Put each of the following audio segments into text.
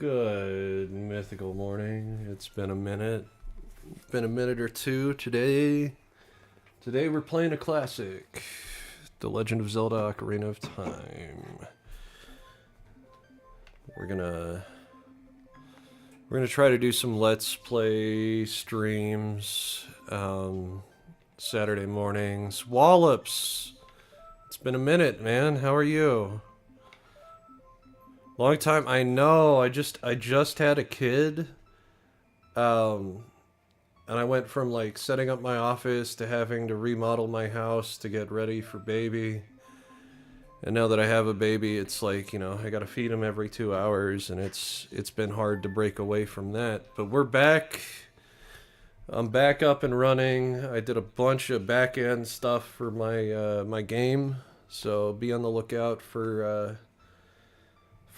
Good mythical morning. It's been a minute. Been a minute or two today. Today we're playing a classic. The Legend of Zelda Ocarina of Time. We're gonna try to do some Let's Play streams Saturday mornings. Wallops! It's been a minute, man. How are you? Long time. I know. I just had a kid. And I went from like setting up my office to having to remodel my house to get ready for baby. And now that I have a baby, it's like, I gotta feed him every 2 hours, and it's been hard to break away from that. But we're back. I'm back up and running. I did a bunch of back end stuff for my game, so be on the lookout for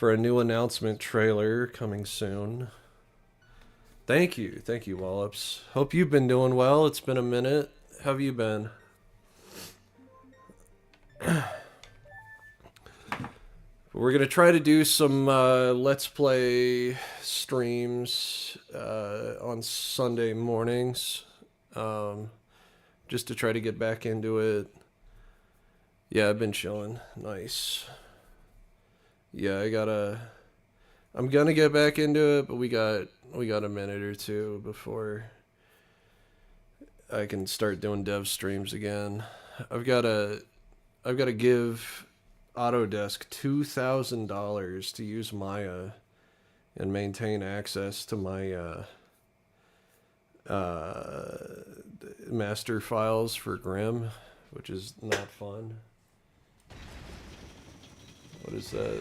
a new announcement trailer coming soon. Thank you, Wallops. Hope you've been doing well. It's been a minute. How have you been? We're gonna try to do some Let's Play streams on Sunday mornings, just to try to get back into it. Yeah, I've been chilling. Nice. Yeah, I'm gonna get back into it, but we got a minute or two before I can start doing dev streams again. I've gotta give Autodesk $2,000 to use Maya and maintain access to my master files for Grim, which is not fun. What is that?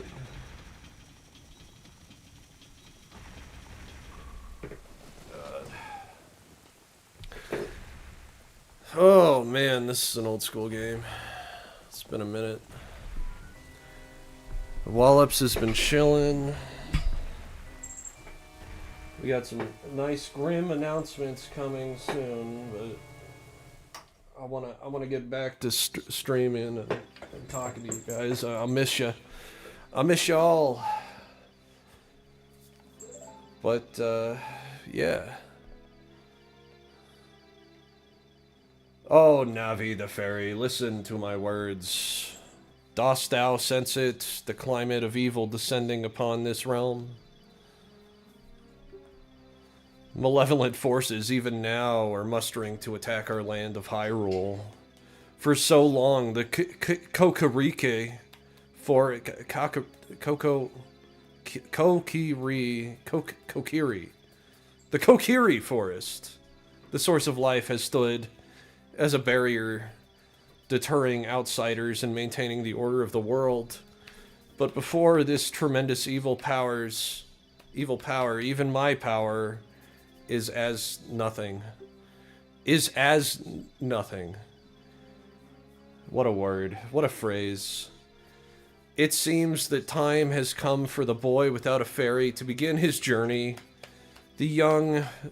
Oh man, this is an old school game. It's been a minute. Wallops has been chilling. We got some nice Grim announcements coming soon, but I wanna get back to streaming and talking to you guys. I'll miss you. I miss y'all. But yeah. Oh, Navi the fairy, listen to my words. Dost thou sense it, the climate of evil descending upon this realm? Malevolent forces even now are mustering to attack our land of Hyrule. For so long, the Kokiri the Kokiri forest, the source of life, has stood as a barrier deterring outsiders and maintaining the order of the world. But before this tremendous evil power, even my power is as nothing. What a word. What a phrase. It seems that time has come for the boy without a fairy to begin his journey. The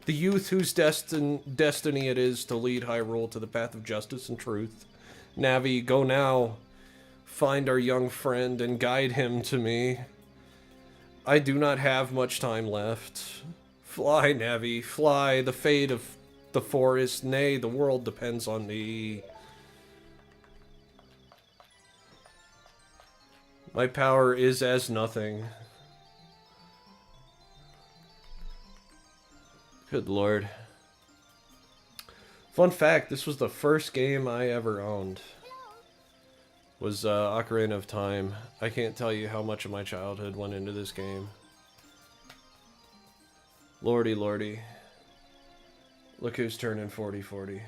youth whose destiny it is to lead Hyrule to the path of justice and truth. Navi, go now. Find our young friend and guide him to me. I do not have much time left. Fly, Navi, fly. The fate of the forest, nay, the world depends on thee. My power is as nothing. Good lord. Fun fact, this was the first game I ever owned. Was Ocarina of Time. I can't tell you how much of my childhood went into this game. Lordy, lordy. Look who's turning 40-40.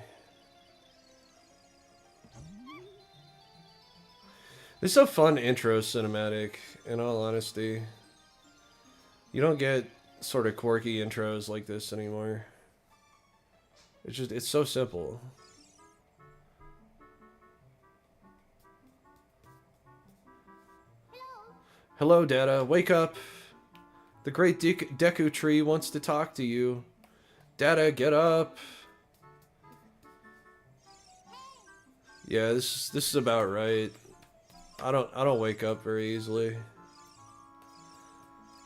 This is a fun intro cinematic, in all honesty. You don't get sort of quirky intros like this anymore. It's so simple. Hello, Dada. Wake up. The great Deku Tree wants to talk to you. Dada, get up. Yeah, this is about right. I don't wake up very easily.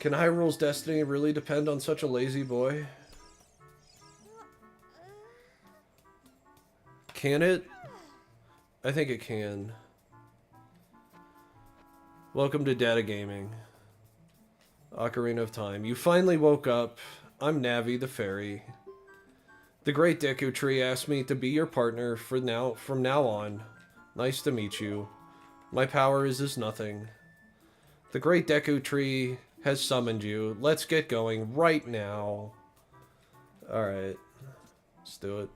Can Hyrule's destiny really depend on such a lazy boy? Can it? I think it can. Welcome to Data Gaming. Ocarina of Time. You finally woke up. I'm Navi the fairy. The Great Deku Tree asked me to be your partner from now on. Nice to meet you. My power is as nothing. The Great Deku Tree has summoned you. Let's get going right now. Alright. Let's do it.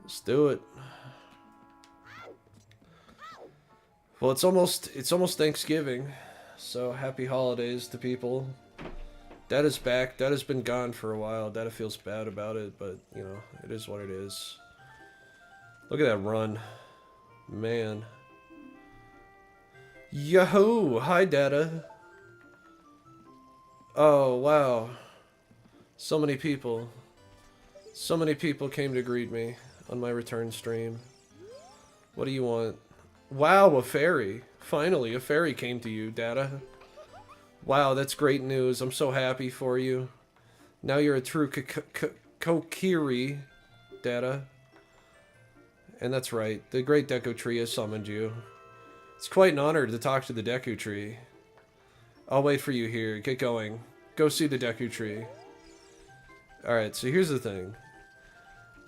Let's do it. Well, it's almost Thanksgiving, so happy holidays to people. Dada's back. Dada's been gone for a while. Dada feels bad about it, but, you know, it is what it is. Look at that run. Man. Yahoo! Hi, Dada. Oh, wow. So many people. So many people came to greet me on my return stream. What do you want? Wow, a fairy. Finally, a fairy came to you, Dada. Wow, that's great news. I'm so happy for you. Now you're a true Kokiri, Dada. And that's right, the Great Deku Tree has summoned you. It's quite an honor to talk to the Deku Tree. I'll wait for you here. Get going. Go see the Deku Tree. Alright, so here's the thing.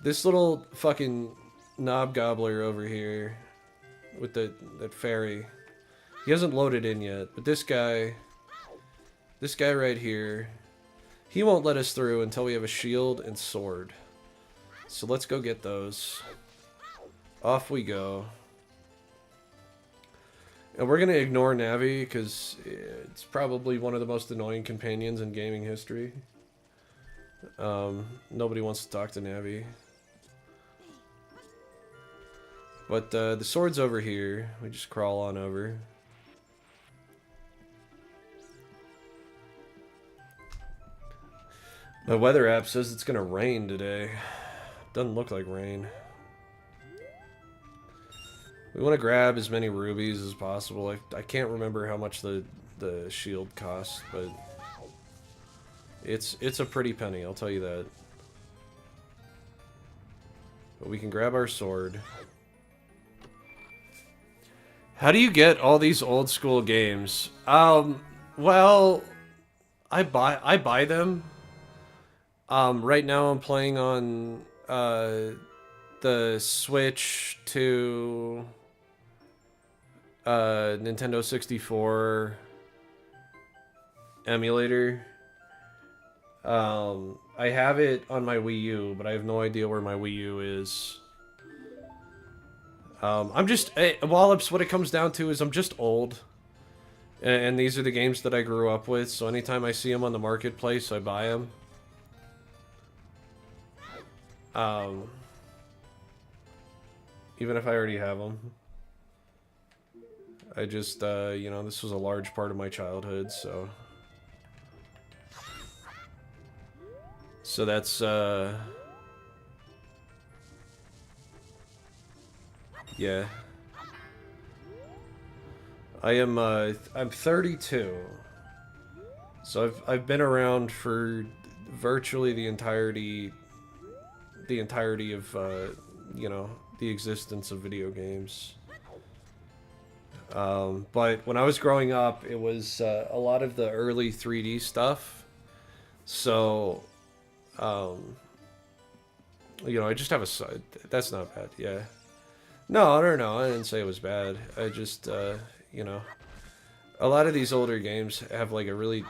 This little fucking knob gobbler over here with that fairy, he hasn't loaded in yet, but this guy right here, he won't let us through until we have a shield and sword. So let's go get those. Off we go. And we're gonna ignore Navi because it's probably one of the most annoying companions in gaming history. Nobody wants to talk to Navi. But the sword's over here. We just crawl on over. The weather app says it's gonna rain today. Doesn't look like rain. We want to grab as many rubies as possible. I can't remember how much the shield costs, but it's a pretty penny, I'll tell you that. But we can grab our sword. How do you get all these old school games? Well, I buy them. Right now I'm playing on the Switch to Nintendo 64 emulator. I have it on my Wii U, but I have no idea where my Wii U is. I'm just, Wallops, what it comes down to is I'm just old. And these are the games that I grew up with, so anytime I see them on the marketplace, I buy them. Even if I already have them. I just, you know, this was a large part of my childhood, so... So that's, yeah. I'm 32. So I've been around for virtually the entirety of, you know, the existence of video games. But when I was growing up, it was a lot of the early 3D stuff. So, you know, I just have a... That's not bad, yeah. No, I don't know. I didn't say it was bad. I just, you know... A lot of these older games have, like, a really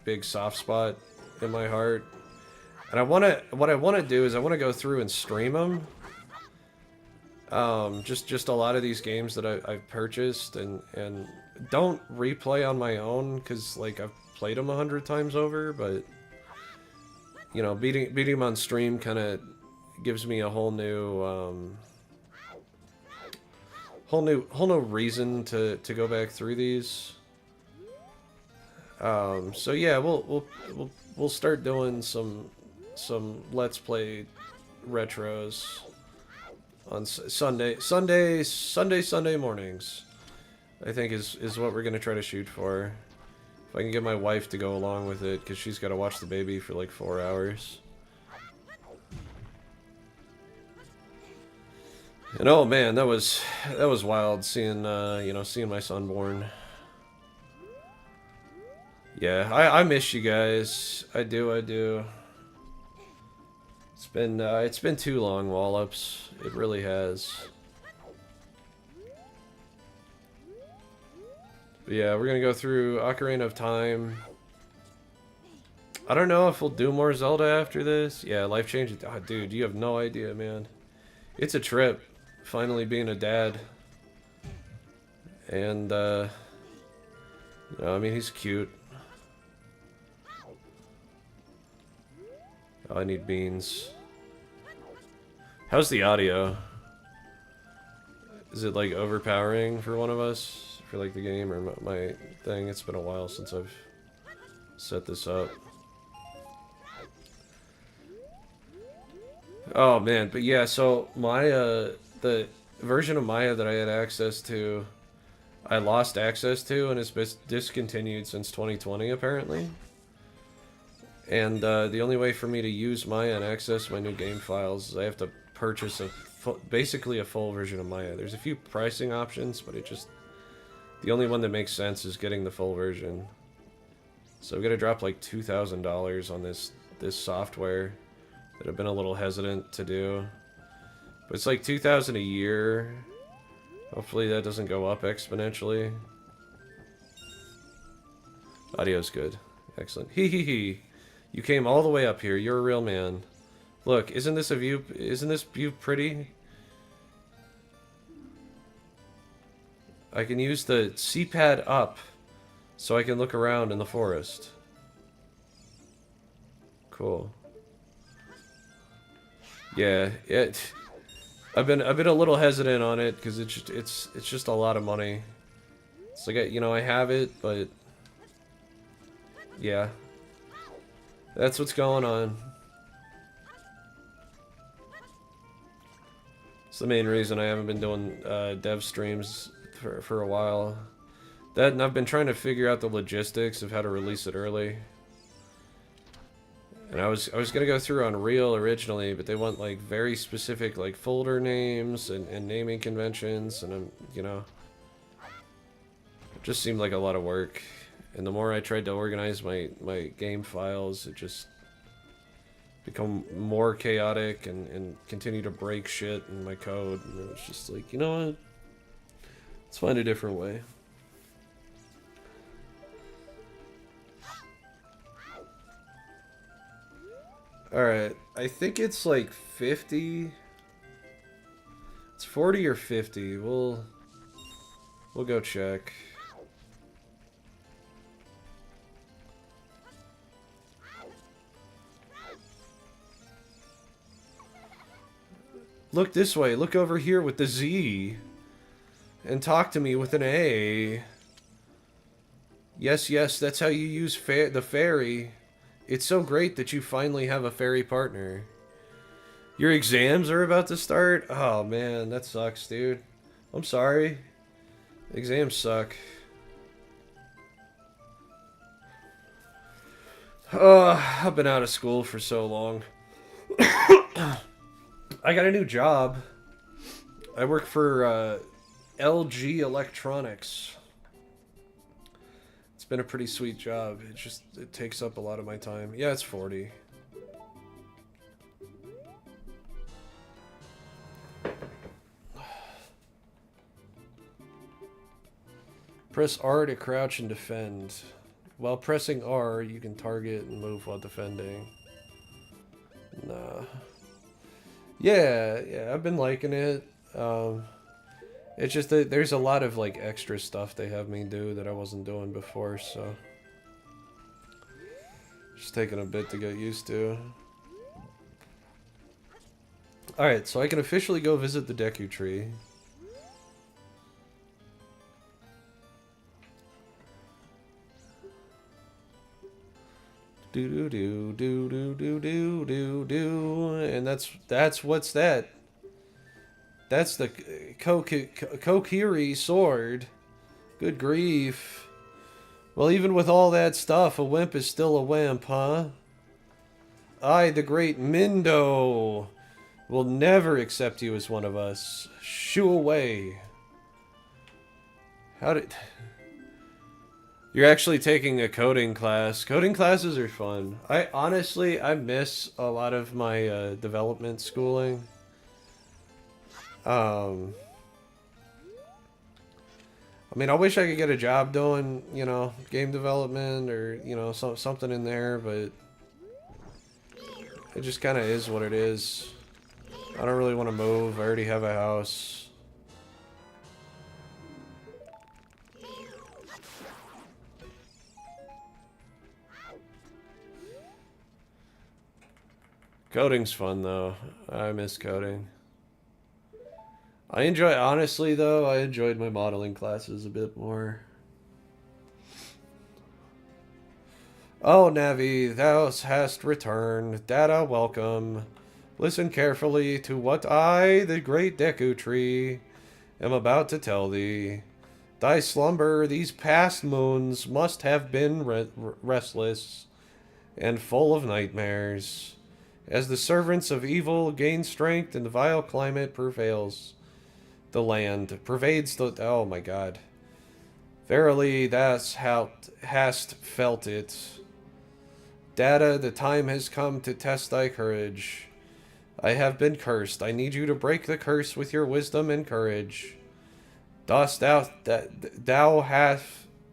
big soft spot in my heart. And what I want to do is I want to go through and stream them. Just a lot of these games that I've purchased and don't replay on my own because, like, I've played them 100 times over, but... You know, beating them on stream kind of gives me a whole new reason to go back through these. So yeah, we'll start doing some Let's Play retros on Sunday mornings. I think is what we're gonna try to shoot for. If I can get my wife to go along with it, because she's got to watch the baby for like 4 hours. And oh man, that was wild seeing you know, seeing my son born. Yeah, I miss you guys. I do. It's been too long, Wallops. It really has. But yeah, we're gonna go through Ocarina of Time. I don't know if we'll do more Zelda after this. Yeah, life-changing. Oh, dude, you have no idea, man. It's a trip, finally being a dad. And, you know, I mean, he's cute. Oh, I need beans. How's the audio? Is it, like, overpowering for one of us? For, like, the game or my thing? It's been a while since I've set this up. Oh, man. But, yeah, so Maya, the version of Maya that I had access to, I lost access to, and it's been discontinued since 2020, apparently. And the only way for me to use Maya and access my new game files is I have to purchase basically a full version of Maya. There's a few pricing options, but the only one that makes sense is getting the full version. So I'm gonna drop like $2,000 on this software that I've been a little hesitant to do. But it's like $2,000 a year. Hopefully that doesn't go up exponentially. Audio's good. Excellent. Hee hee hee. You came all the way up here. You're a real man. Look, isn't this view pretty? I can use the C-pad up so I can look around in the forest. Cool. Yeah, I've been a little hesitant on it because it's just a lot of money. It's like, you know, I have it, but yeah. That's what's going on. It's the main reason I haven't been doing dev streams for a while. That, and I've been trying to figure out the logistics of how to release it early. And I was gonna go through Unreal originally, but they want like very specific like folder names and naming conventions, and you know, it just seemed like a lot of work. And the more I tried to organize my game files, it just become more chaotic and continue to break shit in my code. And it was just like, you know what? Let's find a different way. Alright, I think it's like 50. It's 40 or 50. We'll go check. Look this way. Look over here with the Z. And talk to me with an A. Yes, yes, that's how you use the fairy. It's so great that you finally have a fairy partner. Your exams are about to start? Oh, man, that sucks, dude. I'm sorry. Exams suck. I've been out of school for so long. I got a new job. I work for LG Electronics. It's been a pretty sweet job. It takes up a lot of my time. Yeah, it's 40. Press R to crouch and defend. While pressing R, you can target and move while defending. Nah. Yeah, I've been liking it. It's just that there's a lot of like extra stuff they have me do that I wasn't doing before, so just taking a bit to get used to. Alright, so I can officially go visit the Deku Tree. Do do do do do do do do, and that's what's that? That's the Kokiri sword. Good grief. Well, even with all that stuff, a wimp is still a wimp, huh? I, the great Mindo, will never accept you as one of us. Shoo away. How did... You're actually taking a coding class. Coding classes are fun. I miss a lot of my development schooling. I mean, I wish I could get a job doing, you know, game development or, you know, something in there, but it just kind of is what it is. I don't really want to move. I already have a house. Coding's fun, though. I miss coding. Honestly, though, I enjoyed my modeling classes a bit more. Oh, Navi, thou hast returned. Data, welcome. Listen carefully to what I, the great Deku Tree, am about to tell thee. Thy slumber these past moons must have been restless and full of nightmares. As the servants of evil gain strength and the vile climate prevails, the land pervades the... Oh my god. Verily, thou hast felt it. Data, the time has come to test thy courage. I have been cursed. I need you to break the curse with your wisdom and courage. Dost thou have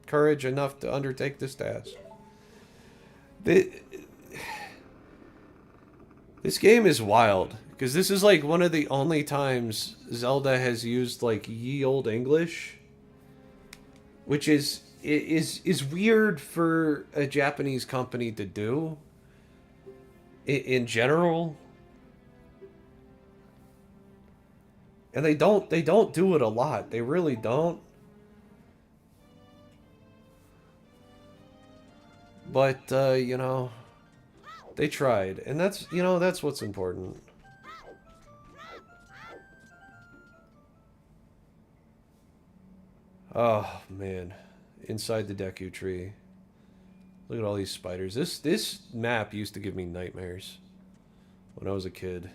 courage enough to undertake this task? This game is wild, because this is like one of the only times Zelda has used like ye olde English, which is weird for a Japanese company to do in general. And they don't do it a lot. They really don't. But you know, they tried, and that's, you know, that's what's important. Oh man, inside the Deku Tree. Look at all these spiders. This map used to give me nightmares when I was a kid.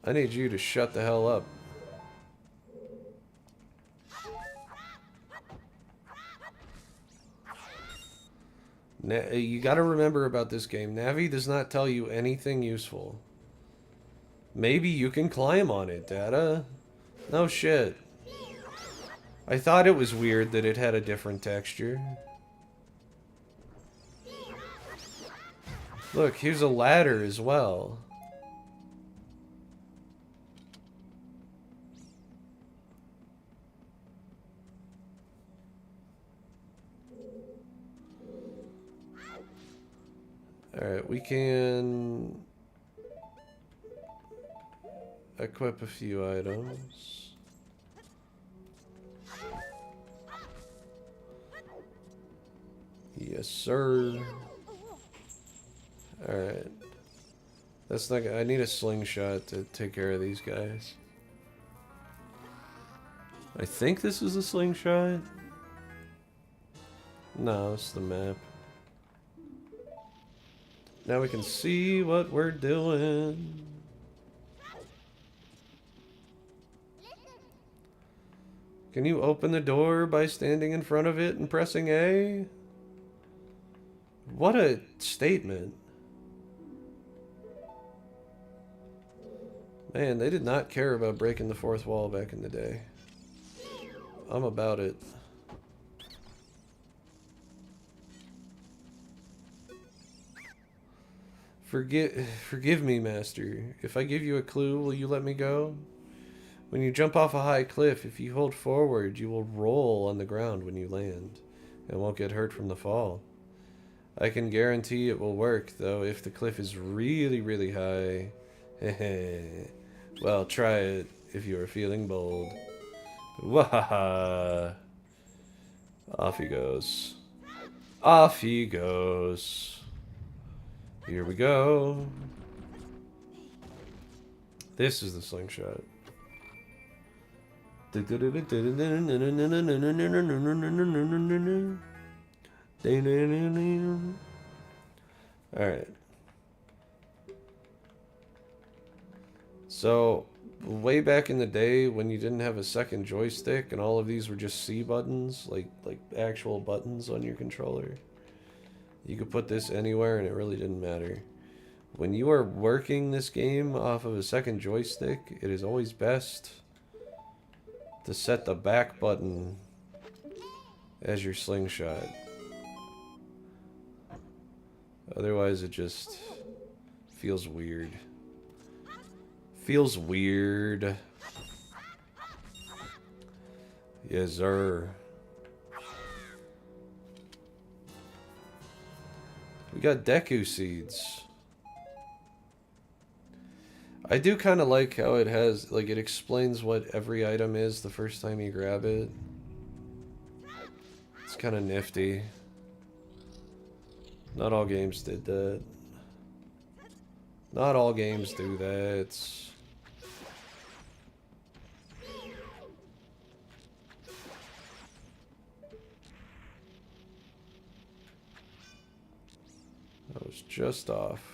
I need you to shut the hell up. You gotta remember about this game. Navi does not tell you anything useful. Maybe you can climb on it, Data. No shit. I thought it was weird that it had a different texture. Look, here's a ladder as well. Alright, we can equip a few items. Yes, sir. Alright. That's not... I need a slingshot to take care of these guys. I think this is a slingshot. No, it's the map. Now we can see what we're doing. Can you open the door by standing in front of it and pressing A? What a statement. Man, they did not care about breaking the fourth wall back in the day. I'm about it. Forgive me, master. If I give you a clue, will you let me go? When you jump off a high cliff, if you hold forward, you will roll on the ground when you land, and won't get hurt from the fall. I can guarantee it will work, though, if the cliff is really, really high. Well, try it, if you are feeling bold. Wahaha! Off he goes. Off he goes. Here we go. This is the slingshot. Alright. So, way back in the day when you didn't have a second joystick and all of these were just C buttons, like actual buttons on your controller, you could put this anywhere and it really didn't matter. When you are working this game off of a second joystick, it is always best to set the back button as your slingshot. Otherwise it just feels weird. Feels weird. Yes, sir. We got Deku seeds. I do kind of like how it has, like, it explains what every item is the first time you grab it. It's kind of nifty. Not all games did that. Not all games do that. I was just off.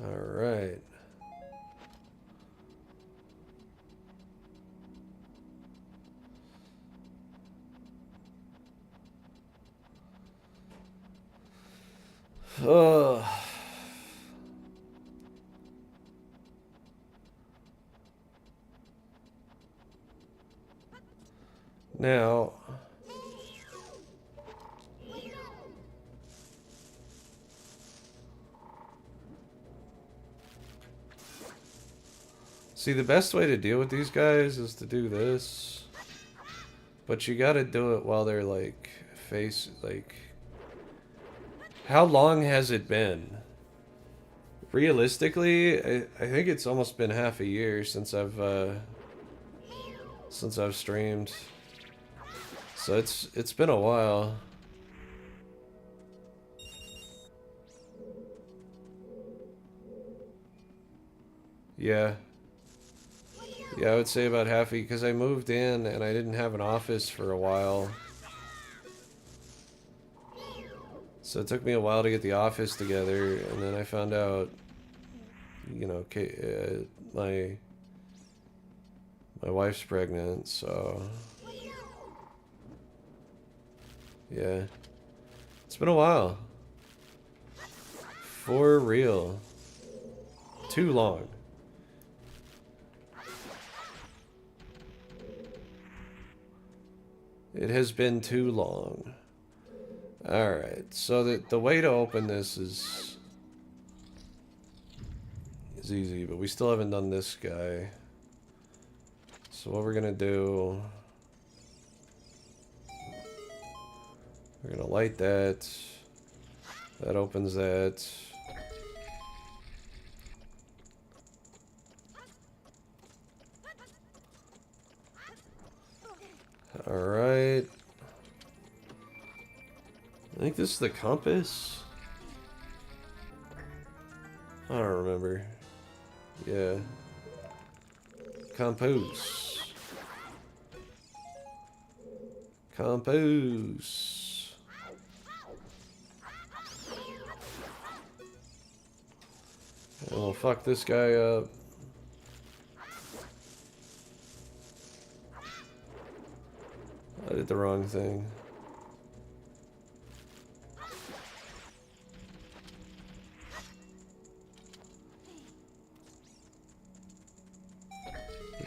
All right. Now, see, the best way to deal with these guys is to do this, but you gotta do it while they're like how long has it been? Realistically, I think it's almost been half a year since I've streamed. So it's been a while. Yeah. Yeah, I would say about half a year, because I moved in and I didn't have an office for a while. So it took me a while to get the office together, and then I found out, you know, my wife's pregnant, so yeah. It's been a while. For real. Too long. It has been too long. Alright, so the way to open this is easy, but we still haven't done this guy. So what we're gonna do, we're gonna light that. That opens that. Alright. I think this is the compass. I don't remember. Yeah. Compass. Compass. And we'll fuck this guy up. I did the wrong thing.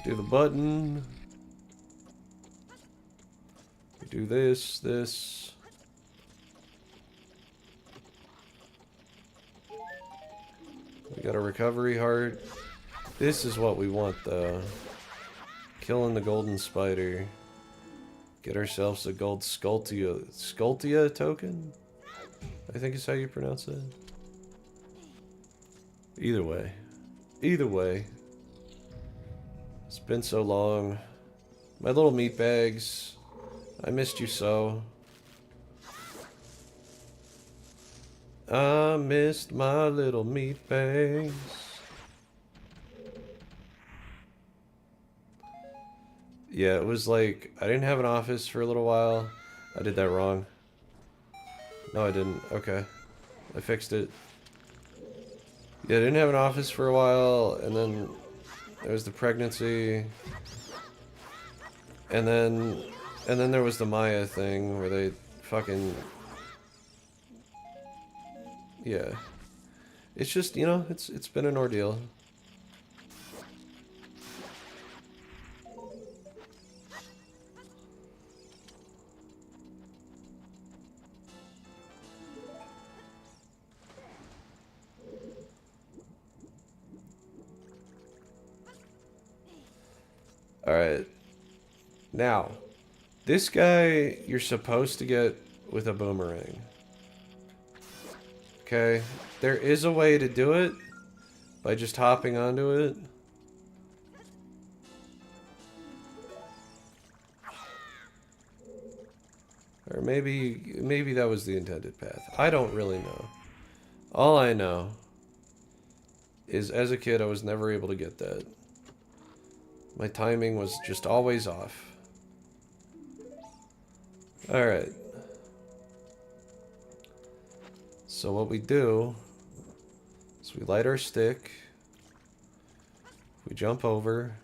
Do the button. We do this. We got a recovery heart. This is what we want, though. Killing the golden spider. Get ourselves a gold Sculptia token? I think is how you pronounce it. Either way. Either way. It's been so long. My little meat bags. I missed you so. I missed my little meat bags. Yeah, it was like, I didn't have an office for a little while. I did that wrong. No, I didn't. Okay. I fixed it. Yeah, I didn't have an office for a while, and then there was the pregnancy. And then there was the Maya thing where they fucking... Yeah. It's just, you know, it's been an ordeal. Alright. Now, this guy you're supposed to get with a boomerang. Okay? There is a way to do it by just hopping onto it. Or maybe that was the intended path. I don't really know. All I know is as a kid I was never able to get that. My timing was just always off. Alright. So what we do is we light our stick. We jump over.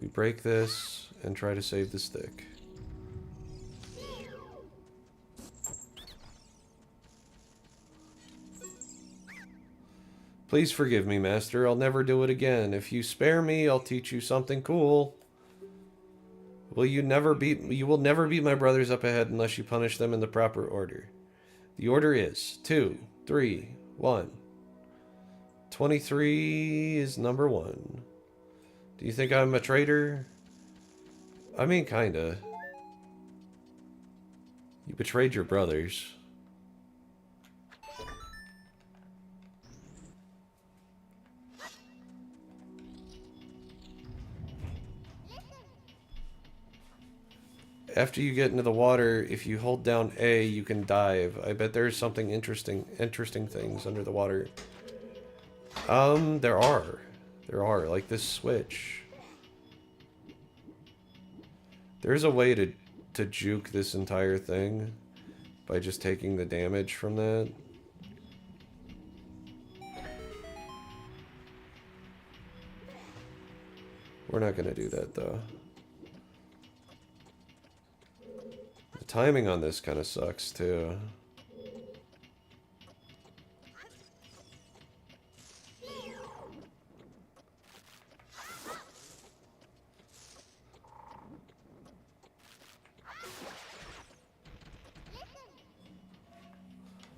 We break this and try to save the stick. Please forgive me, Master. I'll never do it again. If you spare me, I'll teach you something cool. You will never beat my brothers up ahead unless you punish them in the proper order. The order is 2, 3, 1. 23 is number 1. Do you think I'm a traitor? I mean, kinda. You betrayed your brothers. After you get into the water, if you hold down A, you can dive. I bet there's something interesting things under the water. There are. There are, like this switch. There's a way to juke this entire thing by just taking the damage from that. We're not gonna do that though. The timing on this kind of sucks too.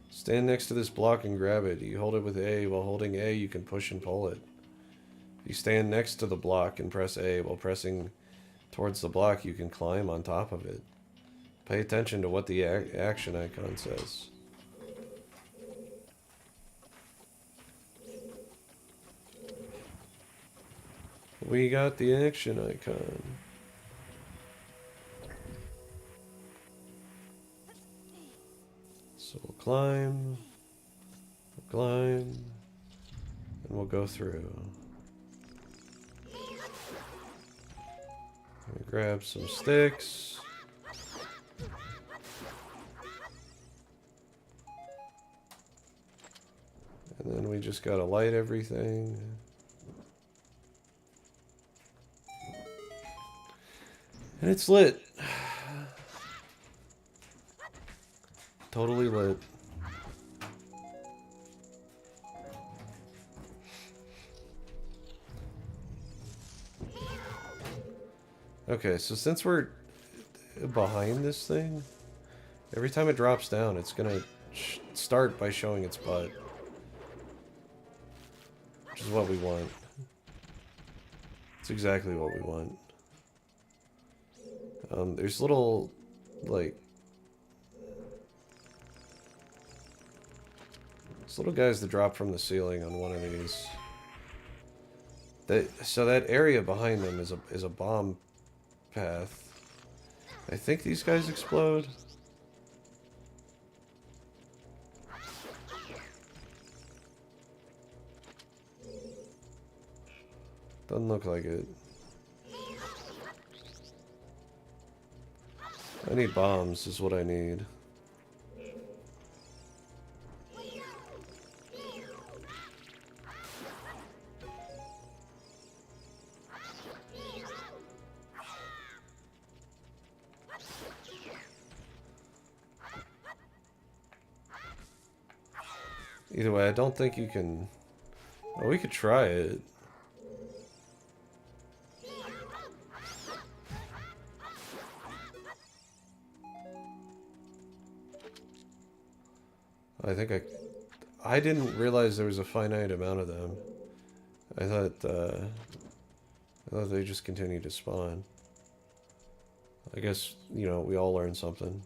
Stand next to this block and grab it. You hold it with A. While holding A, you can push and pull it. If you stand next to the block and press A while pressing towards the block, you can climb on top of it. Pay attention to what the action icon says. We got the action icon. So we'll climb, and we'll go through. We'll grab some sticks. And then we just gotta light everything. And it's lit. Totally lit. Okay, so since we're behind this thing, every time it drops down, it's gonna start by showing its butt. Which is what we want. It's exactly what we want. There's little, like... There's little guys that drop from the ceiling on one of these. So that area behind them is a bomb path. I think these guys explode. Doesn't look like it. I need bombs, is what I need. Either way, I don't think you can... Oh, we could try it. I think I didn't realize there was a finite amount of them. I thought they just continue to spawn. I guess, you know, we all learned something.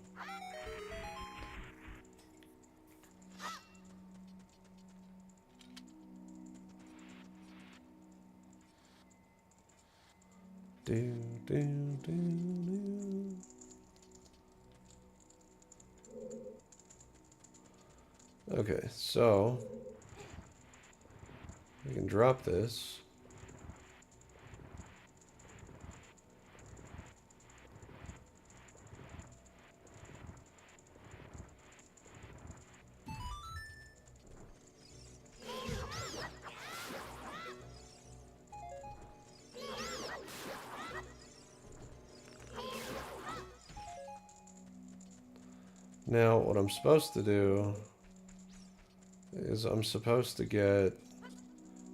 Do, do, do, do. Okay, so we can drop this. Now, what I'm supposed to do is I'm supposed to get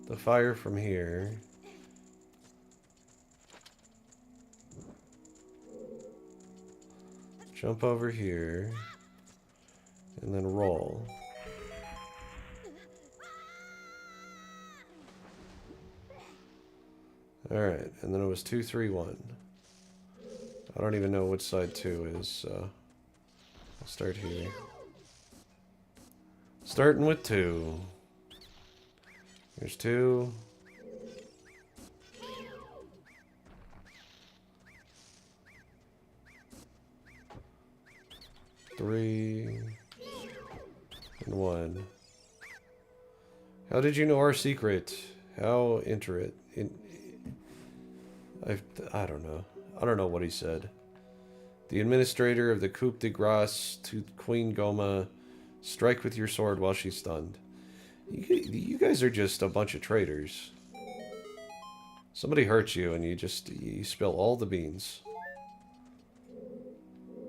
the fire from here. Jump over here. And then roll. Alright, and then it was 2, 3, 1. I don't even know which side 2 is, so I'll start here. Starting with 2. Here's 2. 3. And 1. How did you know our secret? How enter it? I don't know. I don't know what he said. The administrator of the coup de grace to Queen Goma. Strike with your sword while she's stunned. You guys are just a bunch of traitors. Somebody hurts you and you spill all the beans.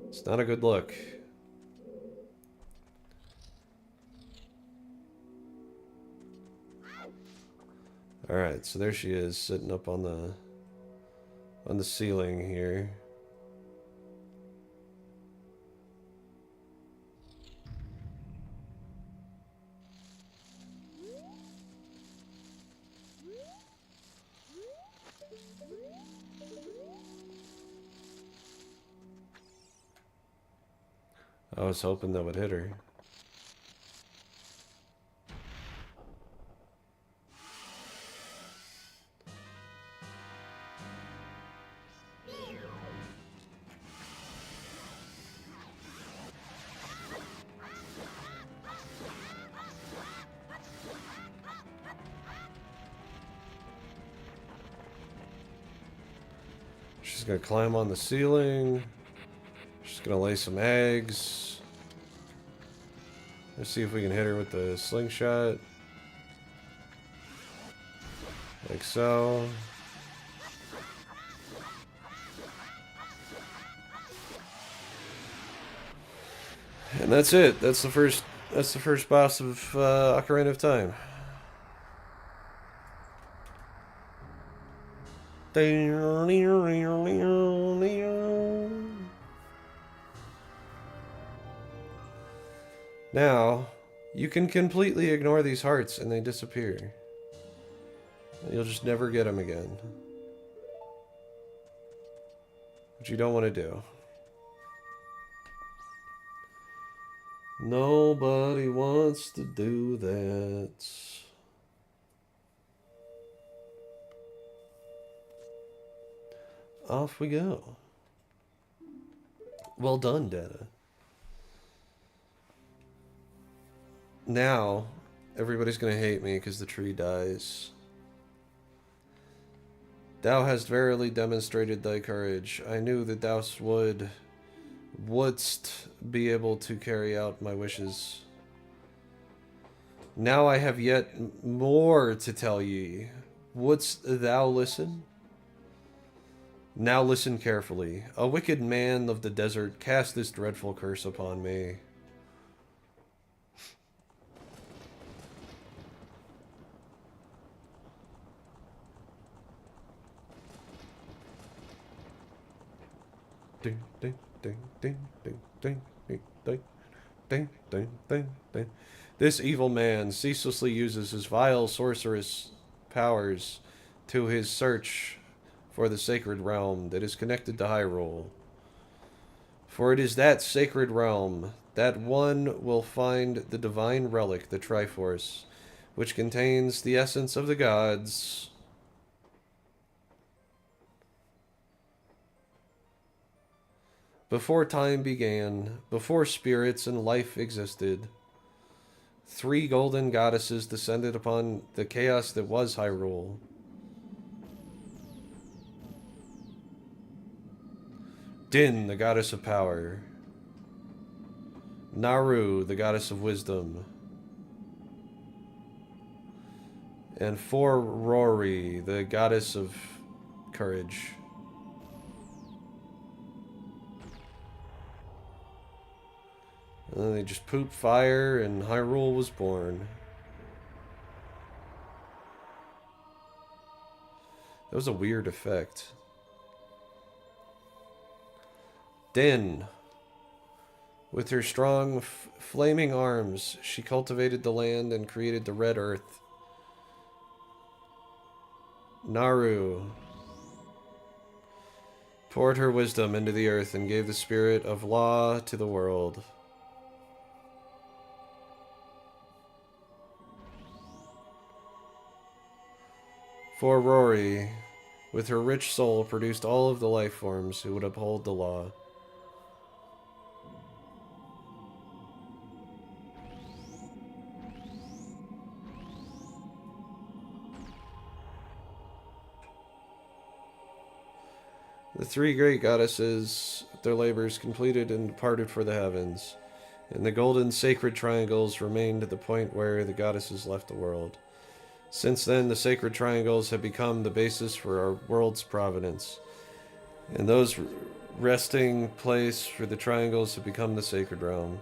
It's not a good look. Alright, so there she is, sitting up on the ceiling here. I was hoping that would hit her. She's gonna climb on the ceiling. She's gonna lay some eggs. Let's see if we can hit her with the slingshot. Like so. And that's it. That's the first boss of Ocarina of Time. Now, you can completely ignore these hearts and they disappear. You'll just never get them again. Which you don't want to do. Nobody wants to do that. Off we go. Well done, Data. Now, everybody's gonna hate me because the tree dies. Thou hast verily demonstrated thy courage. I knew that thou wouldst be able to carry out my wishes. Now I have yet more to tell ye. Wouldst thou listen? Now listen carefully. A wicked man of the desert cast this dreadful curse upon me. Ding, ding, ding, ding, ding, ding, ding, ding, ding, ding, ding, ding. This evil man ceaselessly uses his vile sorceress powers to his search for the sacred realm that is connected to Hyrule. For it is that sacred realm that one will find the divine relic, the Triforce, which contains the essence of the gods. Before time began, before spirits and life existed, 3 golden goddesses descended upon the chaos that was Hyrule. Din, the goddess of power. Naru, the goddess of wisdom. And Rory, the goddess of courage. And then they just pooped fire, and Hyrule was born. That was a weird effect. Din. With her strong, flaming arms, she cultivated the land and created the Red Earth. Naru poured her wisdom into the earth and gave the spirit of law to the world. For Rory, with her rich soul, produced all of the life forms who would uphold the law. The 3 great goddesses, their labors completed and departed for the heavens, and the golden sacred triangles remained at the point where the goddesses left the world. Since then, the sacred triangles have become the basis for our world's providence, and those resting place for the triangles have become the sacred realm.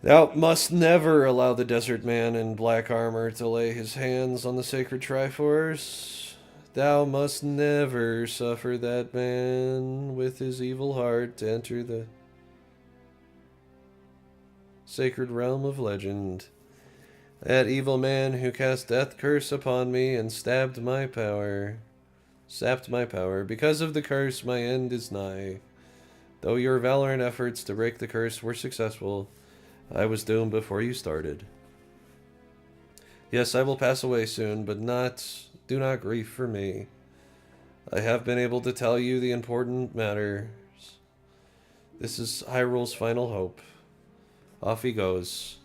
Thou must never allow the desert man in black armor to lay his hands on the sacred Triforce. Thou must never suffer that man with his evil heart to enter the sacred realm of legend. That evil man who cast death curse upon me and sapped my power. Because of the curse, my end is nigh. Though your valor and efforts to break the curse were successful, I was doomed before you started. Yes, I will pass away soon, but do not grieve for me. I have been able to tell you the important matters. This is Hyrule's final hope. Off he goes.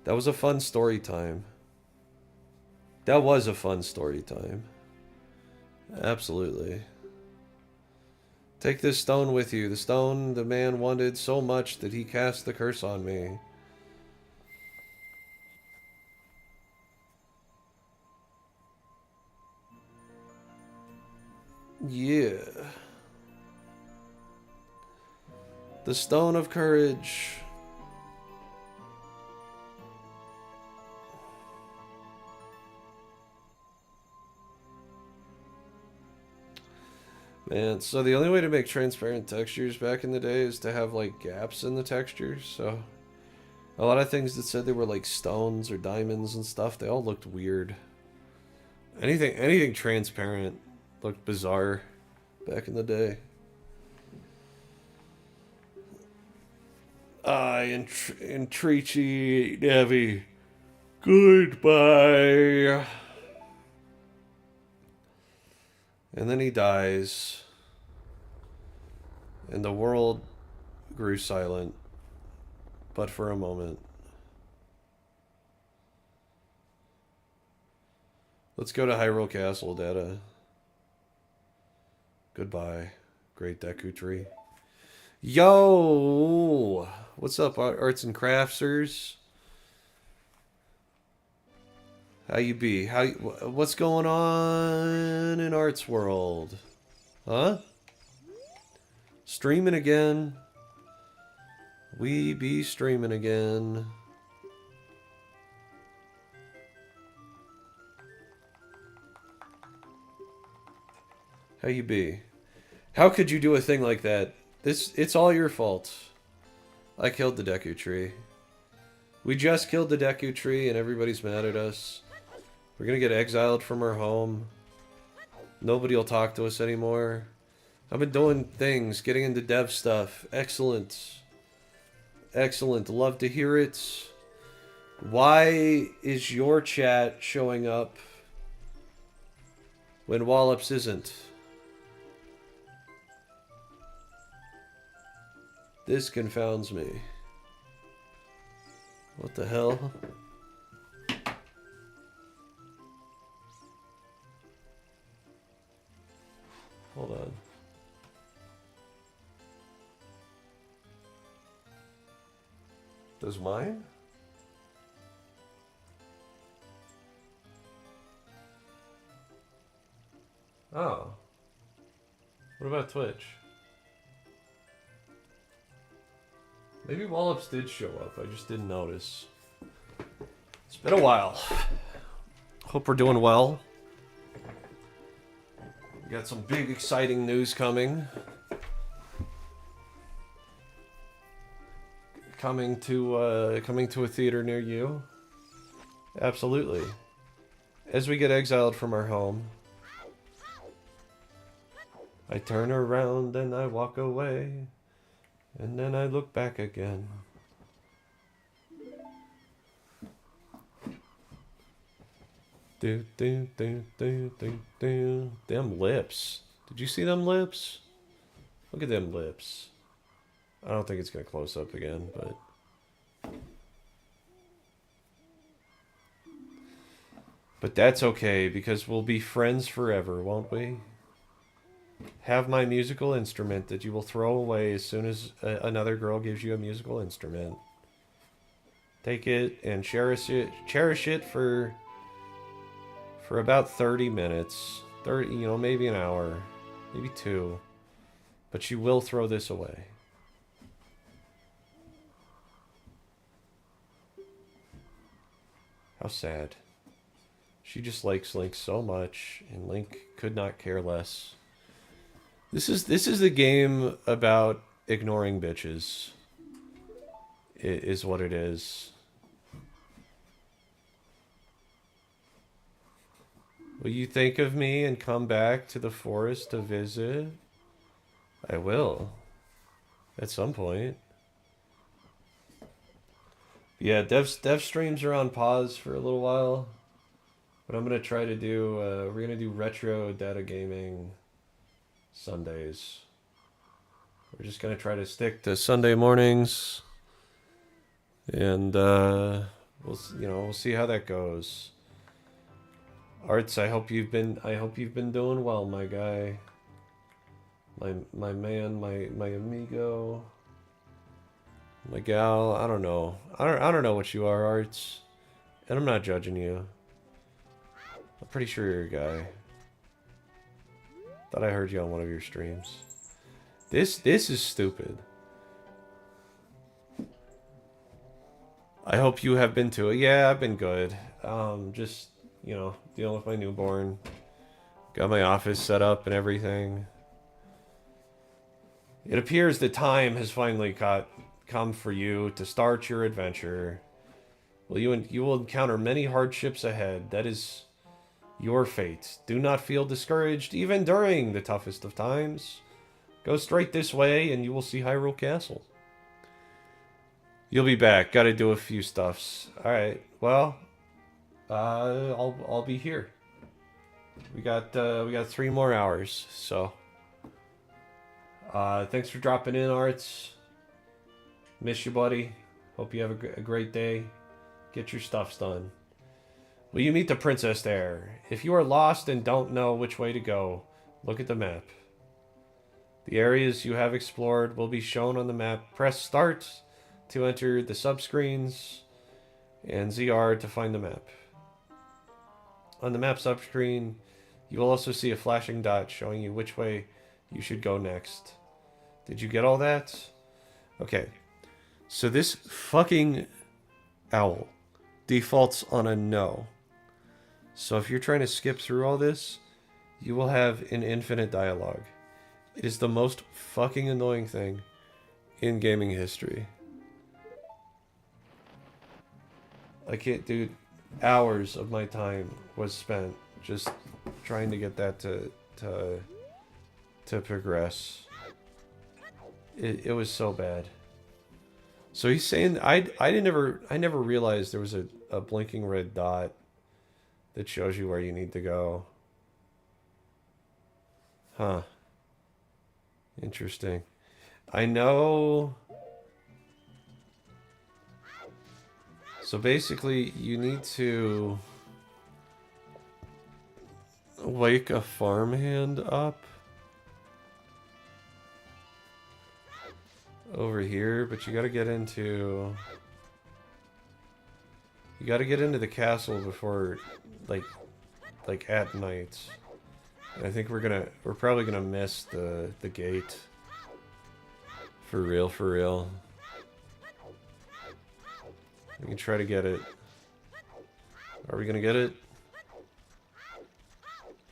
That was a fun story time. Absolutely. Take this stone with you. The stone the man wanted so much that he cast the curse on me. Yeah. The Stone of Courage. Man, so the only way to make transparent textures back in the day is to have like gaps in the textures. So a lot of things that said they were like stones or diamonds and stuff, they all looked weird. Anything transparent looked bizarre back in the day. I entreat ye, Navi. Goodbye. And then he dies. And the world grew silent. But for a moment. Let's go to Hyrule Castle, Data. Goodbye, great Deku Tree. Yo! What's up, arts and crafters? How you be? What's going on in Arts World? Huh? Streaming again. We be streaming again. How you be? How could you do a thing like that? It's all your fault. I killed the Deku Tree. We just killed the Deku Tree and everybody's mad at us. We're gonna get exiled from our home. Nobody will talk to us anymore. I've been doing things, getting into dev stuff. Excellent. Excellent. Love to hear it. Why is your chat showing up when Wallops isn't? This confounds me. What the hell? Hold on. Does mine? Oh. What about Twitch? Maybe Wallops did show up. I just didn't notice. It's been a while. Hope we're doing well. We got some big, exciting news coming. Coming to a theater near you. Absolutely. As we get exiled from our home, I turn around and I walk away. And then I look back again. Do, do, do, do, do, do. Them lips. Did you see them lips? Look at them lips. I don't think it's going to close up again, but that's okay, because we'll be friends forever, won't we? Have my musical instrument that you will throw away as soon as another girl gives you a musical instrument. Take it and cherish it for about 30 minutes. 30, you know, maybe an hour, maybe 2. But you will throw this away. How sad. She just likes Link so much, and Link could not care less. This is the game about ignoring bitches. It is what it is. Will you think of me and come back to the forest to visit? I will. At some point. Yeah, dev streams are on pause for a little while. But I'm gonna try to do we're gonna do retro data gaming Sundays. We're just gonna try to stick to Sunday mornings, and we'll see how that goes. Arts, I hope you've been doing well, my guy, my man, my amigo, my gal. I don't know what you are, Arts, and I'm not judging you. I'm pretty sure you're a guy. Thought I heard you on one of your streams. This is stupid. I hope you have been too. Yeah, I've been good. Just, you know, dealing with my newborn. Got my office set up and everything. It appears the time has finally come for you to start your adventure. Well, you will encounter many hardships ahead. That is your fate. Do not feel discouraged, even during the toughest of times. Go straight this way, and you will see Hyrule Castle. You'll be back. Got to do a few stuffs. All right. Well, I'll be here. We got 3 more hours. So, thanks for dropping in, Arts. Miss you, buddy. Hope you have a great day. Get your stuffs done. Will you meet the princess there? If you are lost and don't know which way to go, look at the map. The areas you have explored will be shown on the map. Press start to enter the subscreens and ZR to find the map. On the map subscreen, you will also see a flashing dot showing you which way you should go next. Did you get all that? Okay. So this fucking owl defaults on a no. So if you're trying to skip through all this, you will have an infinite dialogue. It is the most fucking annoying thing in gaming history. I can't, dude. Hours of my time was spent just trying to get that to progress. It was so bad. So he's saying I never realized there was a blinking red dot that shows you where you need to go. Huh. Interesting. I know. So basically, you need to wake a farmhand up over here, but you gotta get into the castle before like at night. And I think we're probably gonna miss the gate. For real. We can try to get it. Are we gonna get it?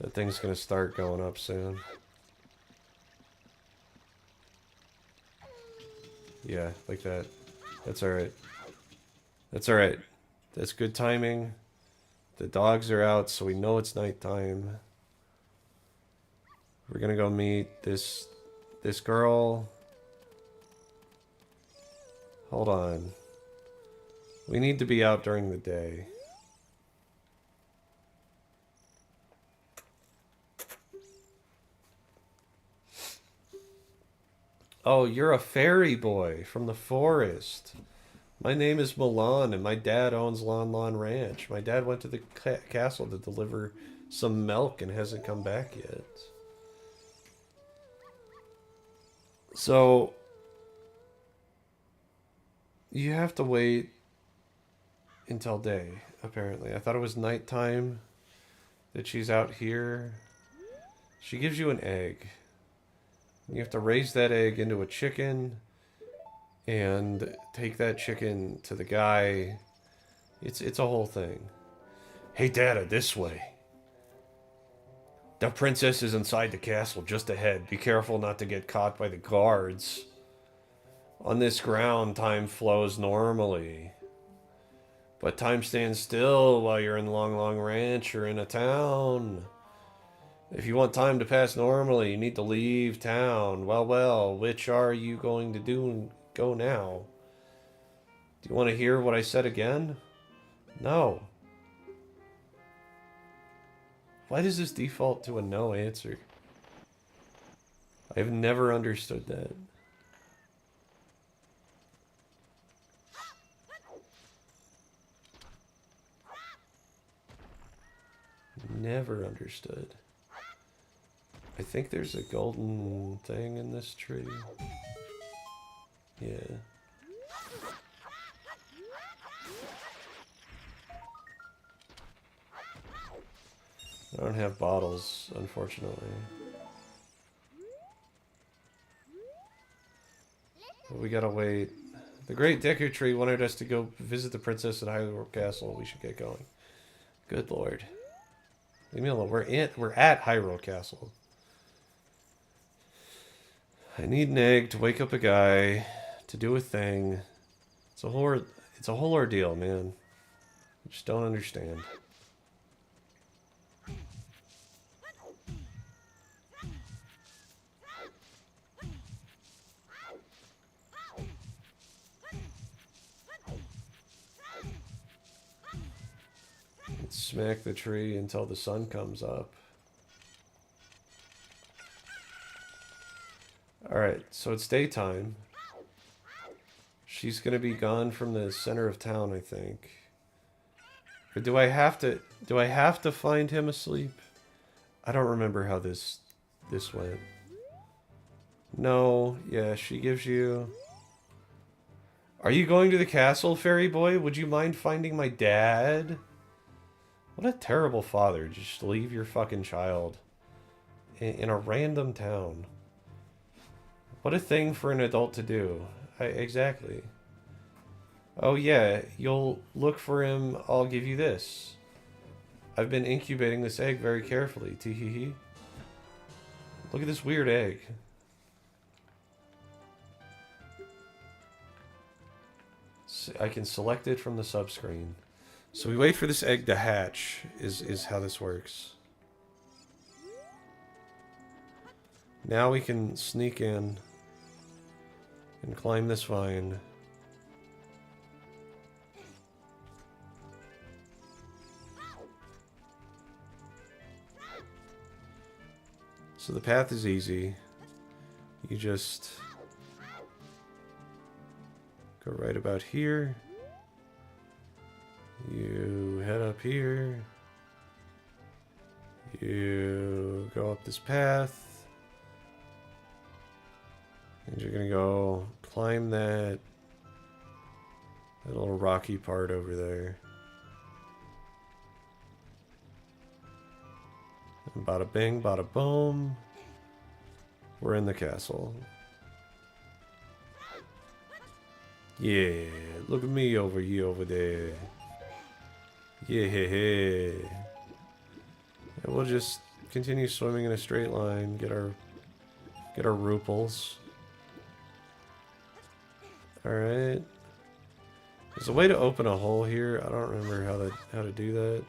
That thing's gonna start going up soon. Yeah, like that. That's alright. That's alright. That's good timing. The dogs are out, so we know it's nighttime. We're gonna go meet this girl. Hold on. We need to be out during the day. Oh, you're a fairy boy from the forest. My name is Milan, and my dad owns Lon Lon Ranch. My dad went to the castle to deliver some milk and hasn't come back yet. So, you have to wait until day, apparently. I thought it was nighttime that she's out here. She gives you an egg. You have to raise that egg into a chicken and take that chicken to the guy. It's a whole thing. Hey, Dada, this way. The princess is inside the castle just ahead. Be careful not to get caught by the guards. On this ground, time flows normally. But time stands still while you're in Long Long Ranch or in a town. If you want time to pass normally, you need to leave town. Well, which are you going to go now? Do you want to hear what I said again? No. Why does this default to a no answer? I've never understood that. Never understood. I think there's a golden thing in this tree. Yeah. I don't have bottles, unfortunately. But we gotta wait. The Great Deku Tree wanted us to go visit the princess at Hyrule Castle. We should get going. Good lord. Leave me alone. We're at Hyrule Castle. I need an egg to wake up a guy, to do a thing. It's a whole ordeal, man. I just don't understand. Let's smack the tree until the sun comes up. Alright, so it's daytime. She's gonna be gone from the center of town, I think. Or do I have to... Do I have to find him asleep? I don't remember how this went. No, yeah, she gives you... Are you going to the castle, fairy boy? Would you mind finding my dad? What a terrible father. Just leave your fucking child in a random town. What a thing for an adult to do. Exactly. Oh yeah, you'll look for him, I'll give you this. I've been incubating this egg very carefully, tee-hee-hee. Look at this weird egg. I can select it from the subscreen. So we wait for this egg to hatch, is how this works. Now we can sneak in and climb this vine. So the path is easy. You just go right about here. You head up here. You go up this path. And you're gonna go climb that little rocky part over there. And bada bing, bada boom. We're in the castle. Yeah, look at me over here, over there. Yeah, and we'll just continue swimming in a straight line. Get our ruples. All right. There's a way to open a hole here. I don't remember how to do that.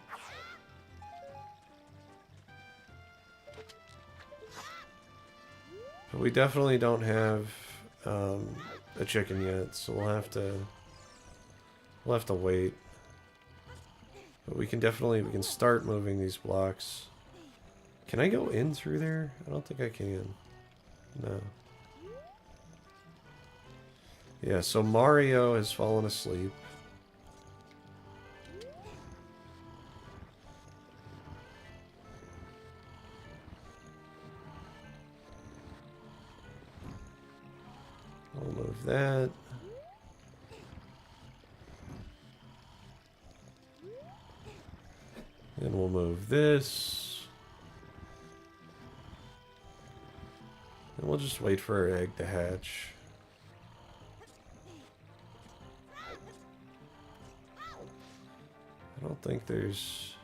But we definitely don't have a chicken yet, so we'll have to wait. But we can start moving these blocks. Can I go in through there? I don't think I can. No. Yeah, so Mario has fallen asleep. We'll move that. And we'll move this. And we'll just wait for our egg to hatch. I don't think there's...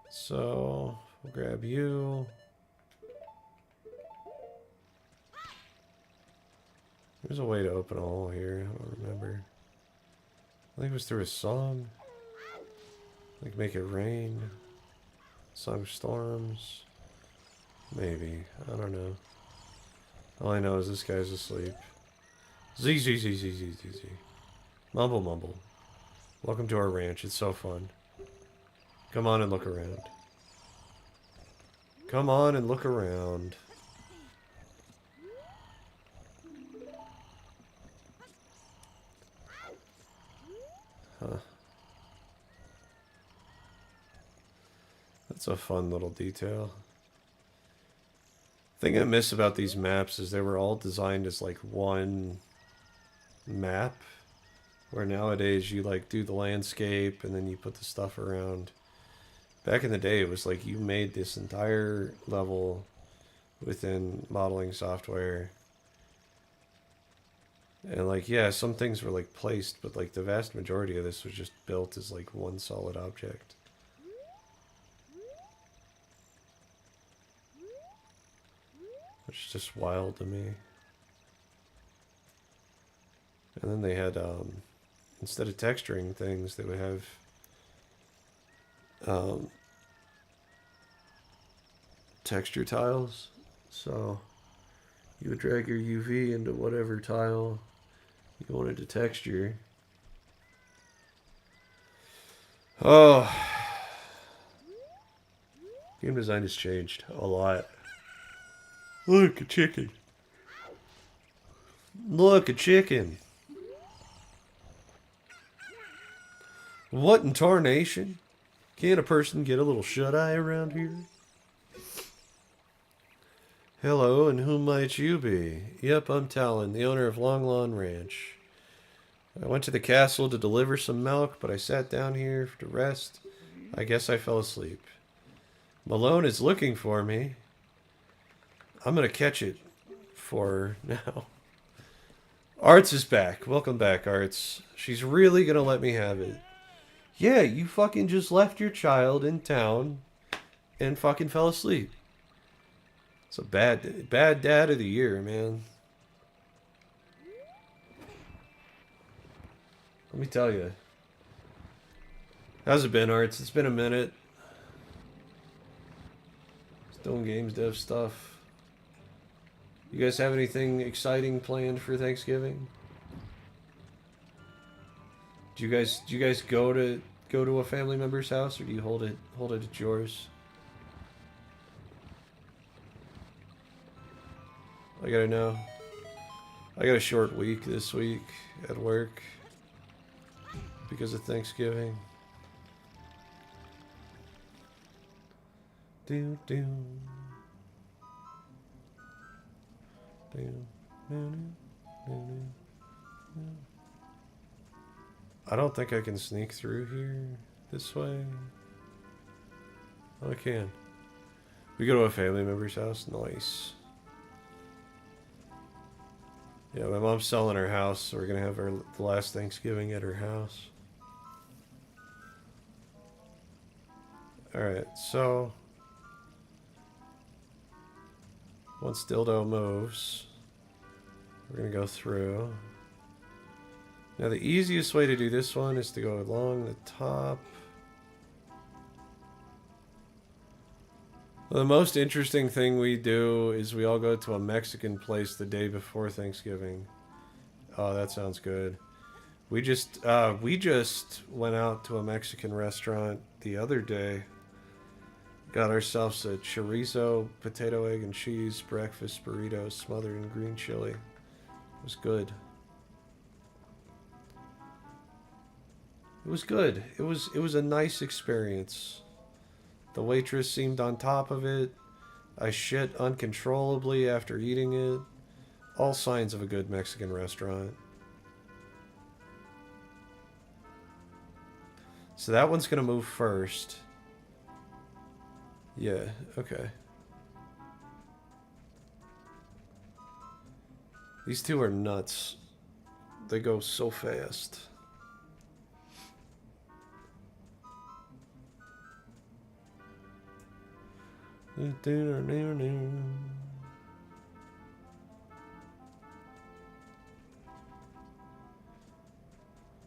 So, we'll grab you. There's a way to open a hole here. I don't remember. I think it was through a song. Like make it rain. Song of Storms. Maybe. I don't know. All I know is this guy's asleep. Z Z Z Z Z Z Z. Mumble mumble. Welcome to our ranch. It's so fun. Come on and look around. Come on and look around. Huh. That's a fun little detail. The thing I miss about these maps is they were all designed as like one map. Where nowadays you like do the landscape and then you put the stuff around. Back in the day it was like you made this entire level within modeling software. And like, yeah, some things were like placed, but like the vast majority of this was just built as like one solid object. Which is just wild to me. And then they had, instead of texturing things, they would have texture tiles. So you would drag your UV into whatever tile you wanted to texture. Oh, game design has changed a lot. Look, a chicken. Look, a chicken. What in tarnation? Can't a person get a little shut-eye around here? Hello, and who might you be? Yep, I'm Talon, the owner of Long Lawn Ranch. I went to the castle to deliver some milk, but I sat down here to rest. I guess I fell asleep. Malone is looking for me. I'm gonna catch it for her now. Arts is back. Welcome back, Arts. She's really gonna let me have it. Yeah, you fucking just left your child in town and fucking fell asleep. It's a bad dad of the year, man. Let me tell you. How's it been, Arts? It's been a minute. Stone Games dev stuff. You guys have anything exciting planned for Thanksgiving? Do you guys go to a family member's house, or do you hold it at yours? I gotta know. I got a short week this week at work because of Thanksgiving. Do do. I don't think I can sneak through here this way. Oh, I can. We go to a family member's house. Nice. Yeah, my mom's selling her house, so we're gonna have the last Thanksgiving at her house. Alright, so once dildo moves, we're gonna go through. Now the easiest way to do this one is to go along the top. Well, the most interesting thing we do is we all go to a Mexican place the day before Thanksgiving. Oh, that sounds good. We just went out to a Mexican restaurant the other day. Got ourselves a chorizo, potato, egg, and cheese breakfast burrito smothered in green chili. It was good. It was good. It was a nice experience. The waitress seemed on top of it. I shit uncontrollably after eating it. All signs of a good Mexican restaurant. So that one's gonna move first. Yeah, okay. These two are nuts. They go so fast.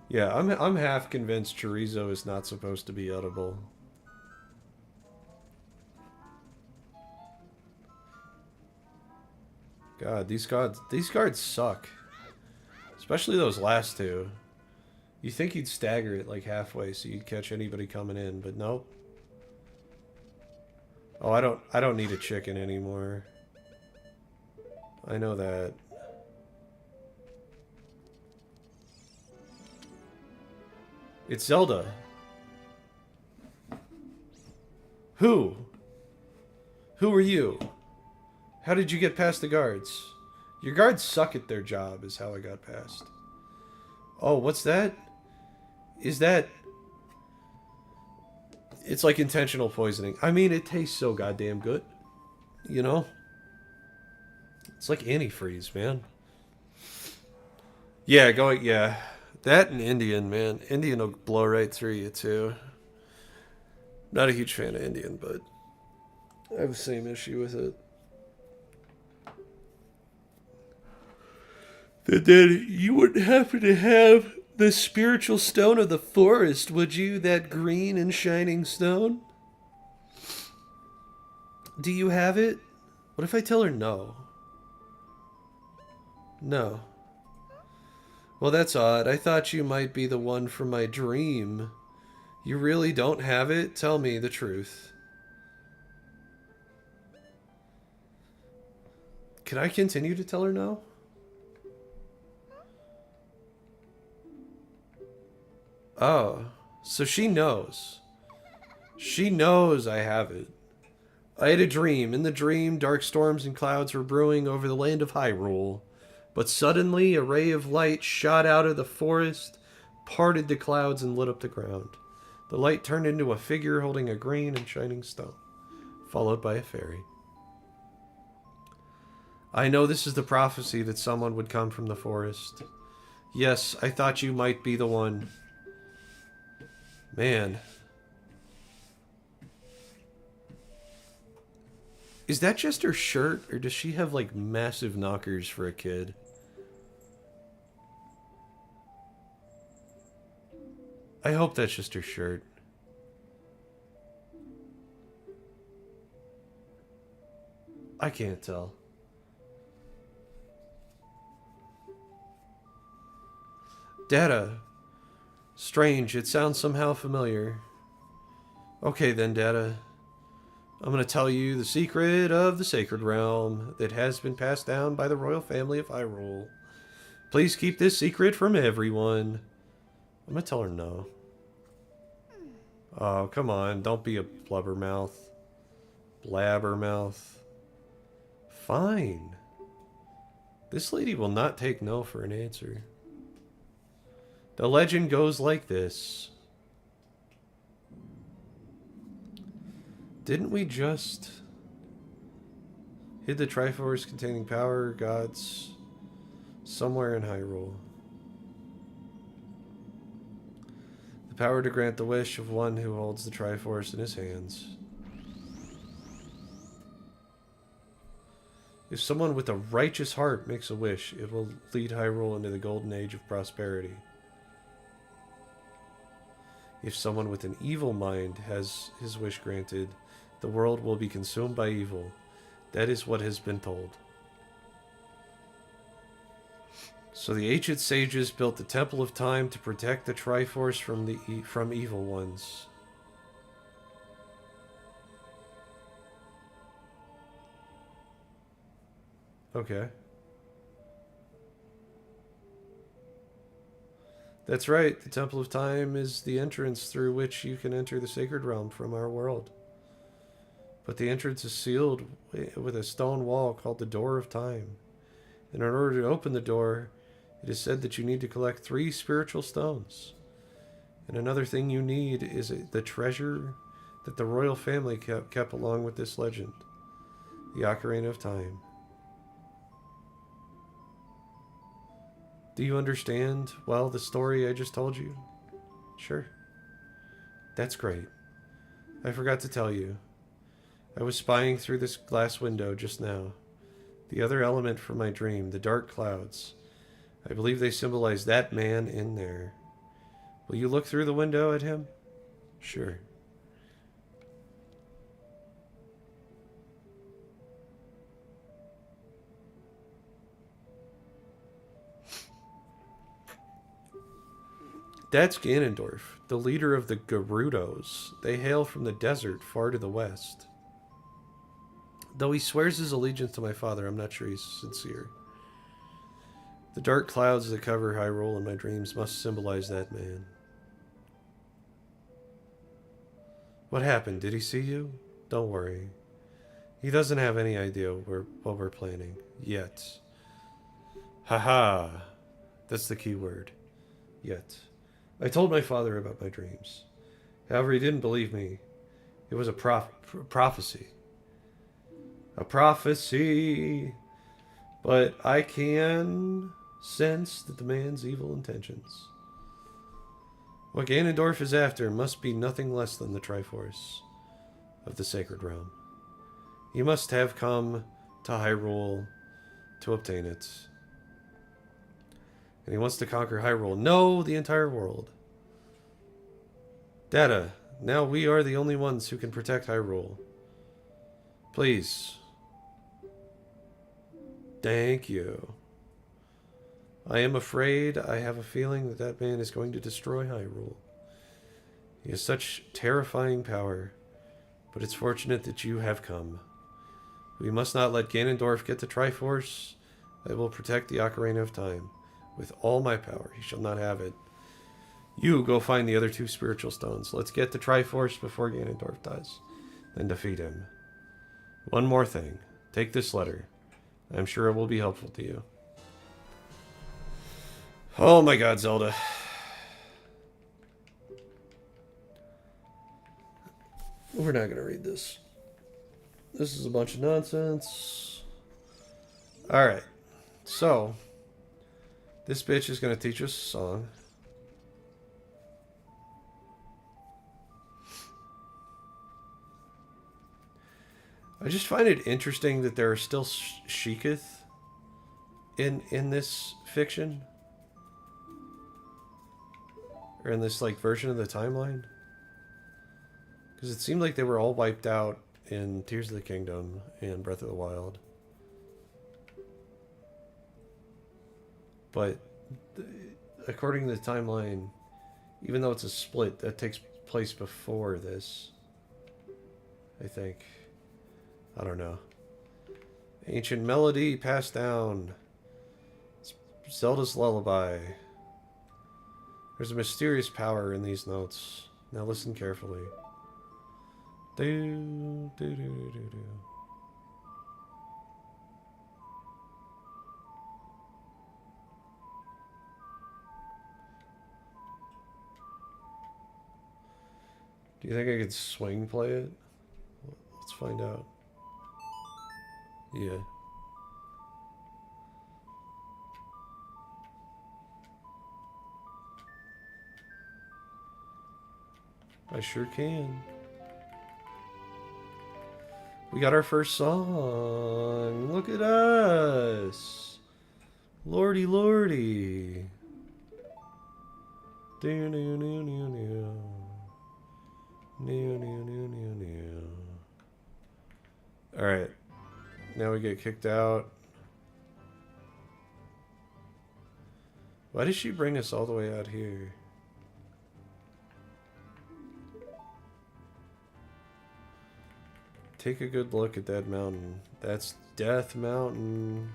Yeah, I'm half convinced chorizo is not supposed to be edible. God, these guards suck. Especially those last two. You think you'd stagger it like halfway so you'd catch anybody coming in, but nope. Oh, I don't need a chicken anymore. I know that. It's Zelda. Who? Who are you? How did you get past the guards? Your guards suck at their job, is how I got past. Oh, what's that? Is that... It's like intentional poisoning. I mean, it tastes so goddamn good. You know? It's like antifreeze, man. Yeah, yeah. That and Indian, man. Indian will blow right through you, too. Not a huge fan of Indian, but I have the same issue with it. And then you wouldn't happen to have the spiritual stone of the forest, would you? That green and shining stone? Do you have it? What if I tell her no? No. Well, that's odd. I thought you might be the one from my dream. You really don't have it? Tell me the truth. Can I continue to tell her no? Oh, so she knows. She knows I have it. I had a dream. In the dream, dark storms and clouds were brewing over the land of Hyrule. But suddenly, a ray of light shot out of the forest, parted the clouds, and lit up the ground. The light turned into a figure holding a green and shining stone, followed by a fairy. I know this is the prophecy that someone would come from the forest. Yes, I thought you might be the one. Man. Is that just her shirt, or does she have, like, massive knockers for a kid? I hope that's just her shirt. I can't tell. Data. Strange, it sounds somehow familiar. Okay then, Data. I'm going to tell you the secret of the Sacred Realm that has been passed down by the royal family of Hyrule. Please keep this secret from everyone. I'm going to tell her no. Oh, come on. Don't be a blubbermouth. Blabbermouth. Fine. This lady will not take no for an answer. The legend goes like this. Didn't we just hid the Triforce containing power gods somewhere in Hyrule? The power to grant the wish of one who holds the Triforce in his hands. If someone with a righteous heart makes a wish, it will lead Hyrule into the golden age of prosperity. If someone with an evil mind has his wish granted, the world will be consumed by evil. That is what has been told. So the ancient sages built the Temple of Time to protect the Triforce from evil ones. Okay. That's right, the Temple of Time is the entrance through which you can enter the Sacred Realm from our world. But the entrance is sealed with a stone wall called the Door of Time. And in order to open the door, it is said that you need to collect 3 spiritual stones. And another thing you need is the treasure that the royal family kept along with this legend. The Ocarina of Time. Do you understand, well, the story I just told you? Sure. That's great. I forgot to tell you. I was spying through this glass window just now. The other element from my dream, the dark clouds. I believe they symbolize that man in there. Will you look through the window at him? Sure. That's Ganondorf, the leader of the Gerudos. They hail from the desert far to the west. Though he swears his allegiance to my father, I'm not sure he's sincere. The dark clouds that cover Hyrule in my dreams must symbolize that man. What happened? Did he see you? Don't worry. He doesn't have any idea what we're planning. Yet. Haha. That's the key word. Yet. I told my father about my dreams. However, he didn't believe me. It was a prophecy. A prophecy. But I can sense that the man's evil intentions. What Ganondorf is after must be nothing less than the Triforce of the Sacred Realm. He must have come to Hyrule to obtain it. And he wants to conquer Hyrule. No, the entire world. Data, now we are the only ones who can protect Hyrule. Please. Thank you. I am afraid I have a feeling that man is going to destroy Hyrule. He has such terrifying power, but it's fortunate that you have come. We must not let Ganondorf get the Triforce. I will protect the Ocarina of Time. With all my power, he shall not have it. You go find the other two spiritual stones. Let's get the Triforce before Ganondorf dies. Then defeat him. One more thing. Take this letter. I'm sure it will be helpful to you. Oh my god, Zelda. We're not gonna read this. This is a bunch of nonsense. Alright. So, this bitch is gonna teach us a song. I just find it interesting that there are still Sheikith in this fiction. Or in this, like, version of the timeline. Because it seemed like they were all wiped out in Tears of the Kingdom and Breath of the Wild. But, according to the timeline, even though it's a split, that takes place before this. I think. I don't know. Ancient melody passed down. It's Zelda's lullaby. There's a mysterious power in these notes. Now listen carefully. Do, do, do, do, do. Do you think I could swing play it? Let's find out. Yeah. I sure can. We got our first song. Look at us. Lordy, lordy. Do, do, do, do, do. Do, do, do, do, do. All right. Now we get kicked out. Why did she bring us all the way out here? Take a good look at that mountain. That's Death Mountain.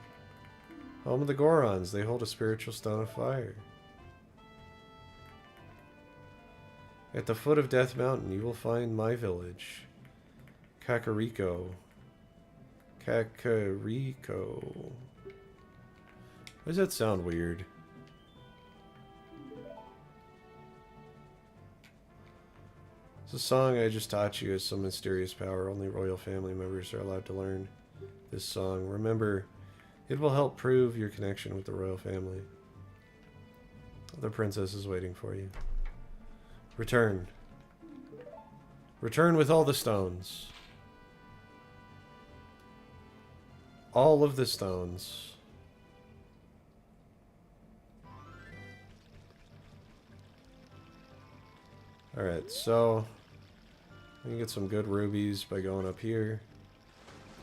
Home of the Gorons. They hold a spiritual stone of fire. At the foot of Death Mountain, you will find my village. Kakariko. Kakariko. Why does that sound weird? This song I just taught you has some mysterious power. Only royal family members are allowed to learn this song. Remember, it will help prove your connection with the royal family. The princess is waiting for you. Return. Return with all the stones. All of the stones. Alright, so we can get some good rubies by going up here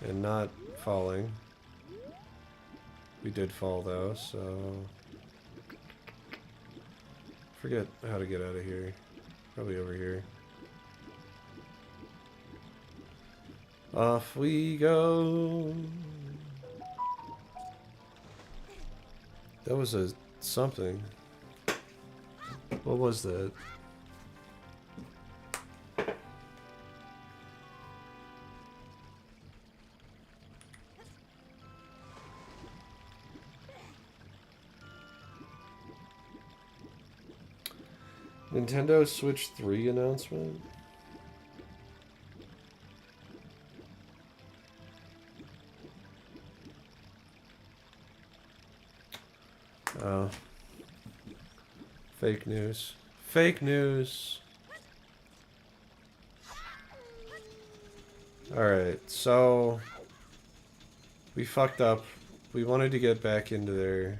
and not falling. We did fall though, so forget how to get out of here. Probably over here. Off we go. That was a something. What was that? Nintendo Switch 3 announcement? Oh. Fake news. Fake news! Alright, so we fucked up. We wanted to get back into there.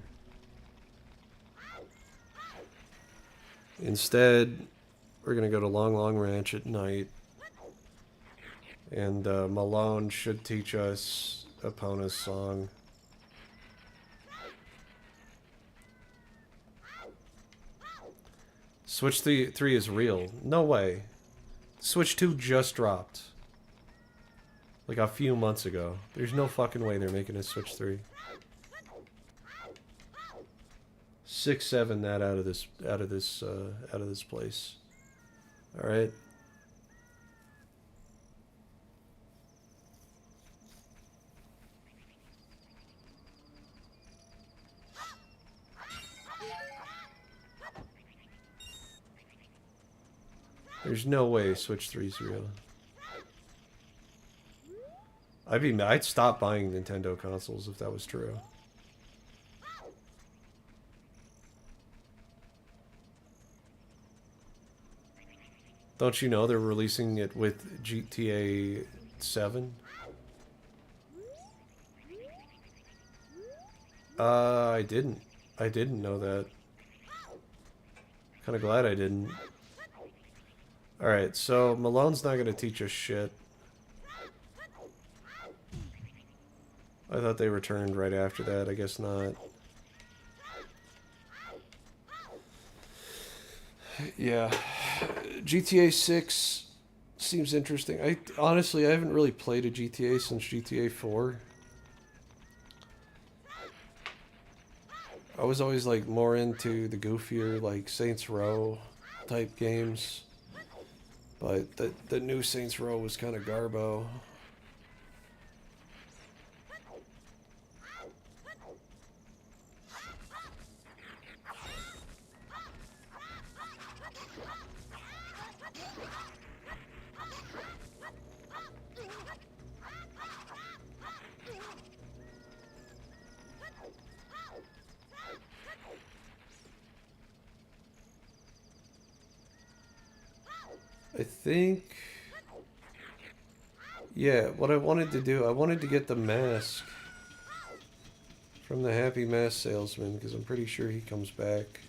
Instead, we're gonna go to Long Long Ranch at night. And Malone should teach us Epona's song. Switch 3 is real. No way. Switch 2 just dropped. Like a few months ago. There's no fucking way they're making a Switch 3. 6-7 that out of this place. All right. There's no way Switch 3's real. I'd stop buying Nintendo consoles if that was true. Don't you know they're releasing it with GTA 7? I didn't. I didn't know that. Kind of glad I didn't. Alright, so Malone's not going to teach us shit. I thought they returned right after that. I guess not. Yeah. GTA 6 seems interesting. Honestly, I haven't really played a GTA since GTA 4. I was always like more into the goofier like Saints Row type games. But the new Saints Row was kind of garbo. I think... Yeah, what I wanted to do, I wanted to get the mask from the Happy Mask Salesman, because I'm pretty sure he comes back.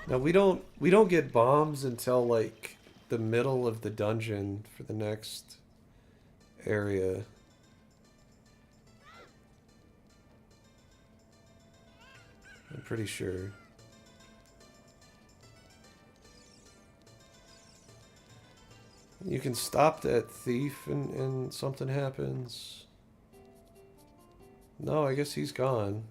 Now, we don't get bombs until, like, the middle of the dungeon for the next area. I'm pretty sure. You can stop that thief and something happens. No, I guess he's gone.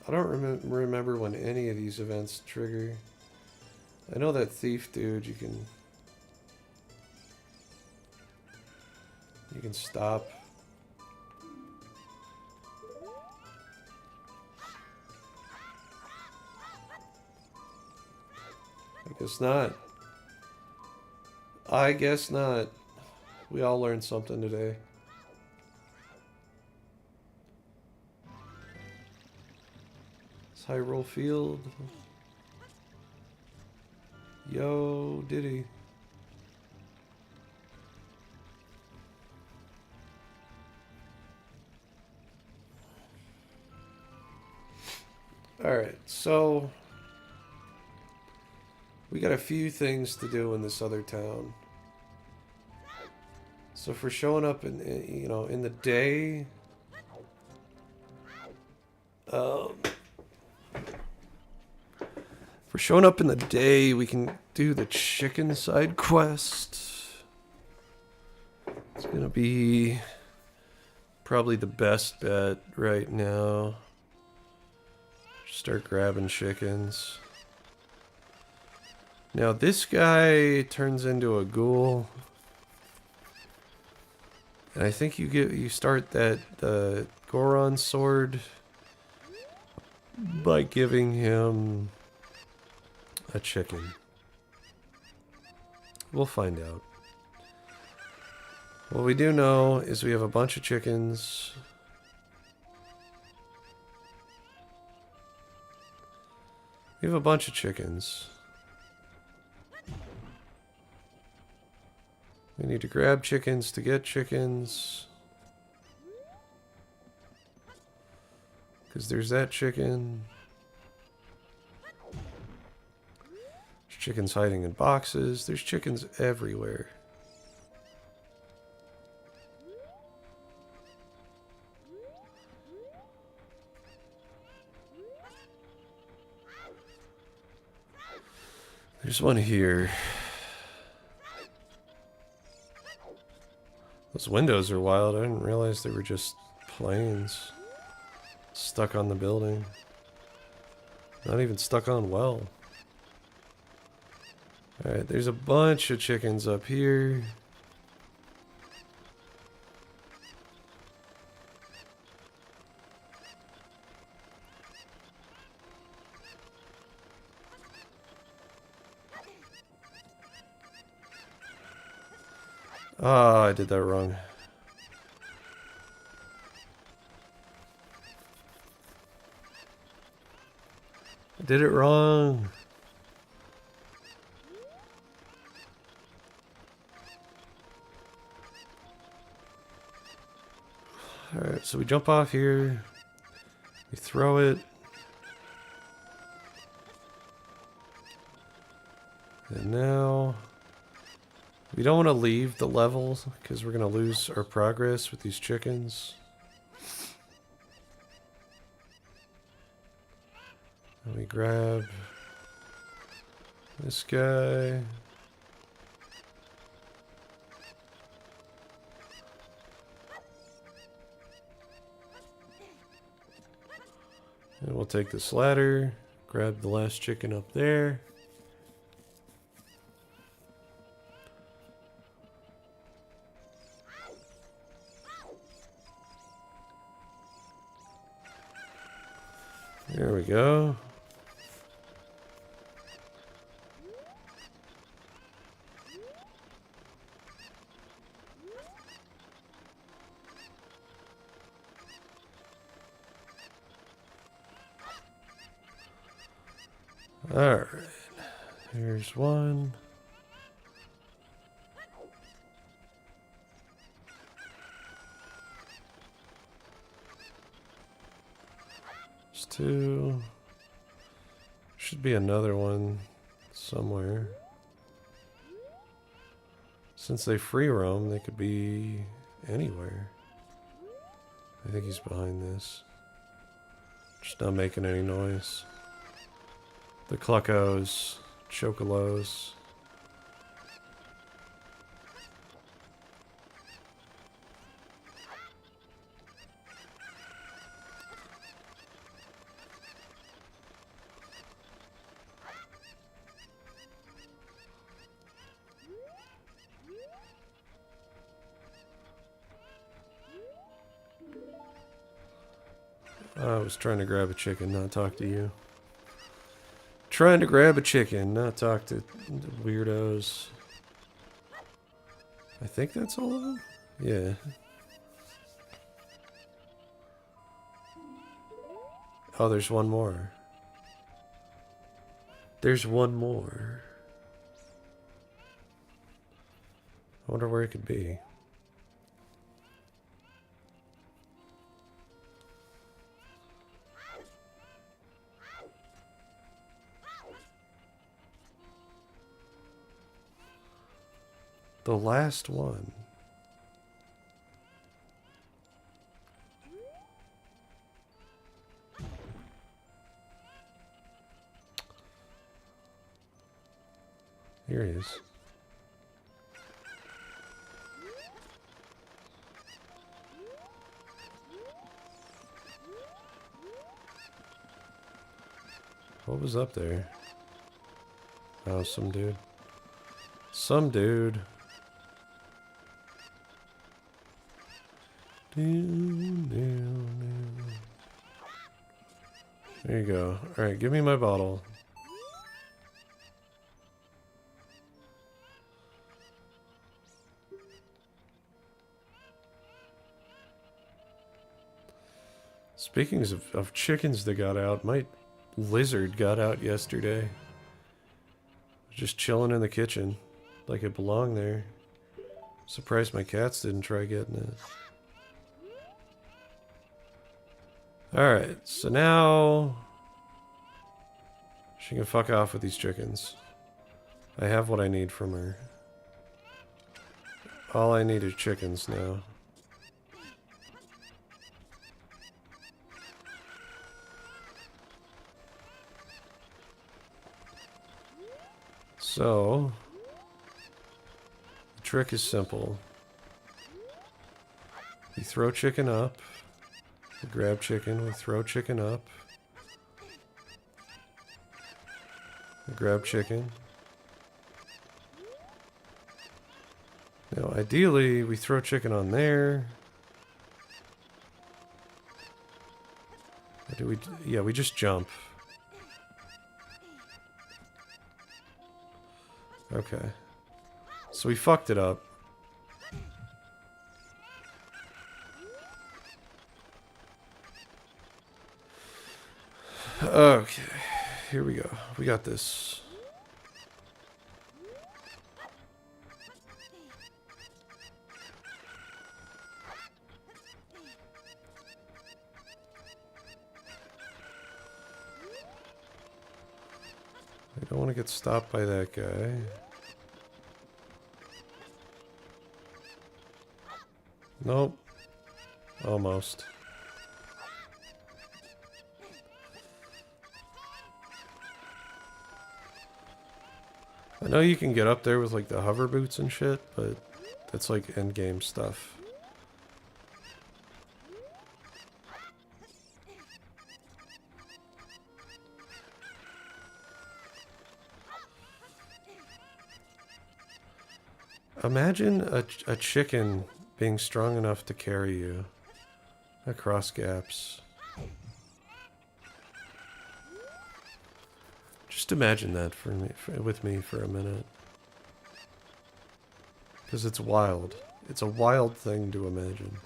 I don't remember when any of these events trigger. I know that thief dude, you can stop. I guess not. I guess not. We all learned something today. It's Hyrule Field. Yo, Diddy. Alright, so... we got a few things to do in this other town. So if we're showing up in you know, in the day... if we're showing up in the day, we can do the chicken side quest. It's gonna be probably the best bet right now. Start grabbing chickens. Now this guy turns into a ghoul. And I think you start the Goron sword by giving him a chicken. We'll find out. What we do know is we have a bunch of chickens. We have a bunch of chickens. We need to grab chickens to get chickens. Because there's that chicken. There's chickens hiding in boxes. There's chickens everywhere. There's one here. Those windows are wild. I didn't realize they were just planes. Stuck on the building. Not even stuck on well. Alright, there's a bunch of chickens up here. Ah, I did that wrong. I did it wrong. Alright, so we jump off here. We throw it. And now... we don't want to leave the level because we're going to lose our progress with these chickens. And we grab this guy. And we'll take this ladder, grab the last chicken up there. There we go. Alright. Here's one. There's two. Should be another one somewhere. Since they free roam, they could be anywhere. I think he's behind this. Just not making any noise. The cluckos, chocolos. I was trying to grab a chicken, not talk to you. Trying to grab a chicken, not talk to weirdos. I think that's all of them? Yeah. Oh, there's one more. There's one more. I wonder where it could be. The last one. Here he is. What was up there? Oh, some dude. Some dude. There you go. Alright, give me my bottle. Speaking of chickens that got out, my lizard got out yesterday. Just chilling in the kitchen, like it belonged there. Surprised my cats didn't try getting it. Alright, so now she can fuck off with these chickens. I have what I need from her. All I need is chickens now. So, the trick is simple. You throw chicken up, We grab chicken, we throw chicken up. We grab chicken. Now, ideally, we throw chicken on there. Or do we? Yeah, we just jump. Okay. So we fucked it up. Okay. Here we go. We got this. I don't want to get stopped by that guy. Nope. Almost. I know you can get up there with like the hover boots and shit, but that's like end game stuff. Imagine a chicken being strong enough to carry you across gaps. Just imagine that with me for a minute. Because it's wild. It's a wild thing to imagine.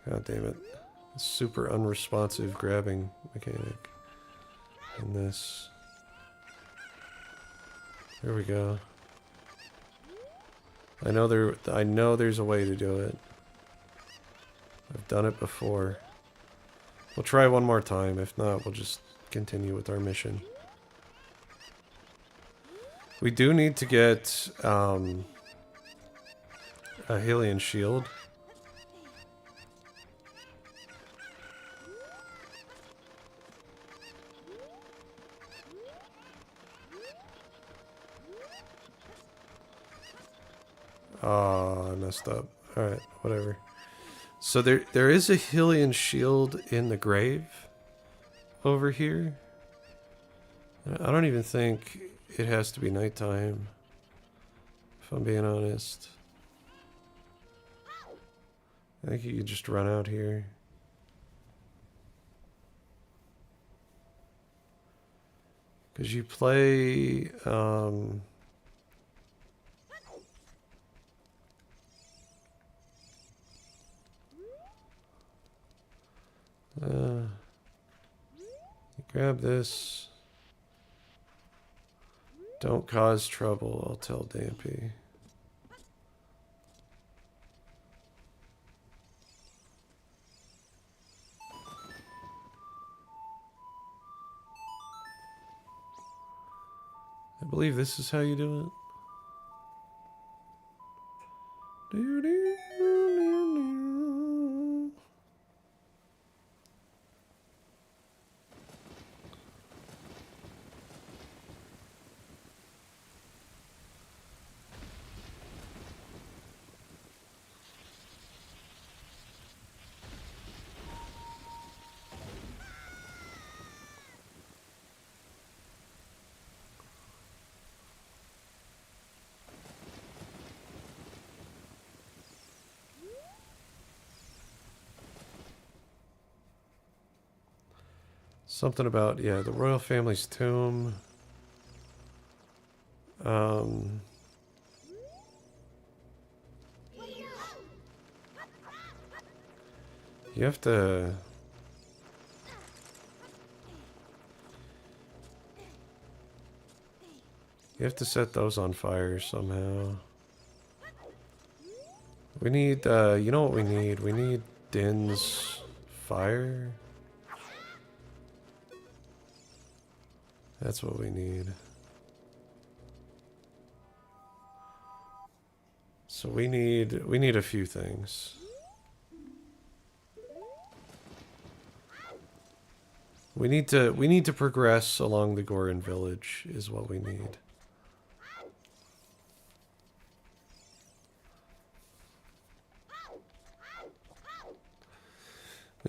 God damn it. Super unresponsive grabbing mechanic in this. There we go. I know there's a way to do it. I've done it before. We'll try one more time. If not, we'll just continue with our mission. We do need to get a Hylian shield. Oh, I messed up. Alright, whatever. So there is a Hylian shield in the grave over here. I don't even think it has to be nighttime, if I'm being honest. I think you could just run out here. Because you play... grab this. Don't cause trouble, I'll tell Dampy. I believe this is how you do it. Something about, yeah, the royal family's tomb. You have to... You have to set those on fire somehow. We need, you know what we need? We need Din's fire. That's what we need. So we need a few things. We need to progress along the Gorin village is what we need.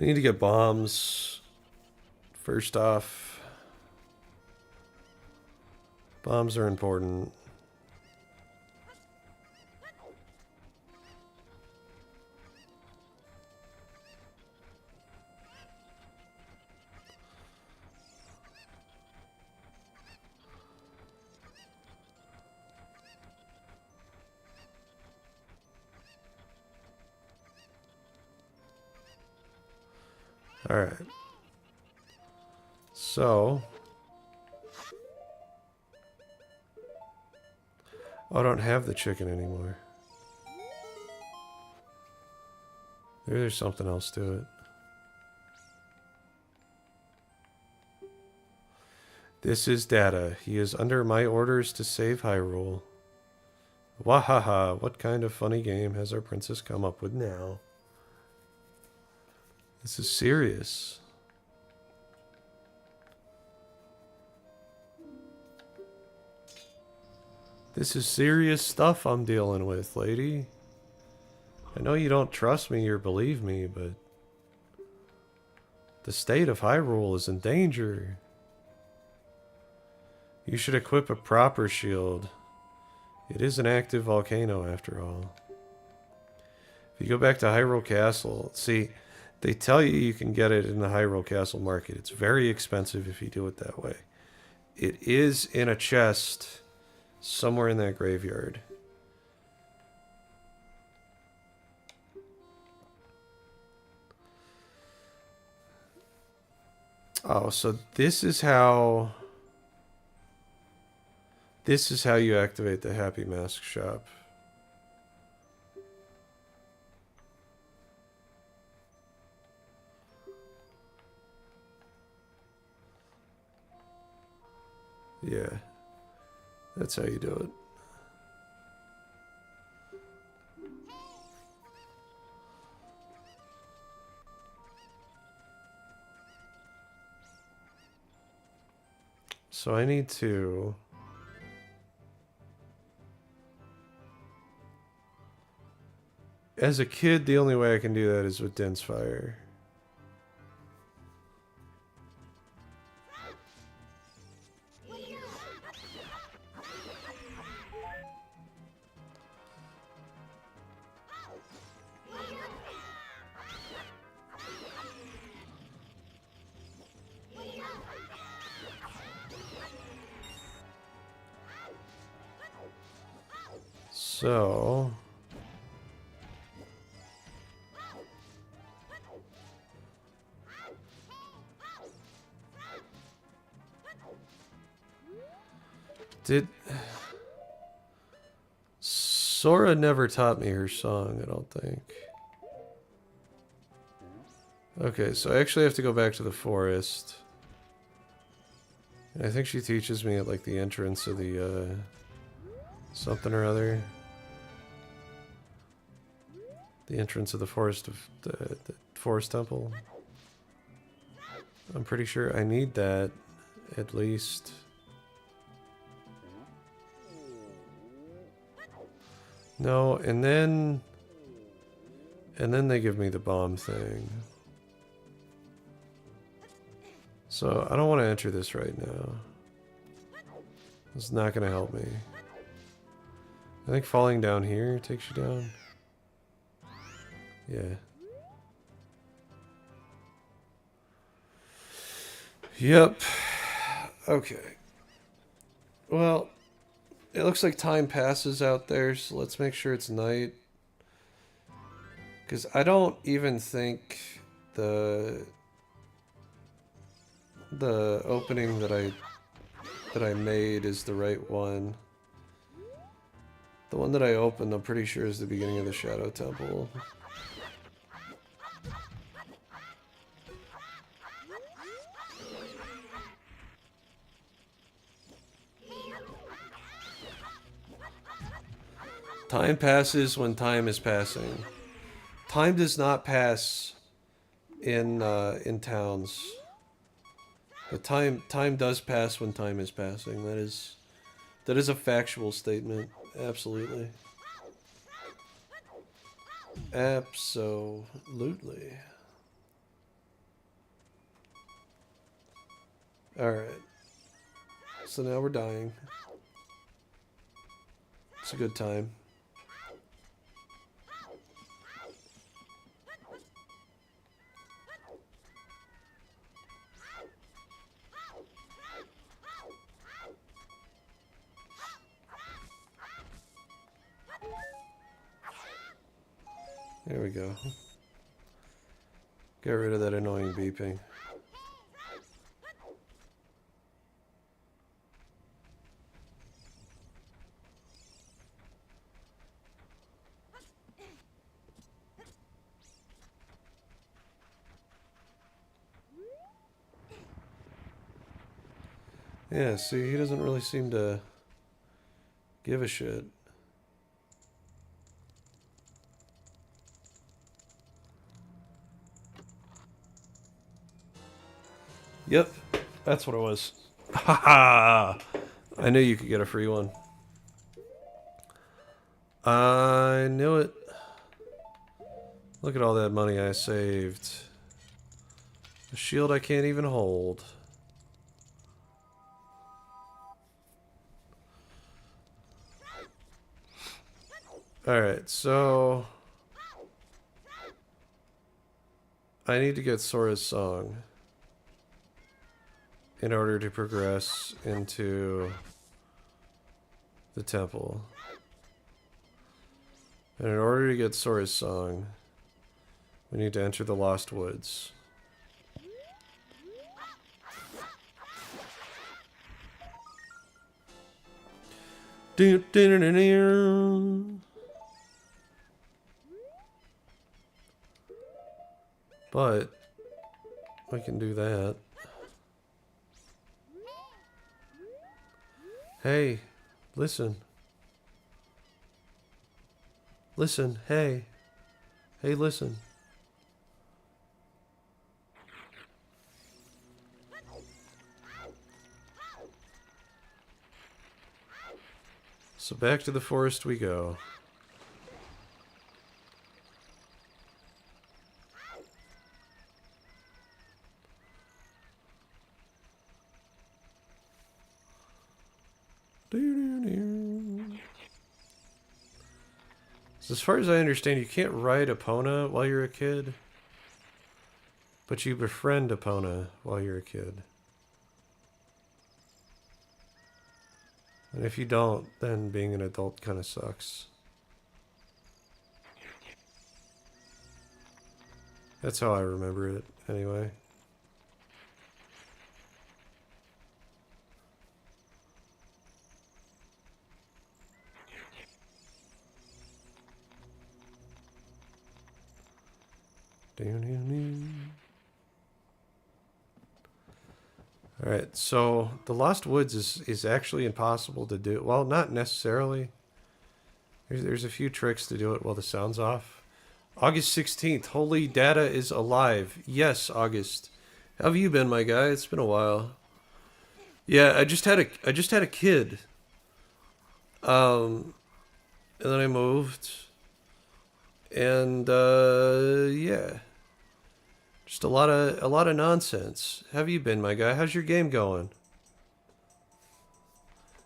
I need to get bombs. First off, bombs are important. All right. So, I don't have the chicken anymore. Maybe there's something else to it. This is Data. He is under my orders to save Hyrule. Wahaha, what kind of funny game has our princess come up with now? This is serious. This is serious stuff I'm dealing with, lady. I know you don't trust me or believe me, but the state of Hyrule is in danger. You should equip a proper shield. It is an active volcano, after all. If you go back to Hyrule Castle, see, they tell you can get it in the Hyrule Castle market. It's very expensive if you do it that way. It is in a chest somewhere in that graveyard. Oh, so this is how you activate the Happy Mask shop. Yeah. That's how you do it. So I need to... As a kid, the only way I can do that is with Dense Fire. So... Sora never taught me her song, I don't think. Okay, so I actually have to go back to the forest. And I think she teaches me at like the entrance of the something or other. The entrance of the forest of the forest temple. I'm pretty sure I need that at least. No, and then they give me the bomb thing. So I don't want to enter this right now. It's not going to help me. I think falling down here takes you down. Yeah. Yep. Okay. Well, it looks like time passes out there, so let's make sure it's night. Because I don't even think the opening that I made is the right one. The one that I opened, I'm pretty sure is the beginning of the Shadow Temple. Time passes when time is passing. Time does not pass in towns. But time does pass when time is passing. That is a factual statement. Absolutely. Absolutely. Alright. So now we're dying. It's a good time. There we go. Get rid of that annoying beeping. Yeah, see, he doesn't really seem to give a shit. Yep, that's what it was. Haha! I knew you could get a free one. I knew it. Look at all that money I saved. A shield I can't even hold. Alright, so... I need to get Sora's song in order to progress into the temple. And in order to get Sora's song, we need to enter the Lost Woods. But we can do that. Hey, listen. Listen, hey. Hey, listen. So back to the forest we go. So as far as I understand, you can't ride Epona while you're a kid, but you befriend Epona while you're a kid. And if you don't, then being an adult kind of sucks. That's how I remember it, anyway. Alright, so the Lost Woods is actually impossible to do. Well, not necessarily. There's a few tricks to do it while the sound's off. August 16th, Holy Data is alive. Yes, August. How have you been, my guy? It's been a while. Yeah, I just had a kid. And then I moved. And yeah. Just a lot of nonsense. How have you been, my guy? How's your game going?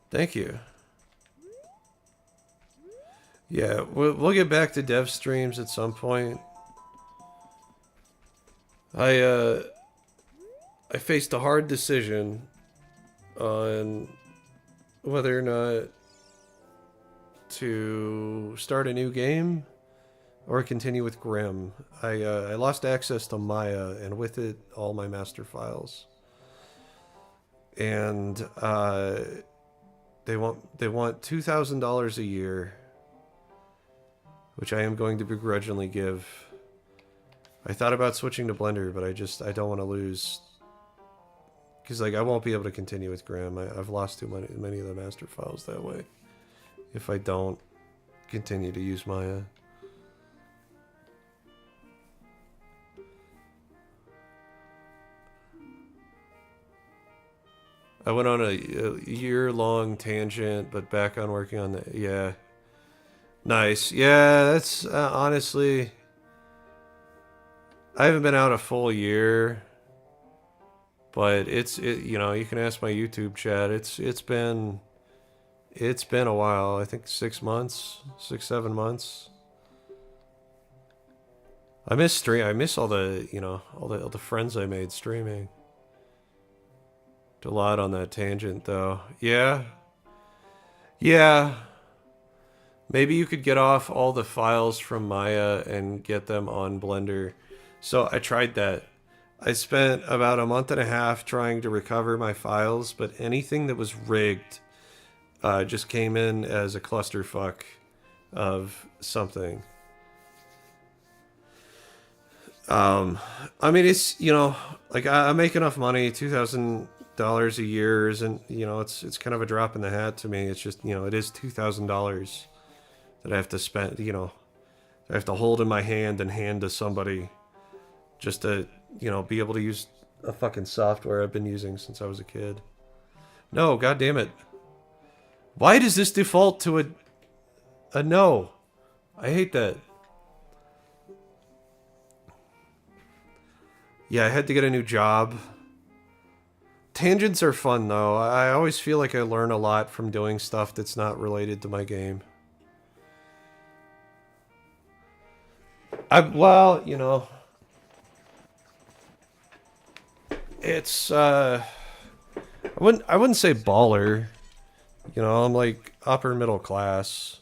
Thank you. Yeah, we'll get back to dev streams at some point. I faced a hard decision on whether or not to start a new game or continue with Grim. I lost access to Maya, and with it, all my master files. And they want $2,000 a year, which I am going to begrudgingly give. I thought about switching to Blender, but I don't want to lose, because like I won't be able to continue with Grim. I've lost too many of the master files that way if I don't continue to use Maya. I went on a year-long tangent, but back on working on the... Yeah. Nice. Yeah, that's honestly... I haven't been out a full year, But you know, you can ask my YouTube chat. It's been a while. I think 6 months, 6, 7 months. I miss stream. I miss all the, you know, all the friends I made streaming. A lot on that tangent though. Yeah. Yeah. Maybe you could get off all the files from Maya and get them on Blender. So I tried that. I spent about a month and a half trying to recover my files, but anything that was rigged just came in as a clusterfuck of something. I mean, it's, you know, like I make enough money, $2,000 a year isn't, you know, it's kind of a drop in the hat to me. It's just, you know, it is $2,000 that I have to spend, you know, I have to hold in my hand and hand to somebody just to, you know, be able to use a fucking software I've been using since I was a kid. No, god damn it. Why does this default to a no? I hate that. Yeah, I had to get a new job. Tangents are fun though. I always feel like I learn a lot from doing stuff that's not related to my game. Well, you know, it's I wouldn't say baller. You know, I'm like upper middle class.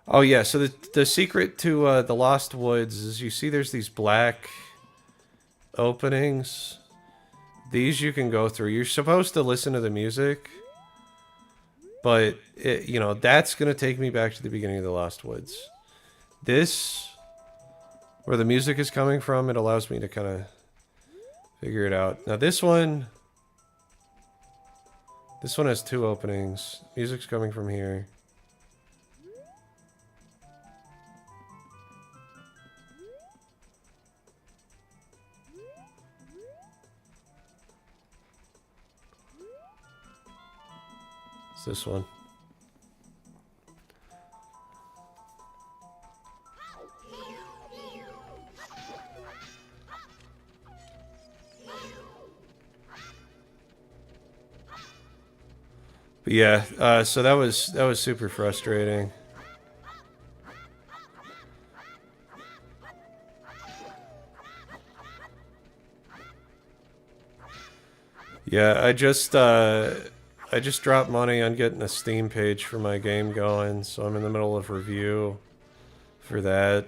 Oh yeah, so the secret to the Lost Woods is you see there's these black openings. These you can go through. You're supposed to listen to the music, but you know, that's gonna take me back to the beginning of the Lost Woods. This, where the music is coming from, it allows me to kind of figure it out. Now this one has two openings. Music's coming from here. It's this one. But yeah, so that was super frustrating. Yeah, I just dropped money on getting a Steam page for my game going, so I'm in the middle of review for that.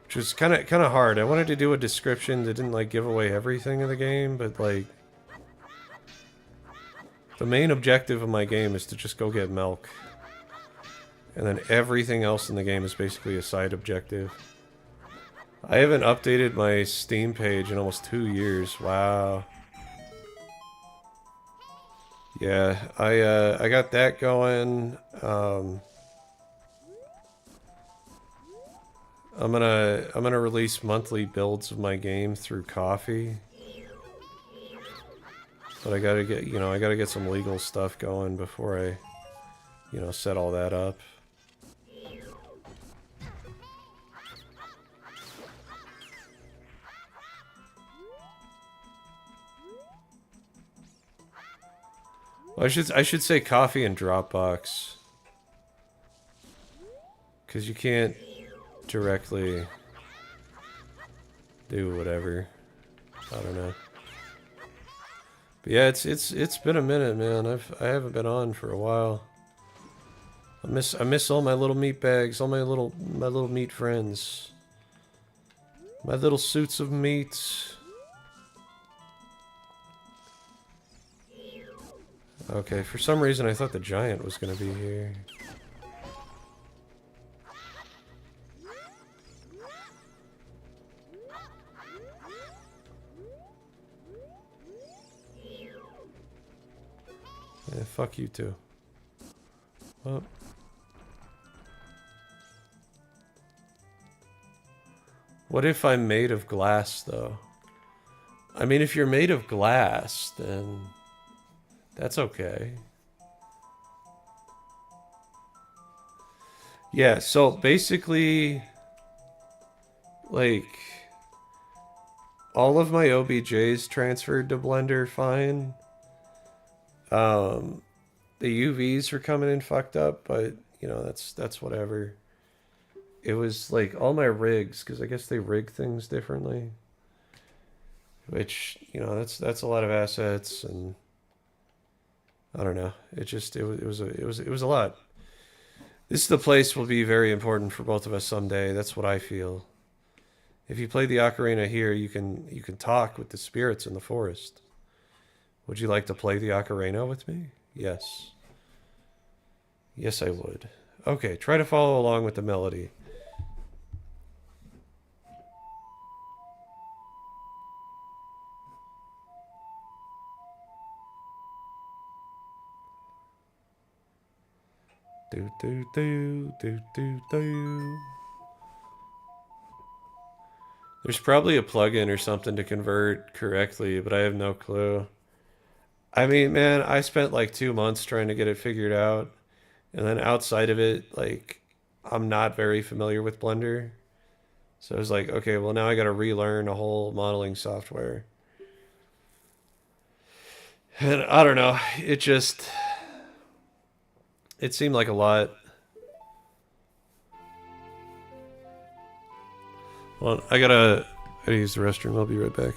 Which was kind of hard. I wanted to do a description that didn't like give away everything in the game, but like the main objective of my game is to just go get milk. And then everything else in the game is basically a side objective. I haven't updated my Steam page in almost 2 years. Wow. Yeah, I got that going. I'm gonna release monthly builds of my game through Coffee. But I gotta get some legal stuff going before I, you know, set all that up. Well, I should say Coffee and Dropbox. 'Cause you can't directly do whatever. I don't know. But yeah, it's been a minute, man. I haven't been on for a while. I miss all my little meat bags, all my little meat friends. My little suits of meat. Okay, for some reason I thought the giant was gonna be here. Yeah, fuck you too. Well. What if I'm made of glass, though? I mean, if you're made of glass, then that's okay. Yeah, so basically, like, all of my OBJs transferred to Blender fine. Um, the UVs were coming in fucked up, but you know that's whatever. It was like all my rigs, because I guess they rig things differently, which you know that's a lot of assets, and I don't know. It was a lot. This is the place will be very important for both of us someday. That's what I feel. If you play the ocarina here, you can talk with the spirits in the forest. Would you like to play the ocarina with me? Yes. Yes, I would. Okay, try to follow along with the melody. Do do do do do do. There's probably a plugin or something to convert correctly, but I have no clue. I mean, man, I spent like 2 months trying to get it figured out, and then outside of it, like, I'm not very familiar with Blender. So I was like, okay, well, now I got to relearn a whole modeling software. And I don't know, it seemed like a lot. Well, I gotta use the restroom. I'll be right back.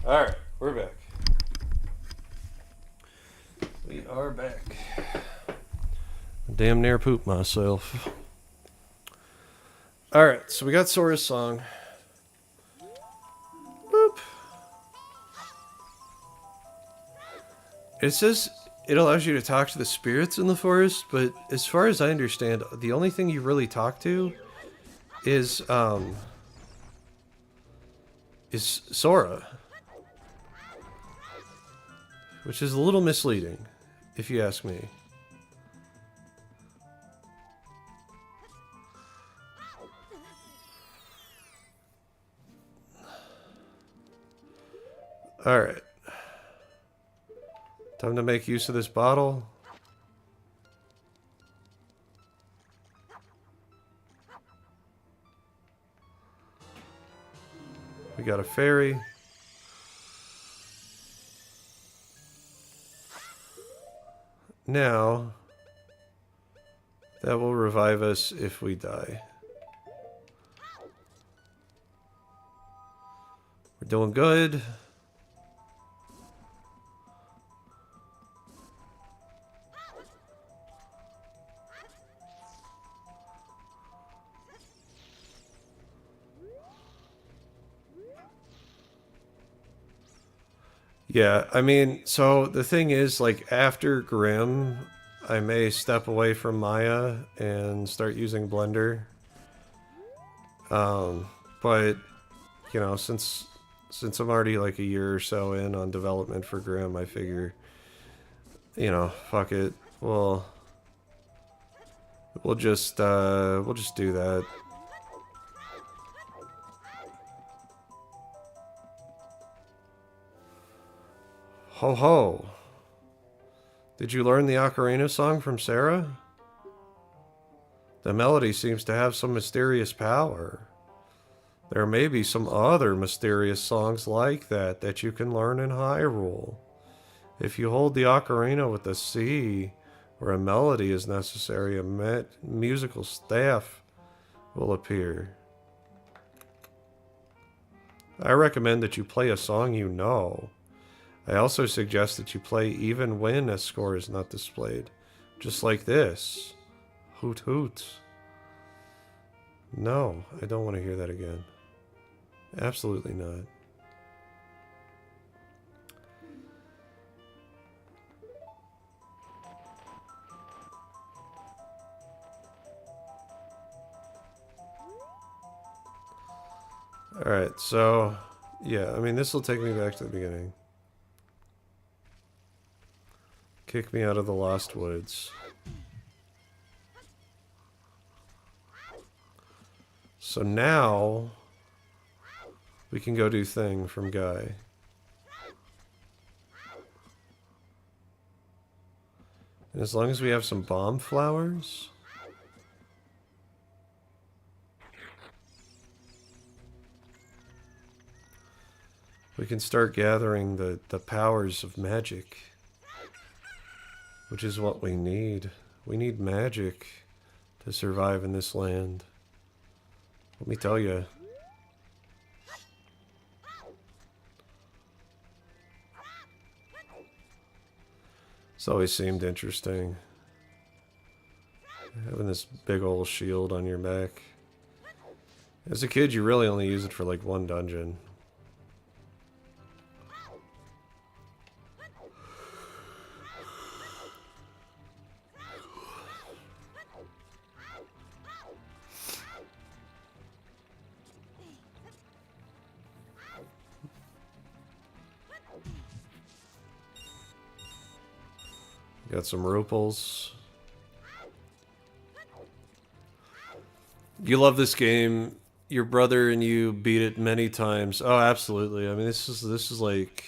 All right, we're back. We are back. Damn near pooped myself. All right, so we got Sora's song. Boop. It says it allows you to talk to the spirits in the forest, but as far as I understand, the only thing you really talk to is Sora, which is a little misleading, if you ask me. Alright. Time to make use of this bottle. We got a fairy. Now, that will revive us if we die. We're doing good. Yeah, I mean, so the thing is, like, after Grim, I may step away from Maya and start using Blender. But, you know, since I'm already like a year or so in on development for Grim, I figure, you know, fuck it. We'll just do that. Ho ho. Did you learn the Ocarina song from Sarah? The melody seems to have some mysterious power. There may be some other mysterious songs like that that you can learn in Hyrule. If you hold the ocarina with a C, where a melody is necessary, a musical staff will appear. I recommend that you play a song you know. I also suggest that you play even when a score is not displayed. Just like this. Hoot hoot. No, I don't want to hear that again. Absolutely not. Alright, so, yeah, I mean, this will take me back to the beginning. Kick me out of the Lost Woods. So now, we can go do Thing from Guy. And as long as we have some bomb flowers... we can start gathering the powers of magic. Which is what we need. We need magic to survive in this land. Let me tell you. It's always seemed interesting. Having this big old shield on your back. As a kid, you really only use it for like one dungeon. Got some ruples. You love this game. Your brother and you beat it many times. Oh, absolutely. I mean, this is like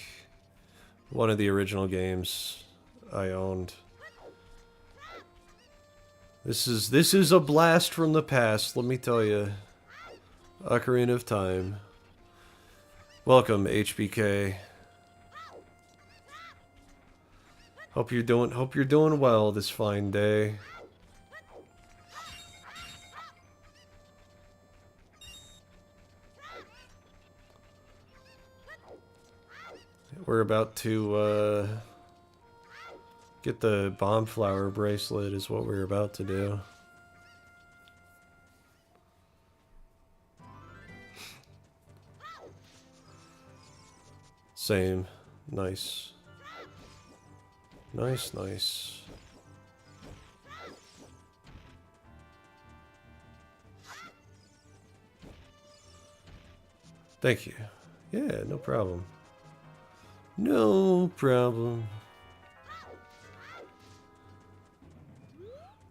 one of the original games I owned. This is a blast from the past, let me tell you. Ocarina of Time. Welcome, HBK. Hope you're doing well this fine day. We're about to get the bomb flower bracelet is what we're about to do. Same. Nice. Nice, nice. Thank you. Yeah, no problem. No problem.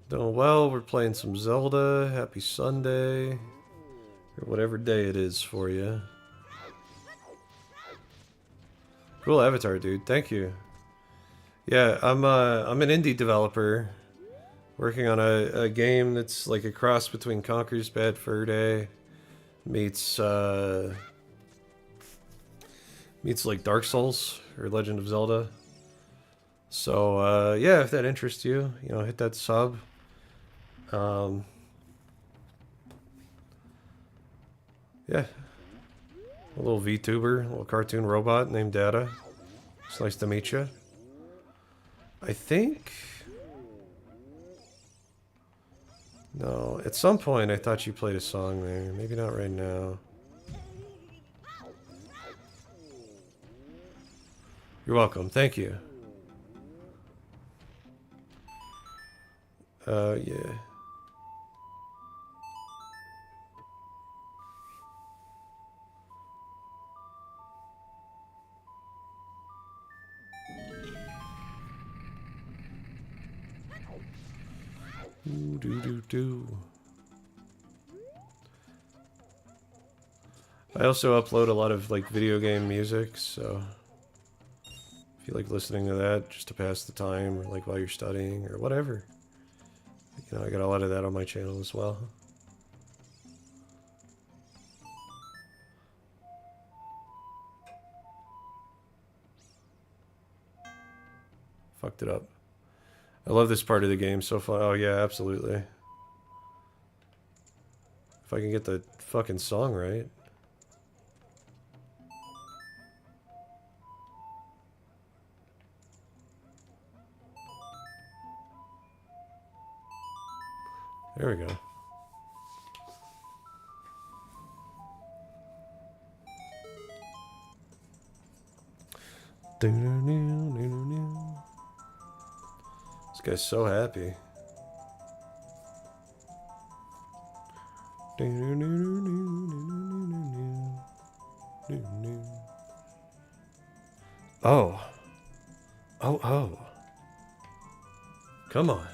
Doing well, we're playing some Zelda. Happy Sunday. Or whatever day it is for you. Cool avatar, dude. Thank you. Yeah, I'm an indie developer working on a game that's like a cross between Conker's Bad Fur Day meets meets like Dark Souls or Legend of Zelda. So yeah, if that interests you, you know, hit that sub. Um, yeah, a little VTuber, a little cartoon robot named Data. It's nice to meet you. I think. No, at some point I thought you played a song there. Maybe not right now. You're welcome. Thank you. Yeah. Ooh, do. I also upload a lot of like video game music, so if you like listening to that just to pass the time or like while you're studying or whatever. You know, I got a lot of that on my channel as well. Fucked it up. I love this part of the game so far. Oh yeah, absolutely. If I can get the fucking song right. There we go. This guy's so happy. Oh. Oh. Come on.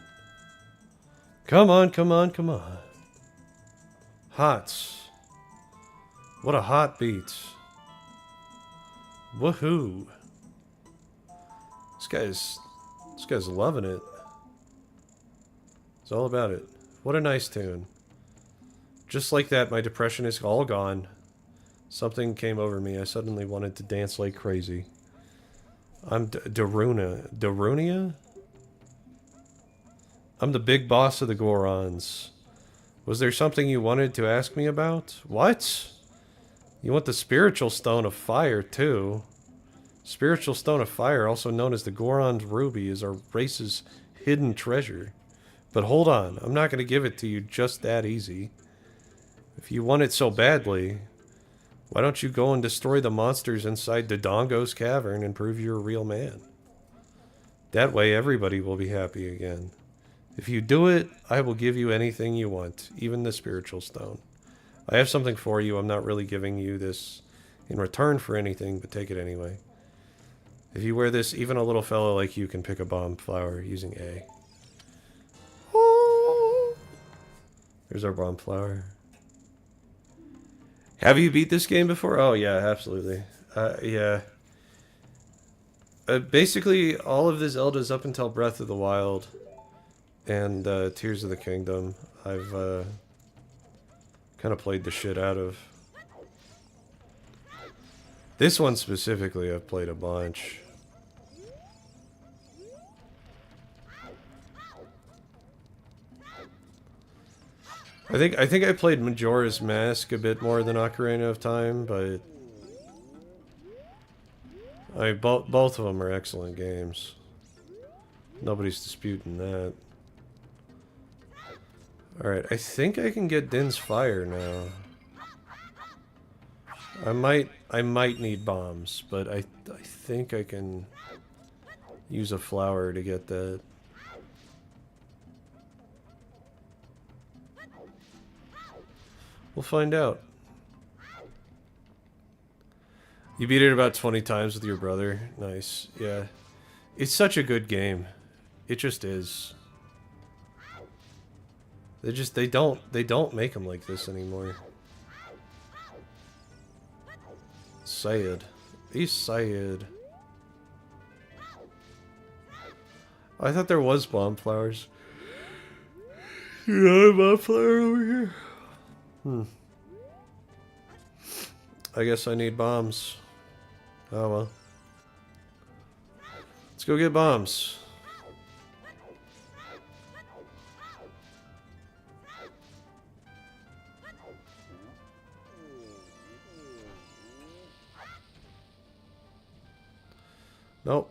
Come on. Hots. What a hot beat. Woohoo. This guy's loving it. It's all about it. What a nice tune. Just like that, my depression is all gone. Something came over me. I suddenly wanted to dance like crazy. I'm Darunia? I'm the big boss of the Gorons. Was there something you wanted to ask me about? What? You want the Spiritual Stone of Fire, too. Spiritual Stone of Fire, also known as the Goron's Ruby, is our race's hidden treasure. But hold on, I'm not going to give it to you just that easy. If you want it so badly, why don't you go and destroy the monsters inside Dodongo's cavern and prove you're a real man? That way everybody will be happy again. If you do it, I will give you anything you want, even the Spiritual Stone. I have something for you. I'm not really giving you this in return for anything, but take it anyway. If you wear this, even a little fellow like you can pick a bomb flower using A. There's our bomb flower. Have you beat this game before? Oh, yeah, absolutely. Yeah. Basically, all of the Zeldas up until Breath of the Wild and Tears of the Kingdom, I've kind of played the shit out of. This one specifically, I've played a bunch. I think I played Majora's Mask a bit more than Ocarina of Time, but both of them are excellent games. Nobody's disputing that. Alright, I think I can get Din's Fire now. I might need bombs, but I think I can use a flower to get that. We'll find out. You beat it about 20 times with your brother. Nice. Yeah. It's such a good game. It just is. They don't make them like this anymore. Sayed. He's Sayed. I thought there was bomb flowers. You know, a bomb flower over here. I guess I need bombs. Oh well. Let's go get bombs. Nope.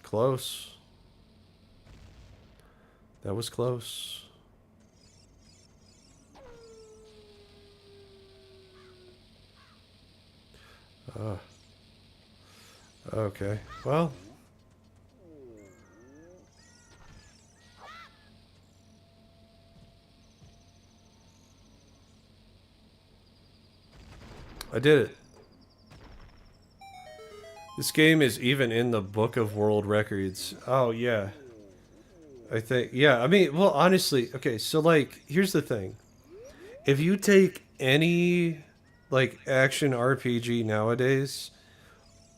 Close. That was close. Okay. Well. I did it. This game is even in the Book of World Records. Oh, yeah. I think, yeah, I mean, well, honestly, okay, so, like, here's the thing. If you take any, like, action RPG nowadays,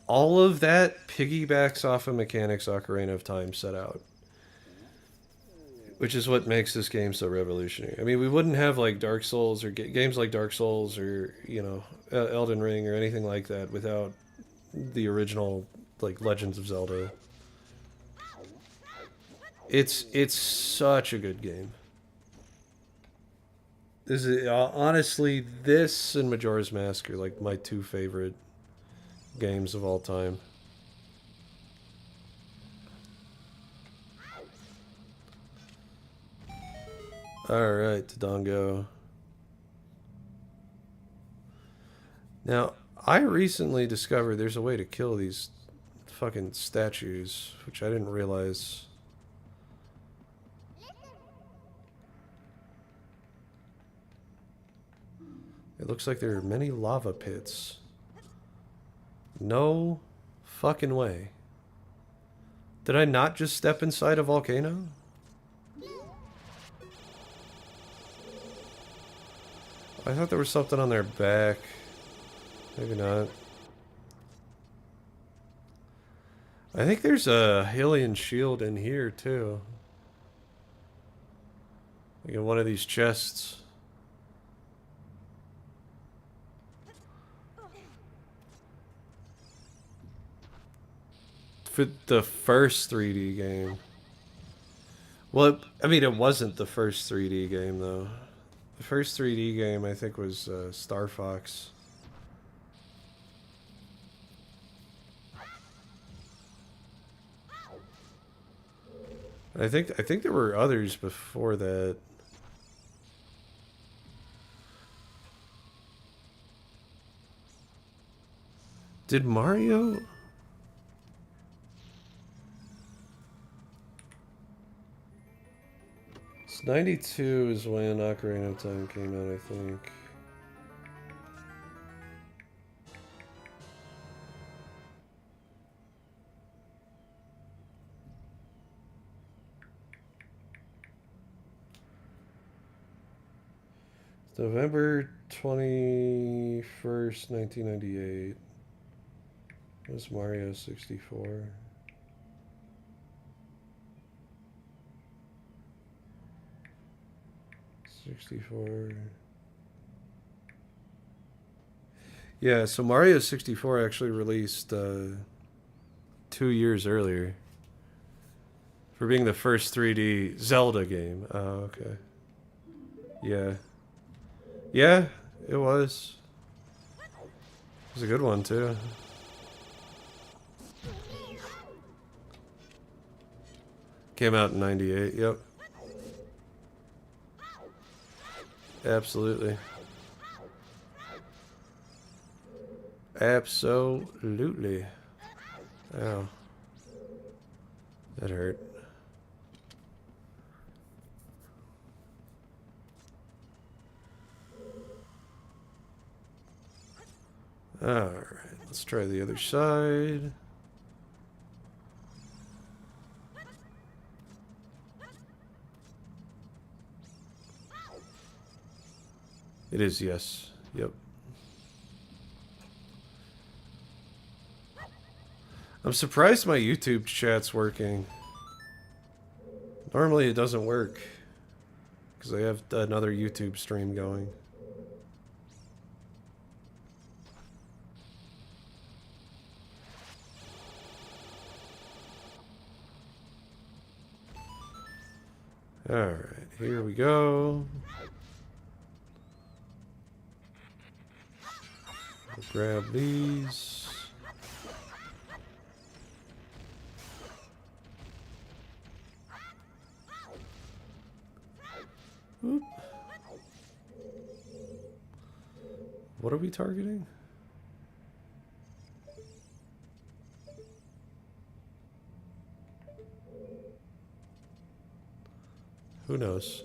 all of that piggybacks off of mechanics Ocarina of Time set out. Which is what makes this game so revolutionary. I mean, we wouldn't have, like, Dark Souls or games like Dark Souls or, you know, Elden Ring or anything like that without the original, like, Legends of Zelda. It's such a good game. This is honestly, this and Majora's Mask are like my two favorite games of all time. All right, Dodongo. Now, I recently discovered there's a way to kill these fucking statues, which I didn't realize. It looks like there are many lava pits. No fucking way. Did I not just step inside a volcano? I thought there was something on their back. Maybe not. I think there's a Hylian shield in here too. Like in one of these chests. For the first 3D game. Well, I mean, it wasn't the first 3D game though. The first 3D game I think was Star Fox. I think there were others before that. Did Mario? It's 92 is when Ocarina of Time came out, I think. November 21st, 1998. It was Mario 64. Yeah, so Mario 64 actually released 2 years earlier. For being the first 3D Zelda game. Oh, okay. Yeah. Yeah, it was. It was a good one, too. Came out in 98, yep. Absolutely. Absolutely. Ow. That hurt. Alright, let's try the other side. It is, yes. Yep. I'm surprised my YouTube chat's working. Normally it doesn't work because I have another YouTube stream going. Alright, here we go. We'll grab these. Oop. What are we targeting? Who knows?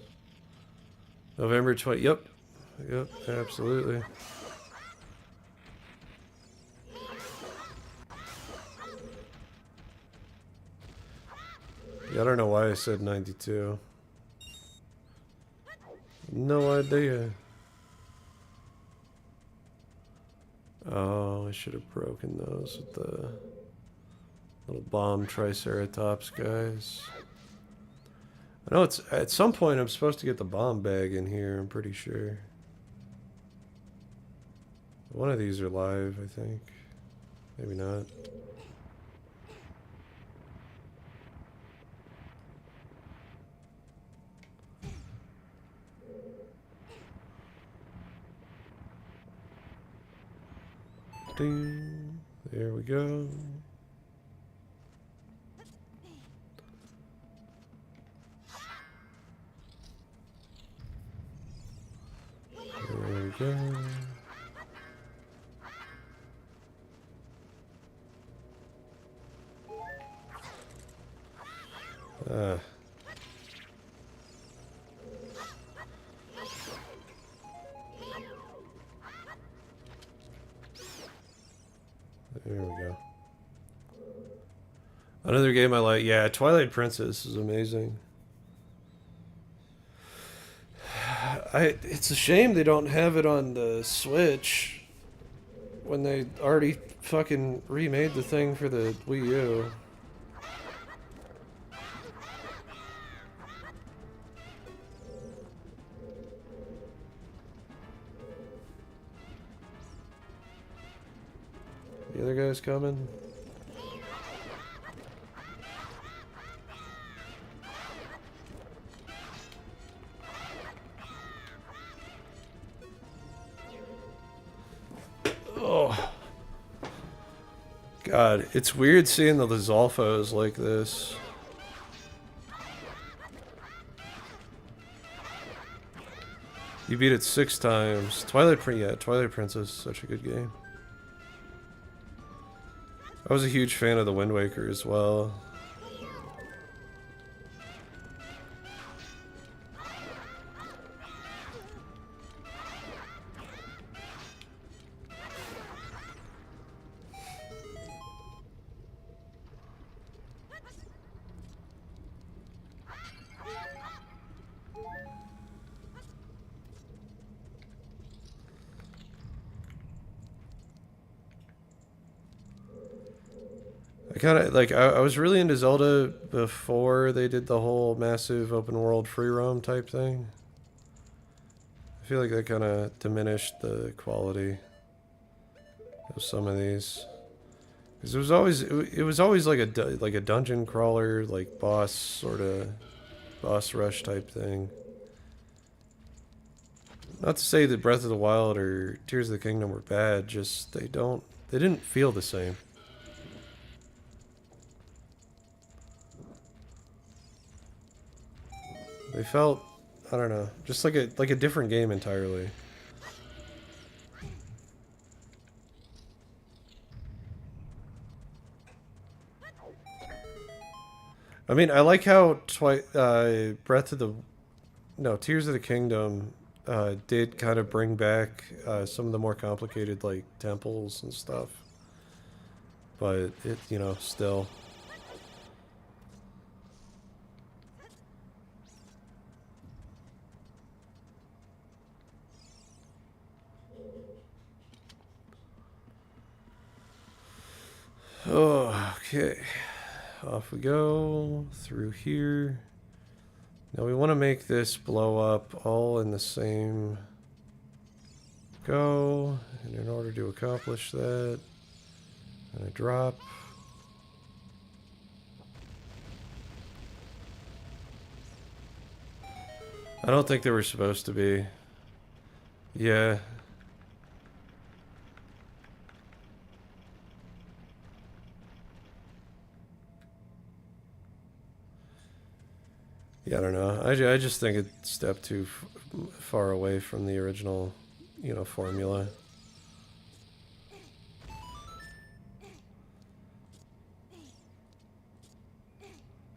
November 20. Yep. Yep, absolutely. Yeah, I don't know why I said 92. No idea. Oh, I should have broken those with the little bomb triceratops guys. I know it's at some point I'm supposed to get the bomb bag in here, I'm pretty sure. One of these are live, I think. Maybe not. Ding. There we go. There we go. Ah. There we go. Another game I like. Yeah, Twilight Princess is amazing. It's a shame they don't have it on the Switch when they already fucking remade the thing for the Wii U. The other guy's coming. Oh. God, it's weird seeing the Lizalfos like this. You beat it 6 times. Twilight Princess is such a good game. I was a huge fan of the Wind Waker as well. I was really into Zelda before they did the whole massive open world free roam type thing. I feel like that kind of diminished the quality of some of these, because it was always like a dungeon crawler, like boss rush type thing. Not to say that Breath of the Wild or Tears of the Kingdom were bad, just they didn't feel the same. They felt, I don't know, just like a different game entirely. I mean, I like how Tears of the Kingdom did kind of bring back some of the more complicated like temples and stuff, but it, still. Oh, okay. Off we go through here. Now we want to make this blow up all in the same go. And in order to accomplish that, I'm going to drop. I don't think they were supposed to be. Yeah. Yeah, I don't know. I just think it's a step too far away from the original, you know, formula.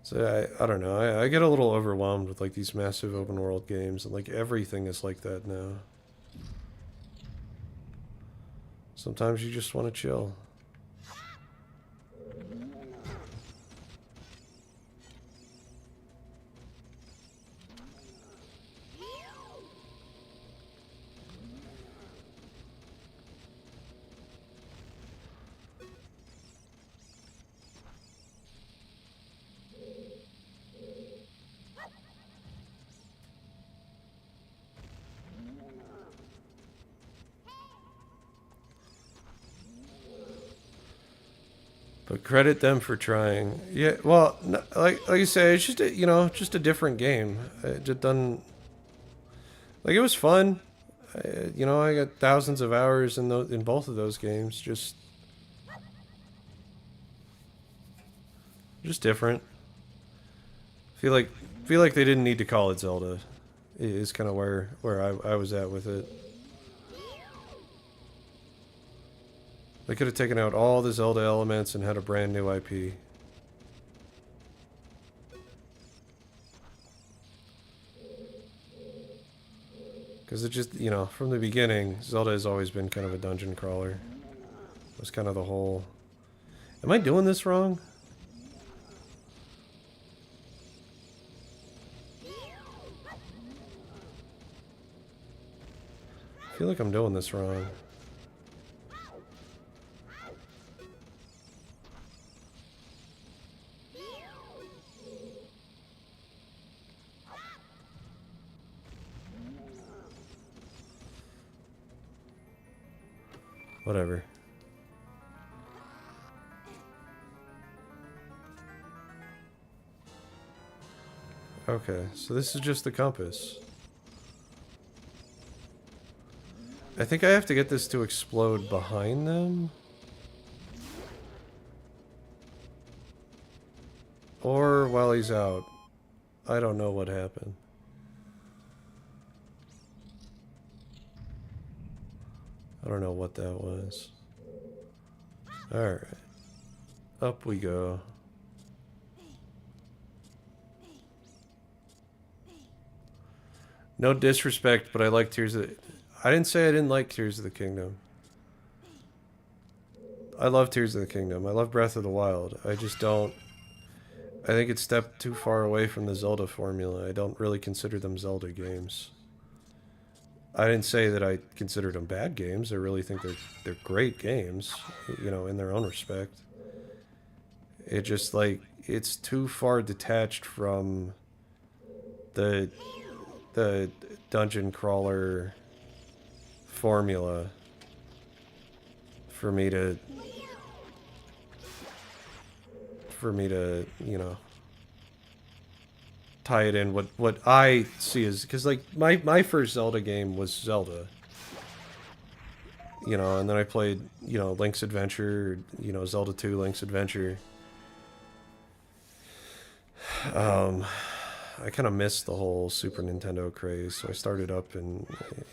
So I don't know. I get a little overwhelmed with like these massive open world games, and like everything is like that now. Sometimes you just want to chill. But credit them for trying. Yeah, well, like you say, it's just a, you know, just a different game. It just done like it was fun. You know, I got thousands of hours in both of those games. Just different. Feel like they didn't need to call it Zelda. Is kind of where I was at with it. They could have taken out all the Zelda elements and had a brand new IP. Because it just, you know, from the beginning, Zelda has always been kind of a dungeon crawler. It was kind of the whole... Am I doing this wrong? I feel like I'm doing this wrong. Whatever. Okay, so this is just the compass. I think I have to get this to explode behind them. Or while he's out. I don't know what happened. I don't know what that was. Alright. Up we go. No disrespect, but I like Tears of the... I didn't say I didn't like Tears of the Kingdom. I love Tears of the Kingdom. I love Breath of the Wild. I just don't... I think it's stepped too far away from the Zelda formula. I don't really consider them Zelda games. I didn't say that I considered them bad games. I really think they're great games, you know, in their own respect. It just, like, it's too far detached from the dungeon crawler formula for me to, you know, tie it in what I see is, because like my first Zelda game was Zelda, you know, and then I played, you know, Link's Adventure, you know, Zelda 2 Link's Adventure. I kind of missed the whole Super Nintendo craze, so I started up in,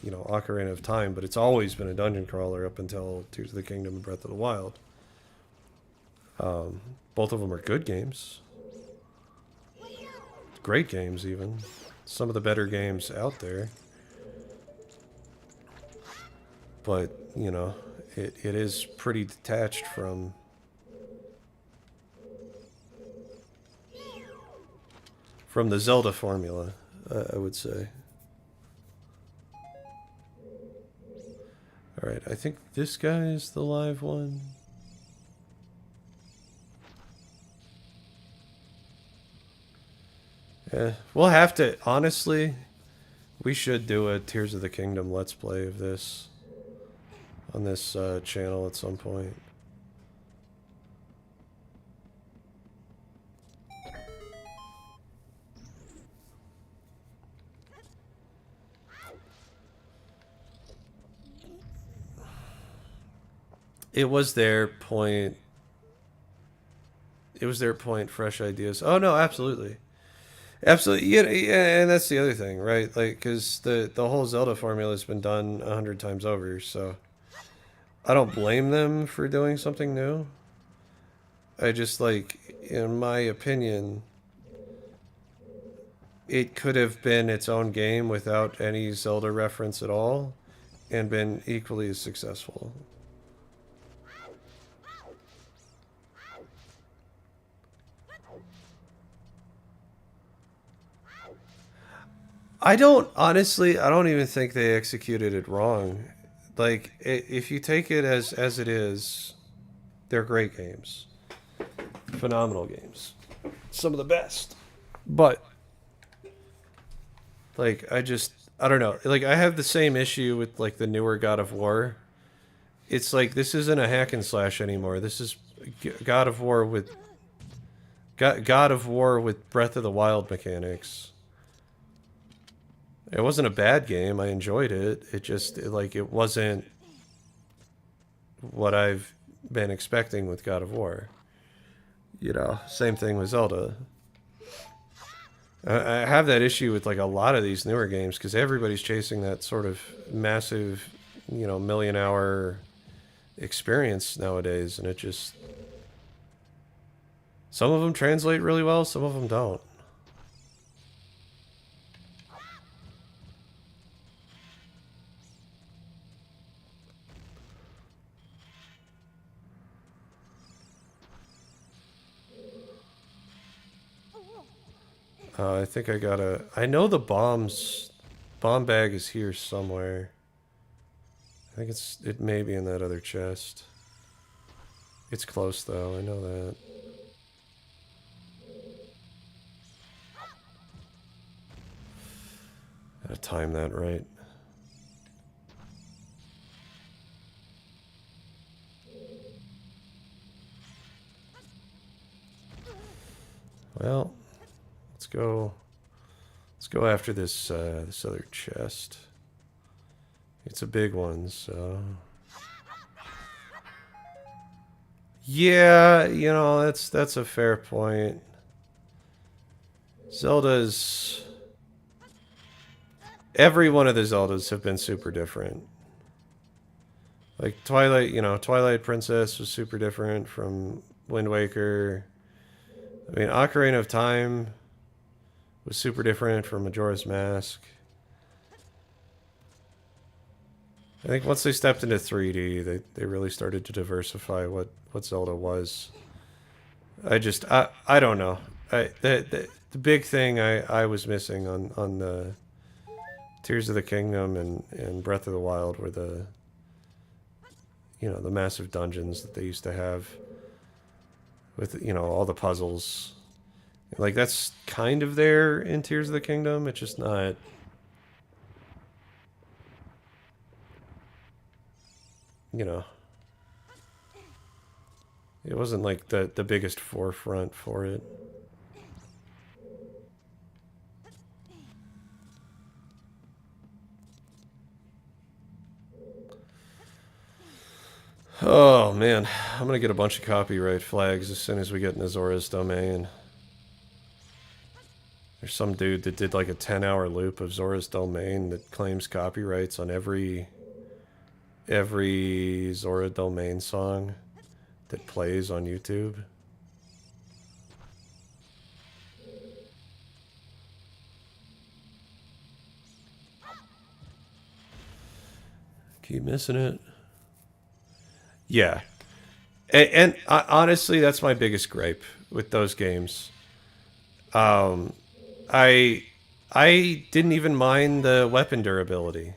you know, Ocarina of Time, but it's always been a dungeon crawler up until Tears of the Kingdom and Breath of the Wild. Both of them are good games. Great games, even. Some of the better games out there. But, you know, it is pretty detached from... from the Zelda formula, I would say. Alright, I think this guy is the live one. We'll have to, honestly, we should do a Tears of the Kingdom Let's Play of this on this channel at some point. It was their point. It was their point, fresh ideas. Oh, no, absolutely. Absolutely. Yeah, yeah, and that's the other thing, right? Like, because the whole Zelda formula has been done 100 times over, so I don't blame them for doing something new. I just, like, in my opinion, it could have been its own game without any Zelda reference at all and been equally as successful. I don't, honestly, I don't even think they executed it wrong. Like, if you take it as it is, they're great games. Phenomenal games. Some of the best. But, like, I don't know. Like, I have the same issue with, like, the newer God of War. It's like, this isn't a hack and slash anymore. This is God of War with God of War with Breath of the Wild mechanics. It wasn't a bad game. I enjoyed it. It just, like, it wasn't what I've been expecting with God of War. You know, same thing with Zelda. I have that issue with, like, a lot of these newer games because everybody's chasing that sort of massive, you know, million-hour experience nowadays, and it just... Some of them translate really well, some of them don't. I think I gotta... I know the bomb bag is here somewhere. I think it may be in that other chest. It's close though, I know that. Gotta time that right. Well, let's go after this this other chest. It's a big one, so yeah, you know, that's a fair point. Zelda's... Every one of the Zeldas have been super different. Like Twilight, you know, Twilight Princess was super different from Wind Waker. I mean, Ocarina of Time was super different from Majora's Mask. I think once they stepped into 3D, they really started to diversify what Zelda was. I don't know. The big thing I was missing on the Tears of the Kingdom and Breath of the Wild were the, you know, the massive dungeons that they used to have with, you know, all the puzzles. Like, that's kind of there in Tears of the Kingdom. It's just not... You know... It wasn't, like, the biggest forefront for it. Oh, man. I'm gonna get a bunch of copyright flags as soon as we get into Zora's Domain. There's some dude that did like a 10-hour loop of Zora's Domain that claims copyrights on every Zora Domain song that plays on YouTube. Keep missing it. Yeah. And honestly, that's my biggest gripe with those games. I didn't even mind the weapon durability.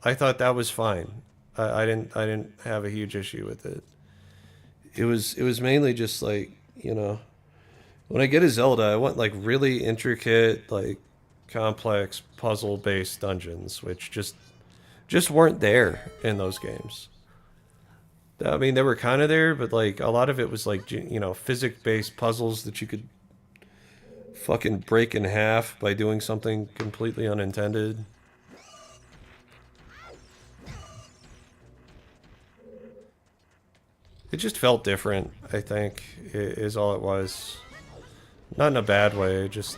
I thought that was fine. I didn't have a huge issue with it. It was mainly just like, you know, When I get a Zelda, I want like really intricate, like complex puzzle-based dungeons, which just weren't there in those games. I mean, they were kind of there, but like a lot of it was like physics-based puzzles that you could fucking break in half by doing something completely unintended. It just felt different, I think, is all it was. Not in a bad way, just...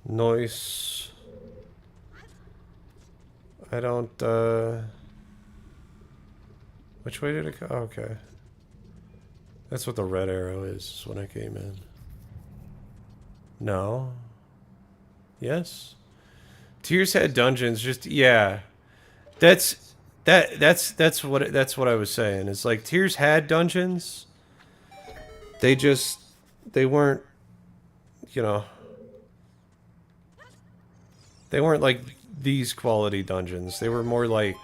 Noise. I don't, Which way did it go? Oh, okay. That's what the red arrow is when I came in. No. Yes? Tears had dungeons, just, yeah. That's what I was saying. It's like Tears had dungeons. They weren't, you know, they weren't like these quality dungeons. They were more like,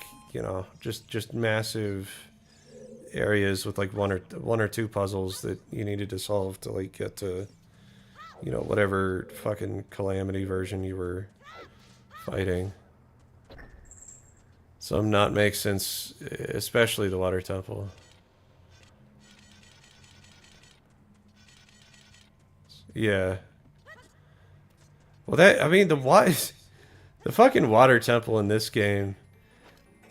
just massive areas with like one or two puzzles that you needed to solve to like get to, whatever fucking calamity version you were fighting. Some not make sense, especially the water temple. Yeah. Well, the fucking water temple in this game,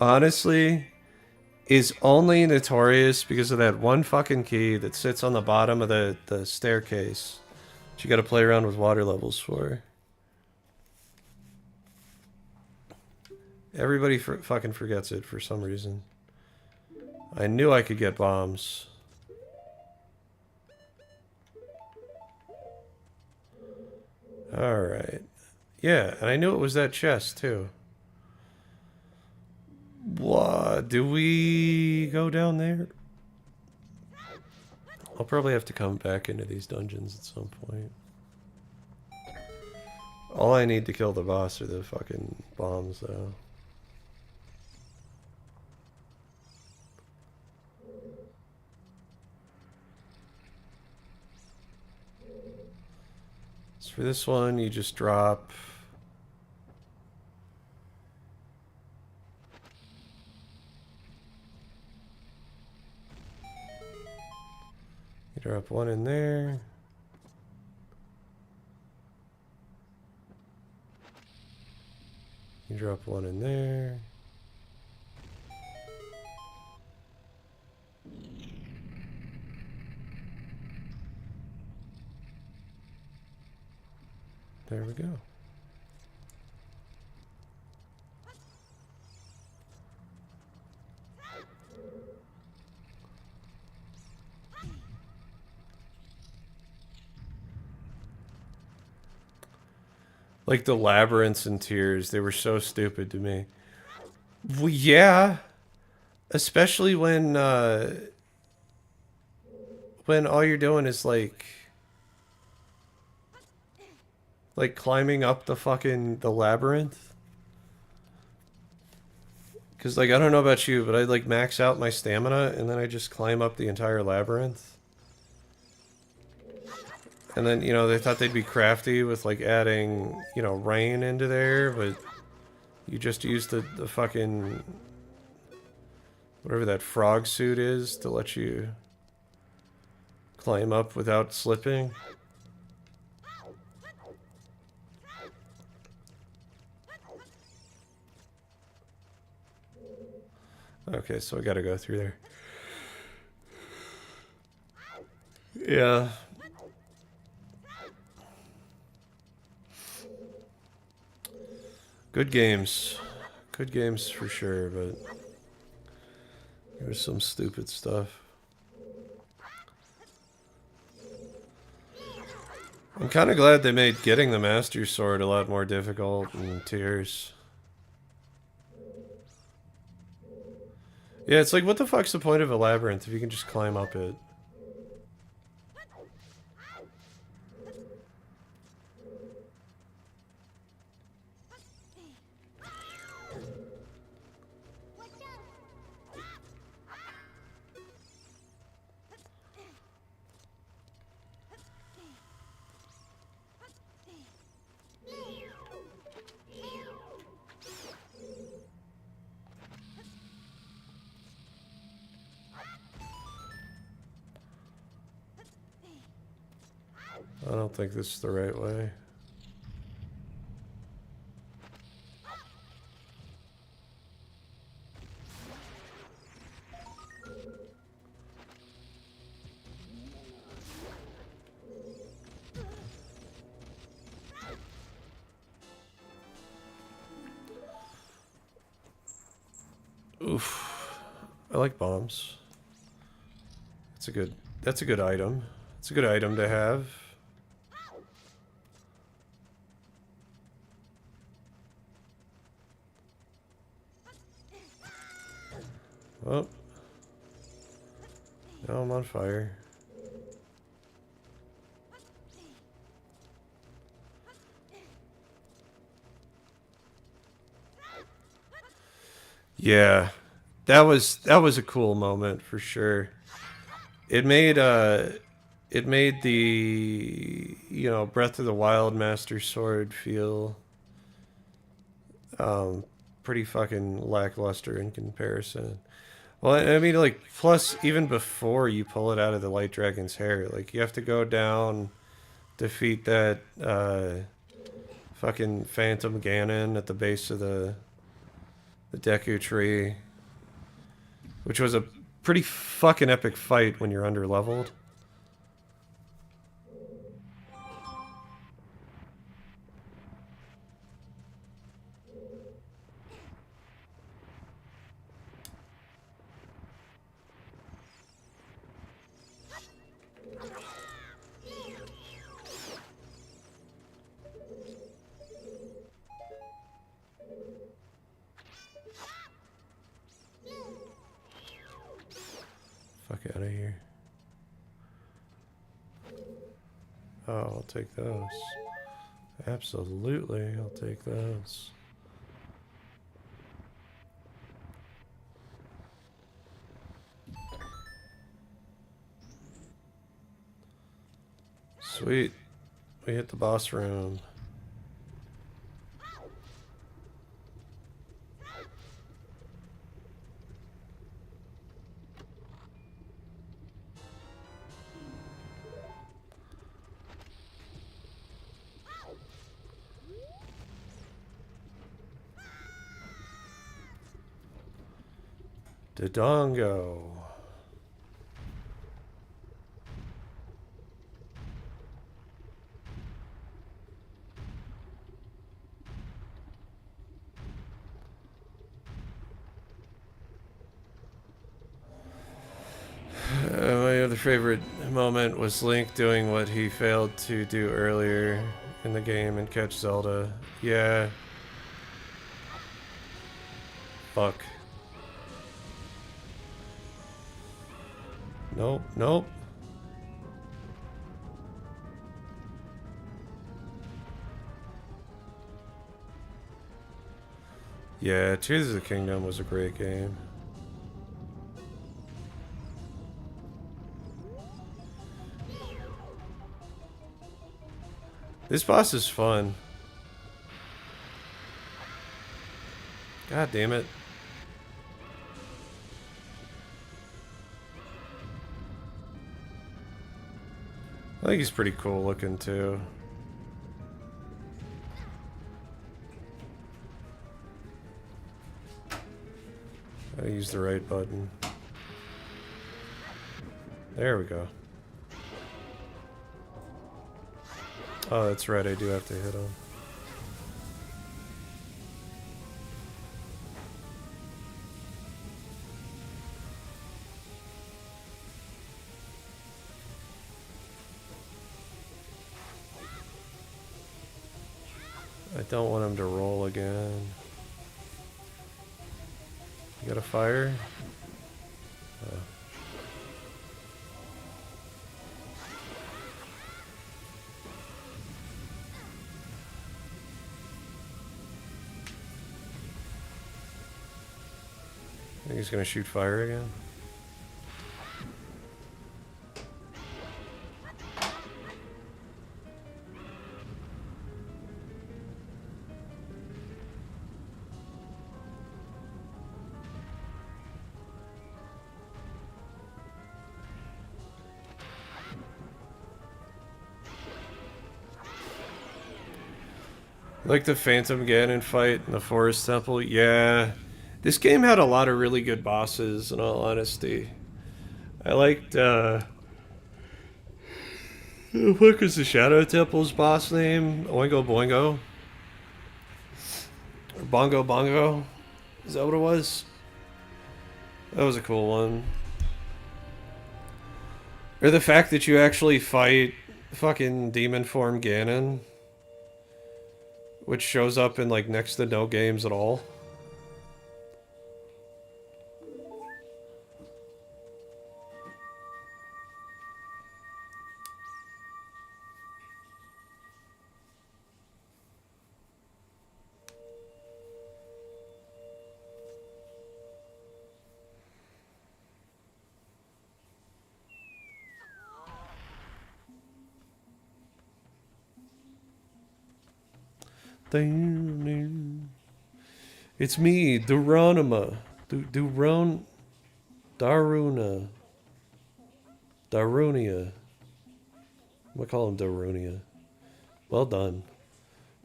honestly, is only notorious because of that one fucking key that sits on the bottom of the staircase that you gotta play around with water levels for. Everybody fucking forgets it for some reason. I knew I could get bombs. Alright. Yeah, and I knew it was that chest, too. What? Do we go down there? I'll probably have to come back into these dungeons at some point. All I need to kill the boss are the fucking bombs, though. So for this one, you just drop... You drop one in there. You drop one in there. There we go. Like the labyrinths and Tears, they were so stupid to me. Well, yeah. Especially when all you're doing is like climbing up the labyrinth. Because like I don't know about you, but I like max out my stamina and then I just climb up the entire labyrinth. And then, they thought they'd be crafty with like adding, rain into there, but you just use the fucking whatever that frog suit is to let you climb up without slipping. Okay, so I gotta go through there. Yeah. Good games. Good games for sure, but there's some stupid stuff. I'm kind of glad they made getting the Master Sword a lot more difficult in Tears. Yeah, it's like, what the fuck's the point of a labyrinth if you can just climb up it? I don't think this is the right way. Oof. I like bombs. That's a good item. It's a good item to have. Oh. Now I'm on fire. Yeah. That was a cool moment for sure. It made the, you know, Breath of the Wild Master Sword feel pretty fucking lackluster in comparison. Well, I mean, like, plus, even before you pull it out of the Light Dragon's hair, like, you have to go down, defeat that fucking Phantom Ganon at the base of the Deku Tree, which was a pretty fucking epic fight when you're under-leveled. Fuck out of here. Oh, I'll take those. Absolutely, I'll take those. Sweet. We hit the boss room. Dodongo. My other favorite moment was Link doing what he failed to do earlier in the game and catch Zelda. Yeah. Fuck. Nope, nope. Yeah, Tears of the Kingdom was a great game. This boss is fun. God damn it. I think he's pretty cool looking too. I use the right button. There we go. Oh, that's right, I do have to hit him. I don't want him to roll again. You got a fire? Oh. I think he's gonna shoot fire again. Like the Phantom Ganon fight in the Forest Temple, yeah. This game had a lot of really good bosses, in all honesty. I liked, what was the Shadow Temple's boss name? Oingo Boingo? Or Bongo Bongo? Is that what it was? That was a cool one. Or the fact that you actually fight fucking demon form Ganon, which shows up in like next to no games at all. It's me, Daronima. Daruna. Darunia. I'm gonna call him Darunia. Well done.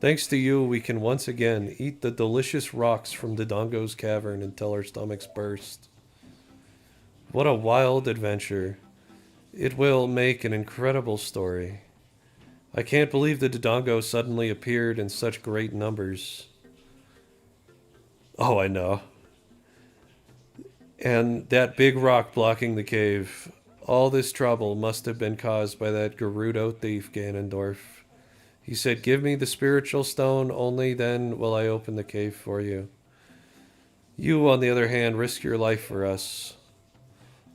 Thanks to you, we can once again eat the delicious rocks from Dodongo's cavern until our stomachs burst. What a wild adventure. It will make an incredible story. I can't believe the Dodongo suddenly appeared in such great numbers. Oh, I know. And that big rock blocking the cave. All this trouble must have been caused by that Gerudo thief, Ganondorf. He said, "Give me the spiritual stone, only then will I open the cave for you. You, on the other hand, risk your life for us.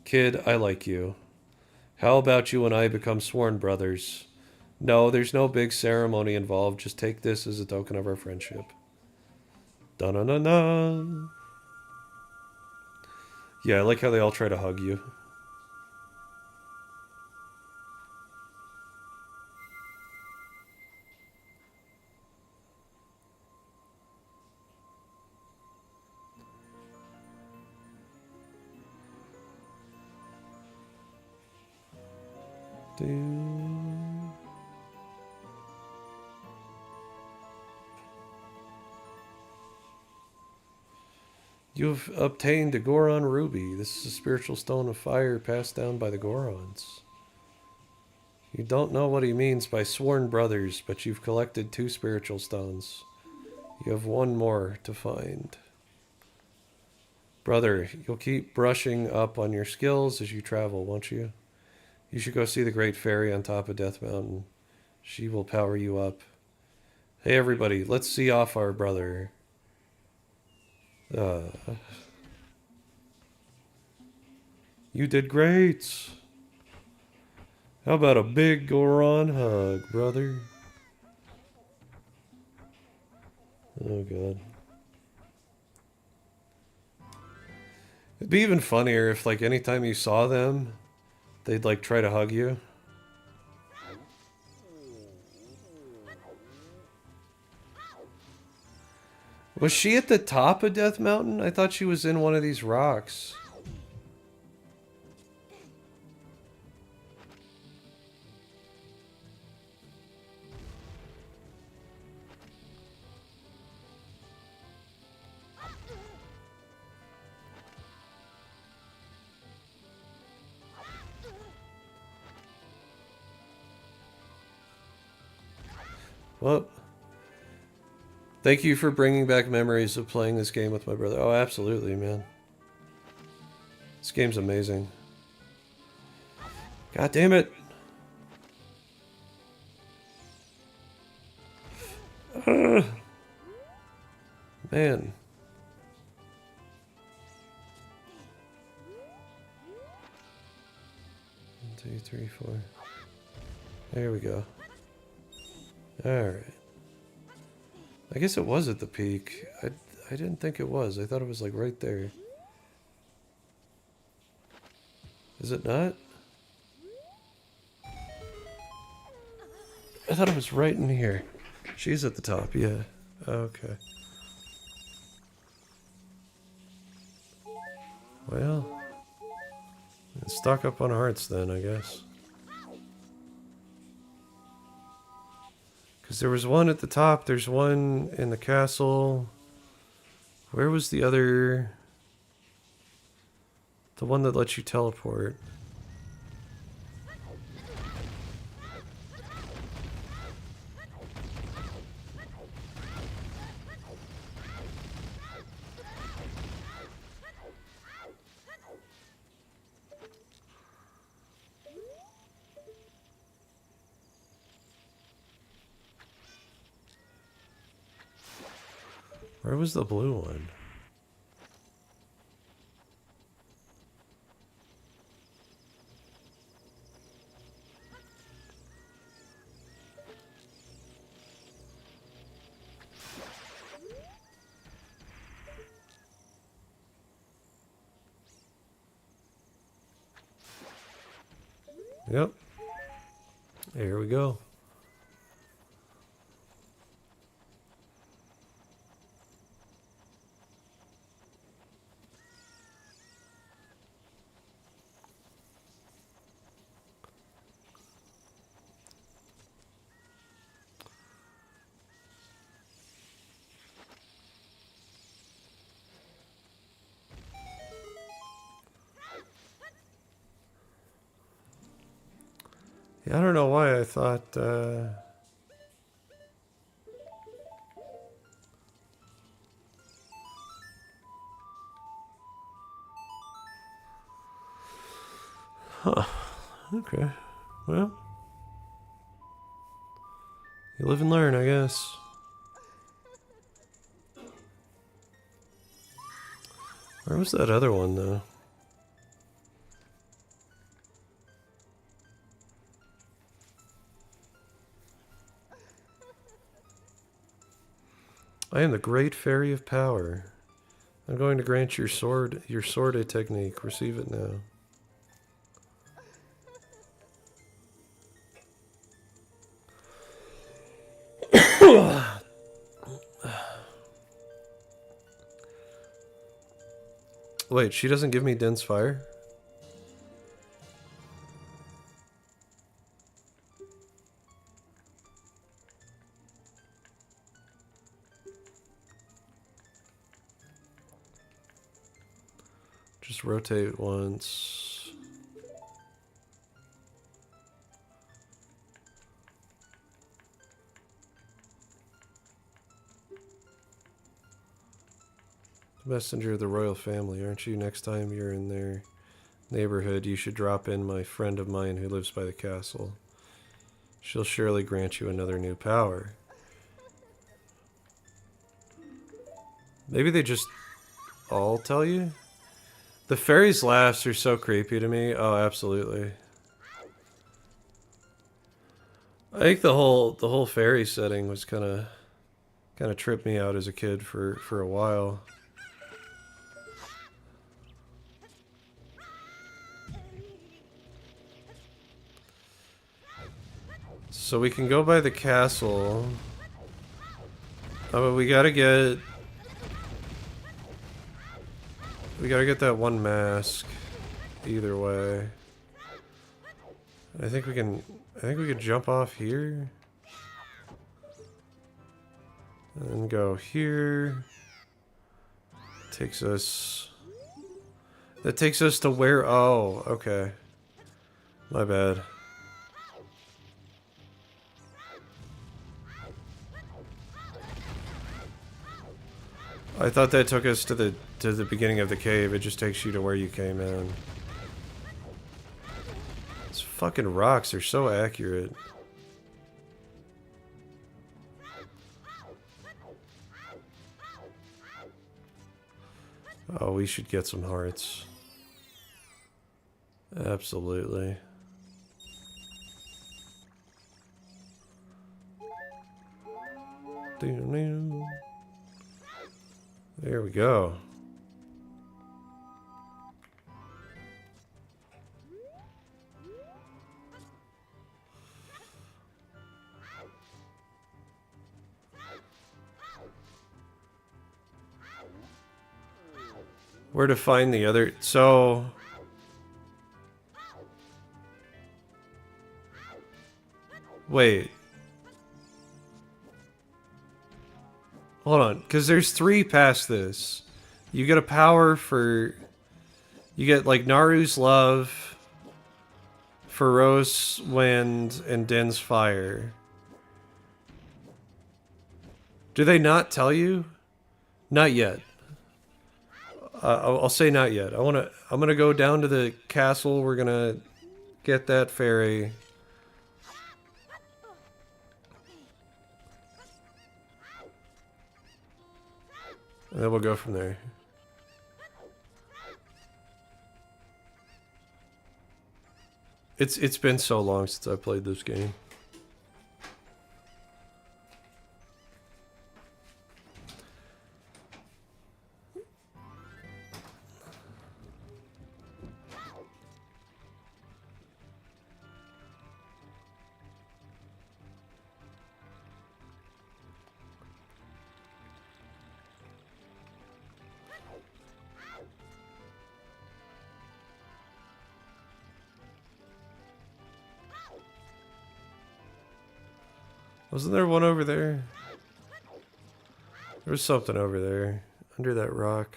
Kid, I like you. How about you and I become sworn brothers? No, there's no big ceremony involved. Just take this as a token of our friendship." Dun-dun-dun-dun. Yeah, I like how they all try to hug you. You've obtained a Goron Ruby. This is a spiritual stone of fire passed down by the Gorons. You don't know what he means by sworn brothers, but you've collected 2 spiritual stones. You have 1 more to find. Brother, you'll keep brushing up on your skills as you travel, won't you? You should go see the Great Fairy on top of Death Mountain. She will power you up. Hey everybody, let's see off our brother. You did great. How about a big Goron hug, brother? Oh god. It'd be even funnier if, like, anytime you saw them, they'd, like, try to hug you. Was she at the top of Death Mountain? I thought she was in one of these rocks. Well, thank you for bringing back memories of playing this game with my brother. Oh, absolutely, man. This game's amazing. God damn it. Man. 1, 2, 3, 4. There we go. Alright. I guess it was at the peak. I didn't think it was. I thought it was like right there. Is it not? I thought it was right in here. She's at the top, yeah. Okay. Well, stock up on hearts then, I guess. Because there was one at the top, there's one in the castle. Where was the other? The one that lets you teleport. Where was the blue one? Yep. Here we go. Yeah, I don't know why I thought, Huh. Okay. Well. You live and learn, I guess. Where was that other one, though? I am the Great Fairy of Power. I'm going to grant your sword a technique. Receive it now. Wait, she doesn't give me dense fire? Just rotate once. Messenger of the royal family, aren't you? Next time you're in their neighborhood, you should drop in my friend of mine who lives by the castle. She'll surely grant you another new power. Maybe they just all tell you? The fairies' laughs are so creepy to me. Oh, absolutely. I think the whole fairy setting was kind of tripped me out as a kid for a while. So we can go by the castle. Oh, but we gotta get that one mask. Either way. I think we could jump off here. And go here. That takes us to where? Oh, okay. My bad. I thought that took us to the beginning of the cave. It just takes you to where you came in. These fucking rocks are so accurate. Oh, we should get some hearts. Absolutely. There we go. Where to find the other... So... Wait. Hold on, because there's 3 past this. You get a power for... You get, like, Naru's Love, Feroz Wind, and Din's Fire. Do they not tell you? Not yet. I'll say not yet. I'm gonna go down to the castle. We're gonna get that fairy. And then we'll go from there. It's been so long since I played this game. Wasn't there one over there? There was something over there. Under that rock.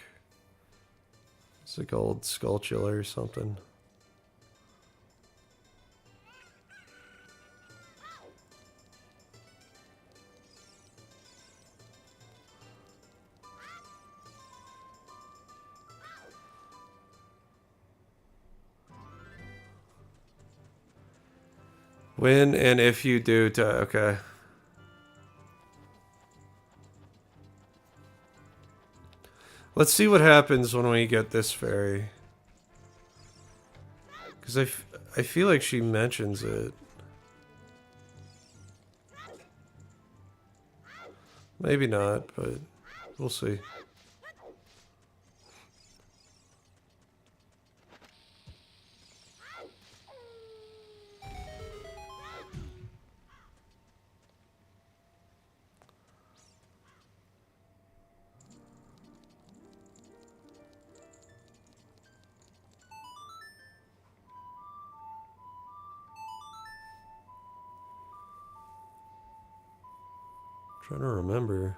It's like old skull chiller or something. When and if you do to... Okay. Let's see what happens when we get this fairy. Because I feel like she mentions it. Maybe not, but we'll see. Trying to remember.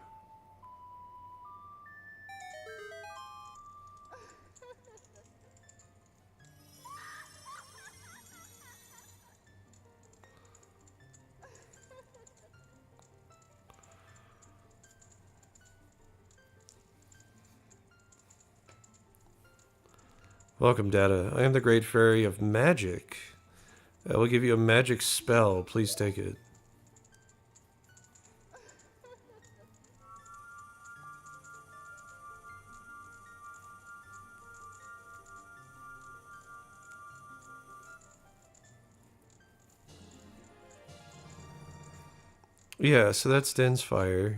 Welcome, Data. I am the Great Fairy of Magic. I will give you a magic spell. Please take it. Yeah, so that's Din's Fire.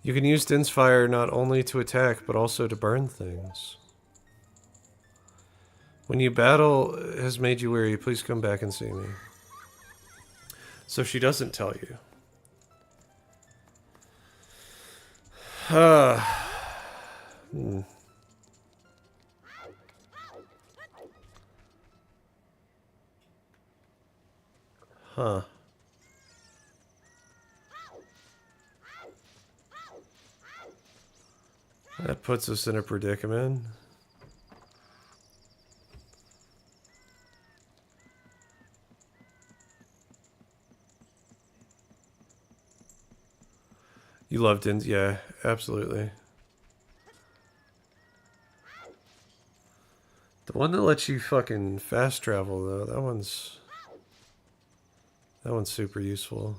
You can use Din's Fire not only to attack, but also to burn things. When you battle has made you weary, please come back and see me. So she doesn't tell you. Huh. That puts us in a predicament. You loved it, yeah, absolutely. The one that lets you fucking fast travel though, that one's super useful.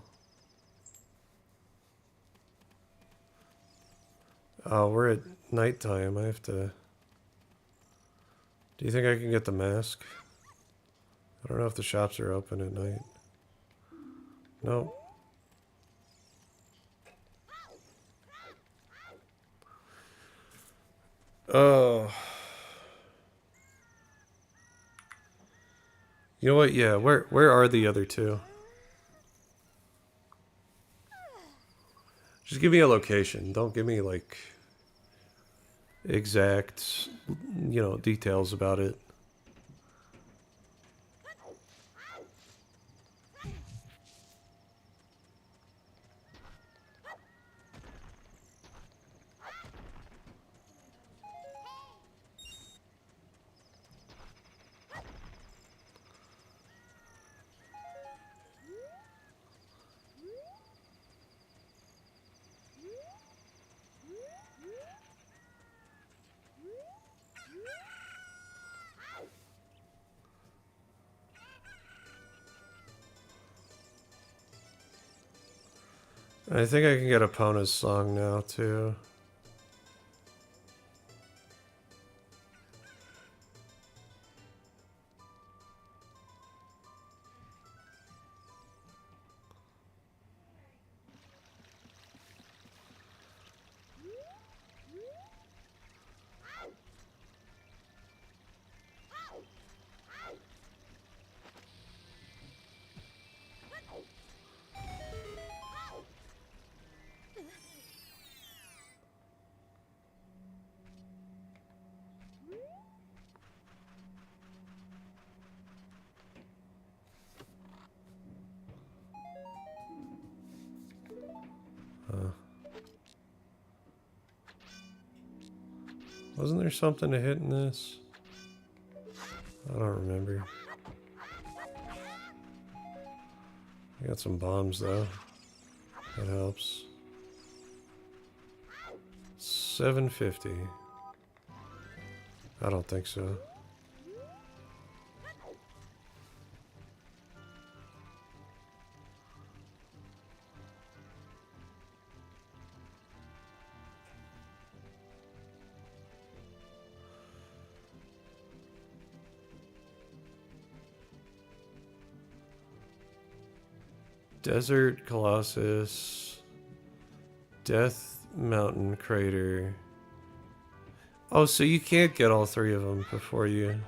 Oh, we're at nighttime. I have to. Do you think I can get the mask? I don't know if the shops are open at night. No. Oh. You know what? Yeah, where are the other two? Just give me a location. Don't give me like exact, details about it. I think I can get Epona's song now too. Wasn't there something to hit in this? I don't remember. I got some bombs though. That helps. 750. I don't think so. Desert Colossus. Death Mountain Crater. Oh, so you can't get all three of them before you...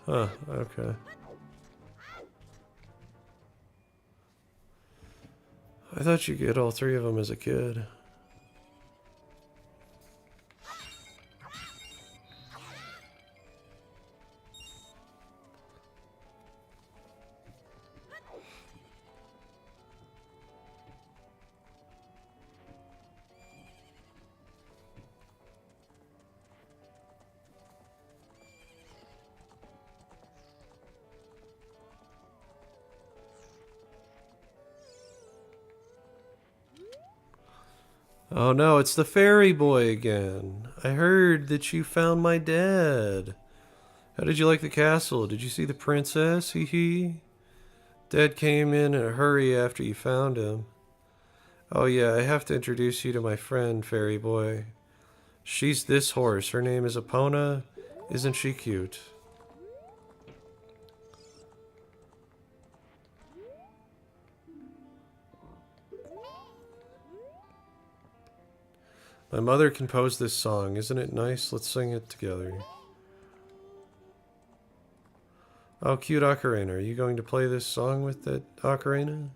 Huh, okay. I thought you get all three of them as a kid. Oh no, it's the fairy boy again. I heard that you found my dad. How did you like the castle? Did you see the princess? Hee hee. Dad came in a hurry after you found him. Oh yeah, I have to introduce you to my friend, fairy boy. She's this horse. Her name is Epona. Isn't she cute? My mother composed this song. Isn't it nice? Let's sing it together. Oh, cute ocarina. Are you going to play this song with that ocarina?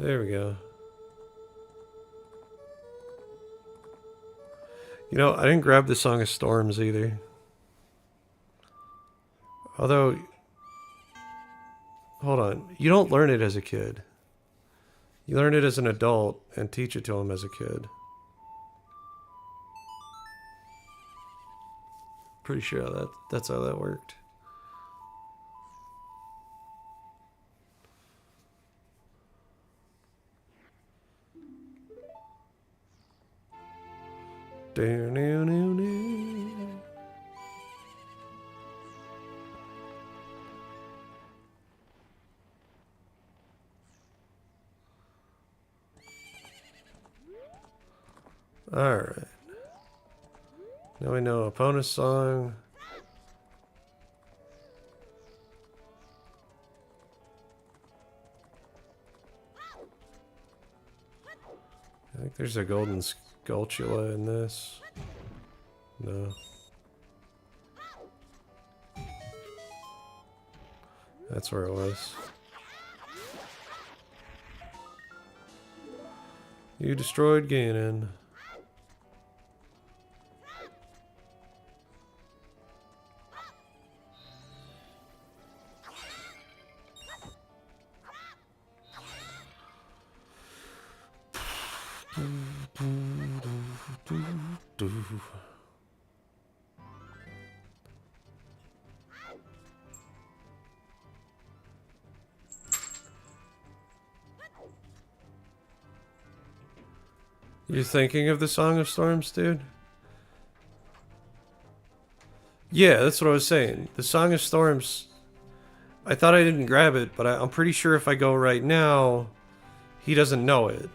There we go. You know, I didn't grab the Song of Storms either. Although, hold on. You don't learn it as a kid. You learn it as an adult and teach it to him as a kid. Pretty sure that's how that worked. Alright. Now we know Epona's song. I think there's a golden Skulltula in this. No. That's where it was. You destroyed Ganon. You thinking of the Song of Storms, dude? Yeah, that's what I was saying. The Song of Storms, I thought I didn't grab it, but I'm pretty sure if I go right now, he doesn't know it.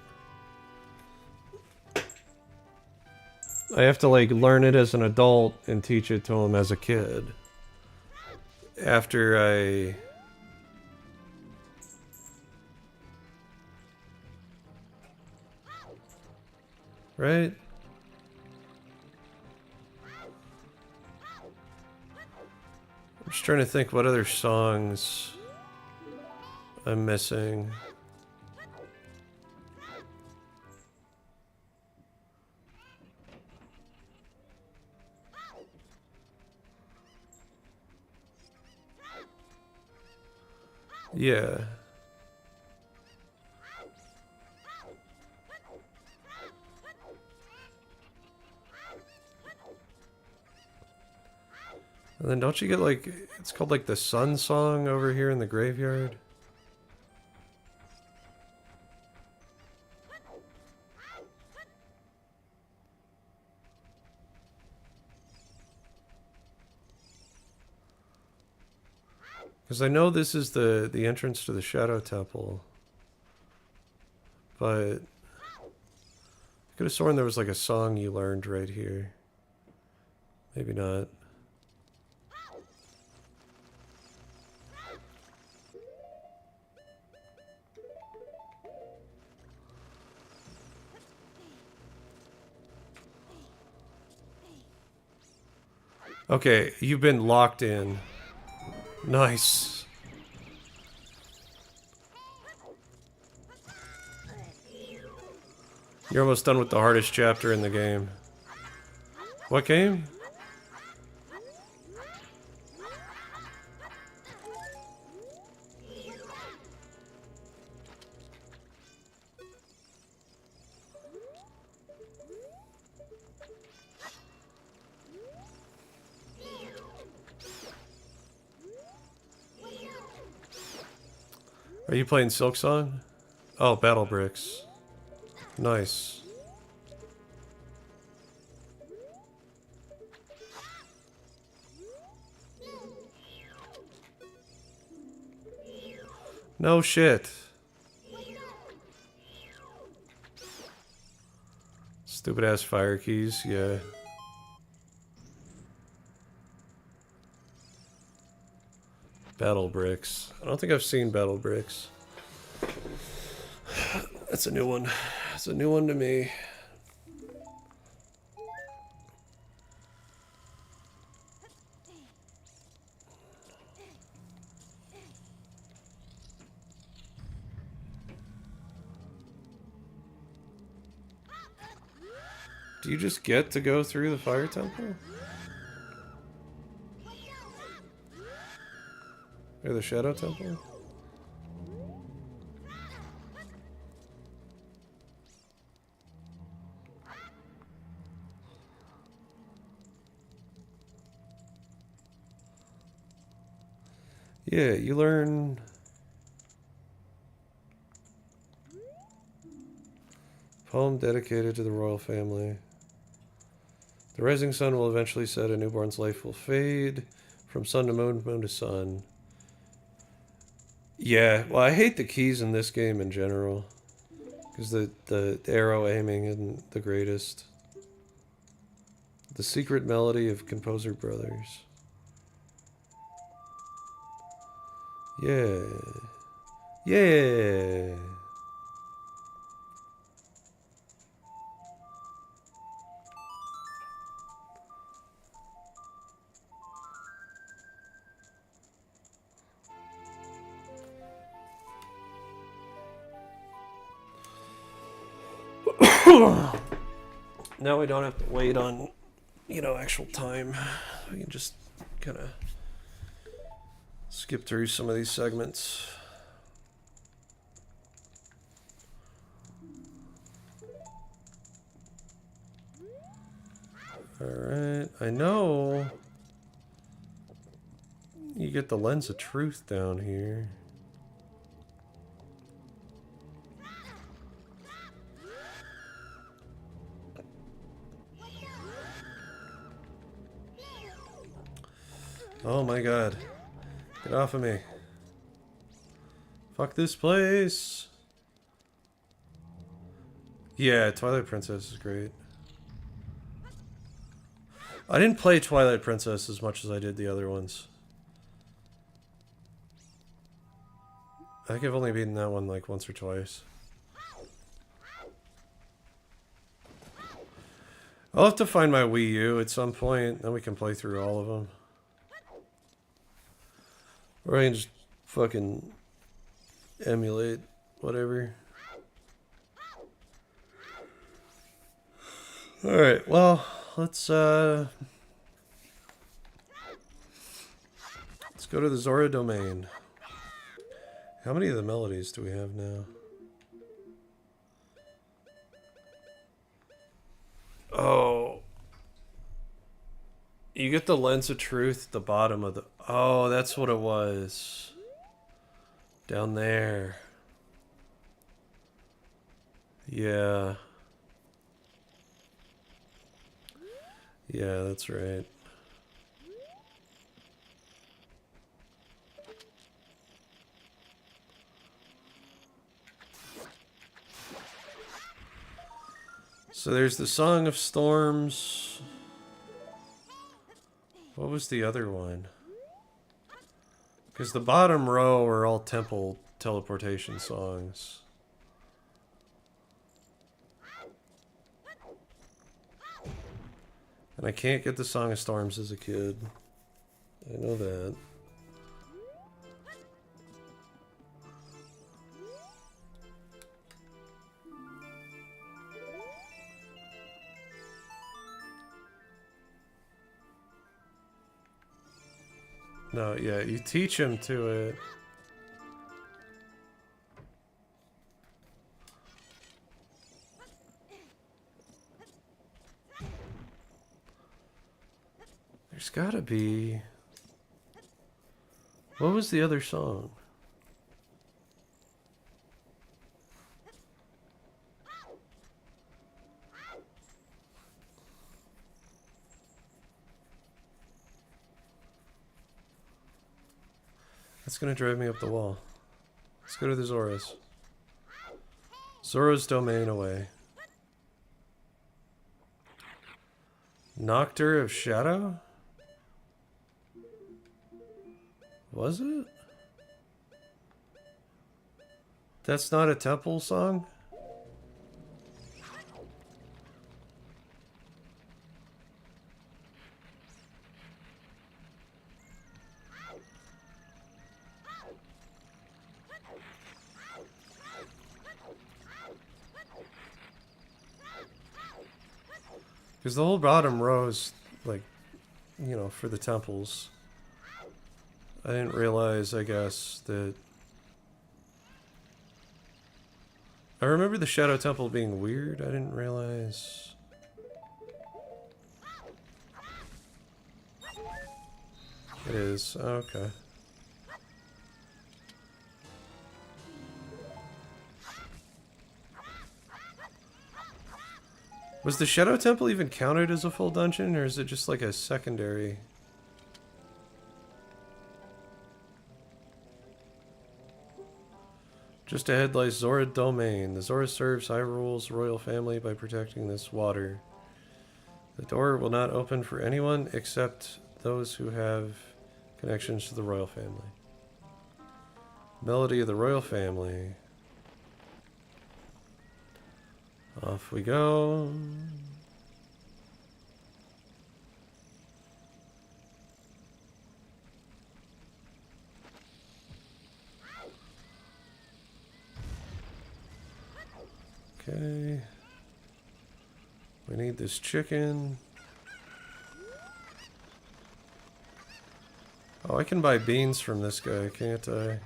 I have to, like, learn it as an adult and teach it to him as a kid. After I... Right? I'm just trying to think what other songs I'm missing. Yeah. And then don't you get like, it's called like the Sun Song over here in the graveyard? Because I know this is the entrance to the Shadow Temple. But I could have sworn there was like a song you learned right here. Maybe not. Okay, you've been locked in. Nice. You're almost done with the hardest chapter in the game. What game? Are you playing Silk Song? Oh, Battle Bricks. Nice. No shit. Stupid ass fire keys, yeah. Battle Bricks. I don't think I've seen Battle Bricks. That's a new one. It's a new one to me. Do you just get to go through the fire temple? Or the Shadow Temple? Yeah, you learn... Poem dedicated to the royal family. The rising sun will eventually set, a newborn's life will fade. From sun to moon, moon to sun. Yeah, well, I hate the keys in this game in general. Because the arrow aiming isn't the greatest. The secret melody of Composer Brothers. Yeah. Yeah. Now we don't have to wait on, actual time. We can just kind of skip through some of these segments. Alright, I know you get the lens of truth down here. Oh my god. Get off of me. Fuck this place. Yeah, Twilight Princess is great. I didn't play Twilight Princess as much as I did the other ones. I think I've only beaten that one like once or twice. I'll have to find my Wii U at some point, then we can play through all of them. Or I can just fucking emulate whatever. Alright, well, let's go to the Zora domain. How many of the melodies do we have now? Oh. You get the lens of truth at the bottom of the... Oh, that's what it was. Down there. Yeah. Yeah, that's right. So there's the Song of Storms. What was the other one? Because the bottom row are all temple teleportation songs. And I can't get the Song of Storms as a kid. I know that. No, yeah, you teach him to it. There's gotta be... What was the other song? That's gonna drive me up the wall. Let's go to the Zoras. Zora's domain away. Nocturne of Shadow? Was it? That's not a temple song? Because the whole bottom row is, like, you know, for the temples. I didn't realize, I guess, that... I remember the Shadow Temple being weird. I didn't realize... It is. Oh, okay. Was the Shadow Temple even counted as a full dungeon, or is it just like a secondary? Just ahead lies Zora Domain. The Zora serves Hyrule's royal family by protecting this water. The door will not open for anyone except those who have connections to the royal family. Melody of the royal family. Off we go. Okay. We need this chicken. Oh, I can buy beans from this guy, can't I?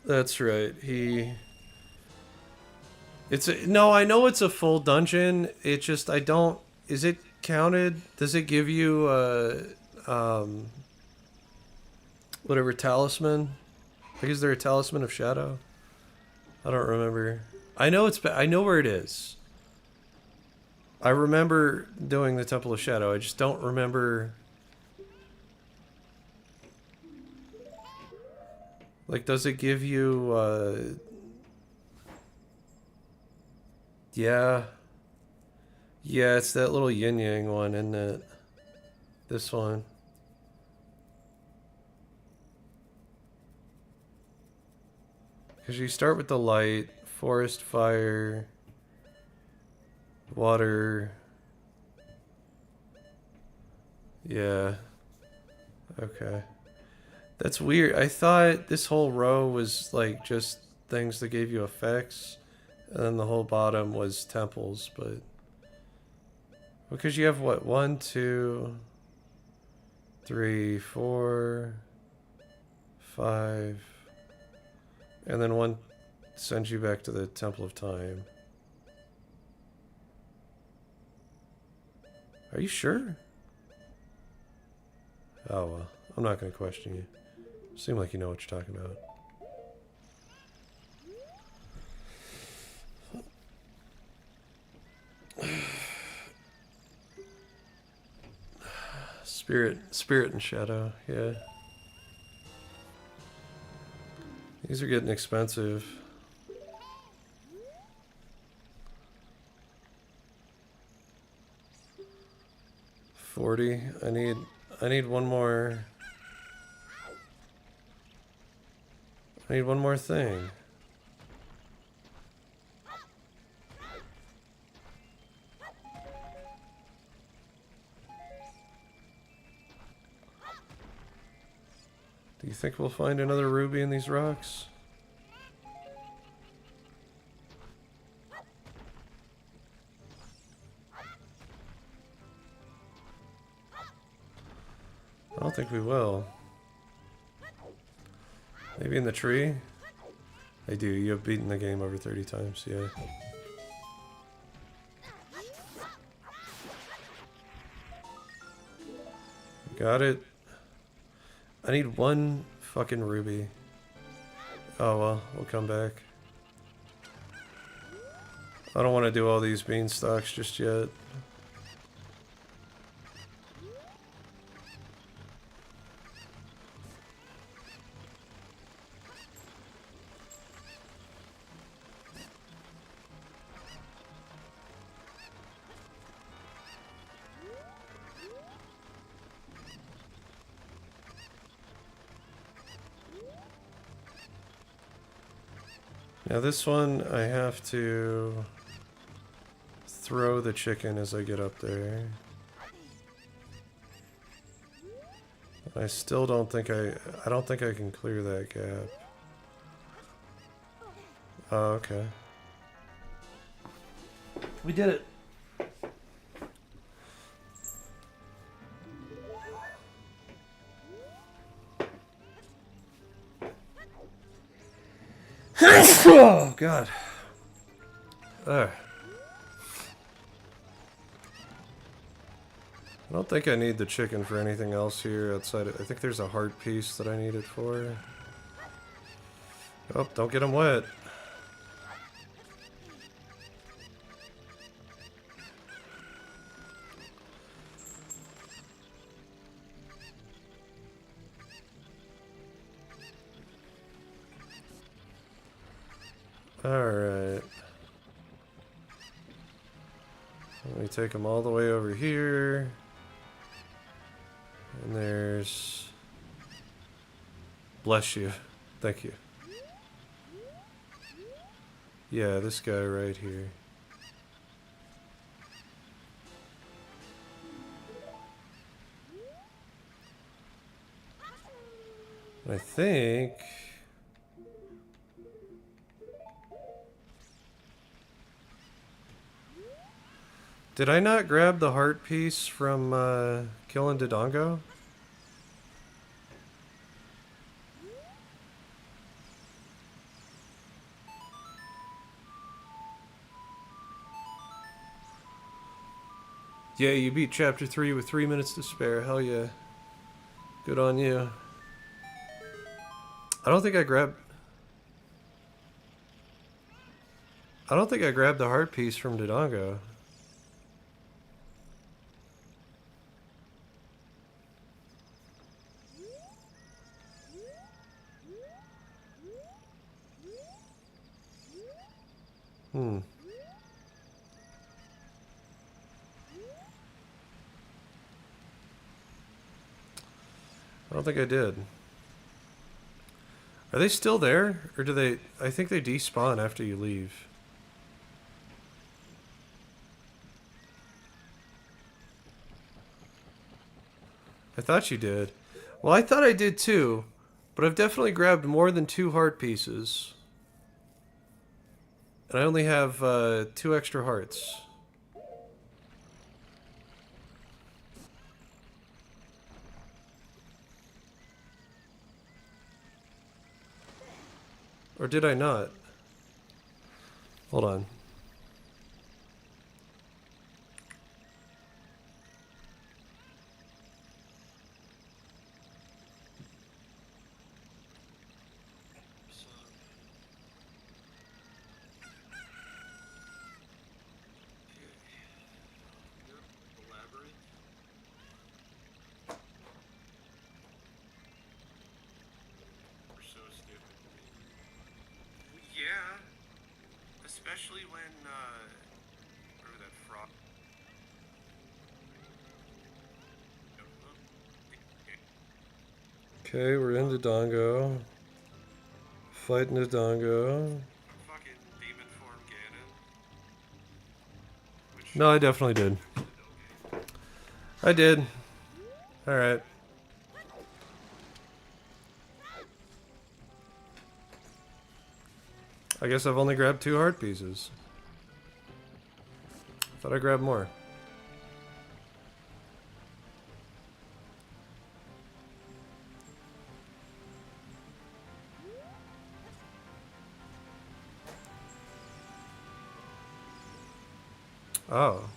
That's right. No, I know it's a full dungeon. It just I don't. Is it counted? Does it give you whatever talisman? Like, is there a talisman of shadow? I don't remember. I know I know where it is. I remember doing the Temple of Shadow. I just don't remember. Like, does it give you, yeah. Yeah, it's that little yin-yang one, isn't it? This one. Because you start with the light, forest, fire, water. Yeah. Okay. That's weird. I thought this whole row was like just things that gave you effects, and then the whole bottom was temples, but because you have what, 1, 2, 3, 4, 5, and then one sends you back to the Temple of Time. Are you sure? Oh well, I'm not gonna question you. Seem like you know what you're talking about. Spirit and shadow, yeah. These are getting expensive. $40. I need one more. I need one more thing. Do you think we'll find another ruby in these rocks? I don't think we will. Maybe in the tree? I do. You have beaten the game over 30 times, yeah. Got it. I need one fucking ruby. Oh well, we'll come back. I don't want to do all these beanstalks just yet. Now this one, I have to throw the chicken as I get up there. I still don't think I don't think I can clear that gap. Oh, okay. We did it. Oh, God. I don't think I need the chicken for anything else here outside. I think there's a heart piece that I need it for. Oh, don't get them wet. Alright. Let me take them all the way over here. And there's... Bless you. Thank you. Yeah, this guy right here. I think... Did I not grab the heart piece from killing Dodongo? Yeah, you beat Chapter 3 with 3 minutes to spare. Hell yeah. Good on you. I don't think I grabbed the heart piece from Dodongo. I don't think I did. Are they still there? Or do they... I think they despawn after you leave. I thought you did. Well, I thought I did too. But I've definitely grabbed more than 2 heart pieces. And I only have 2 extra hearts. Or did I not? Hold on. Especially when, remember that frog? Okay, we're in Dodongo. Fighting Dodongo. Fucking demon form Ganon. No, I definitely did. I did. Alright. I guess I've only grabbed 2 heart pieces. Thought I grabbed more. Oh.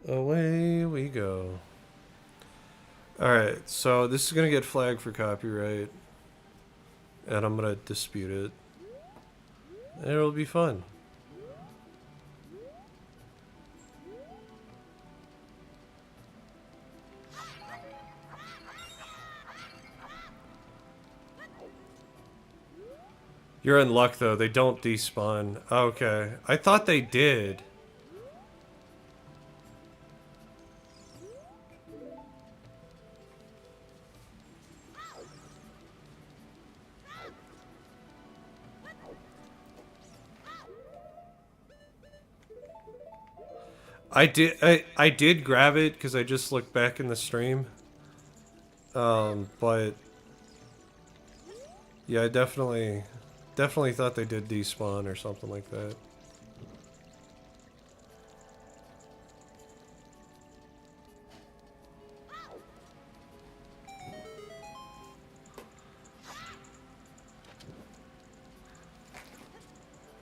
Away we go. Alright, so this is gonna get flagged for copyright. And I'm gonna dispute it. And it'll be fun. You're in luck though, they don't despawn. Okay. I thought they did. I did grab it because I just looked back in the stream. But yeah, I definitely thought they did despawn or something like that.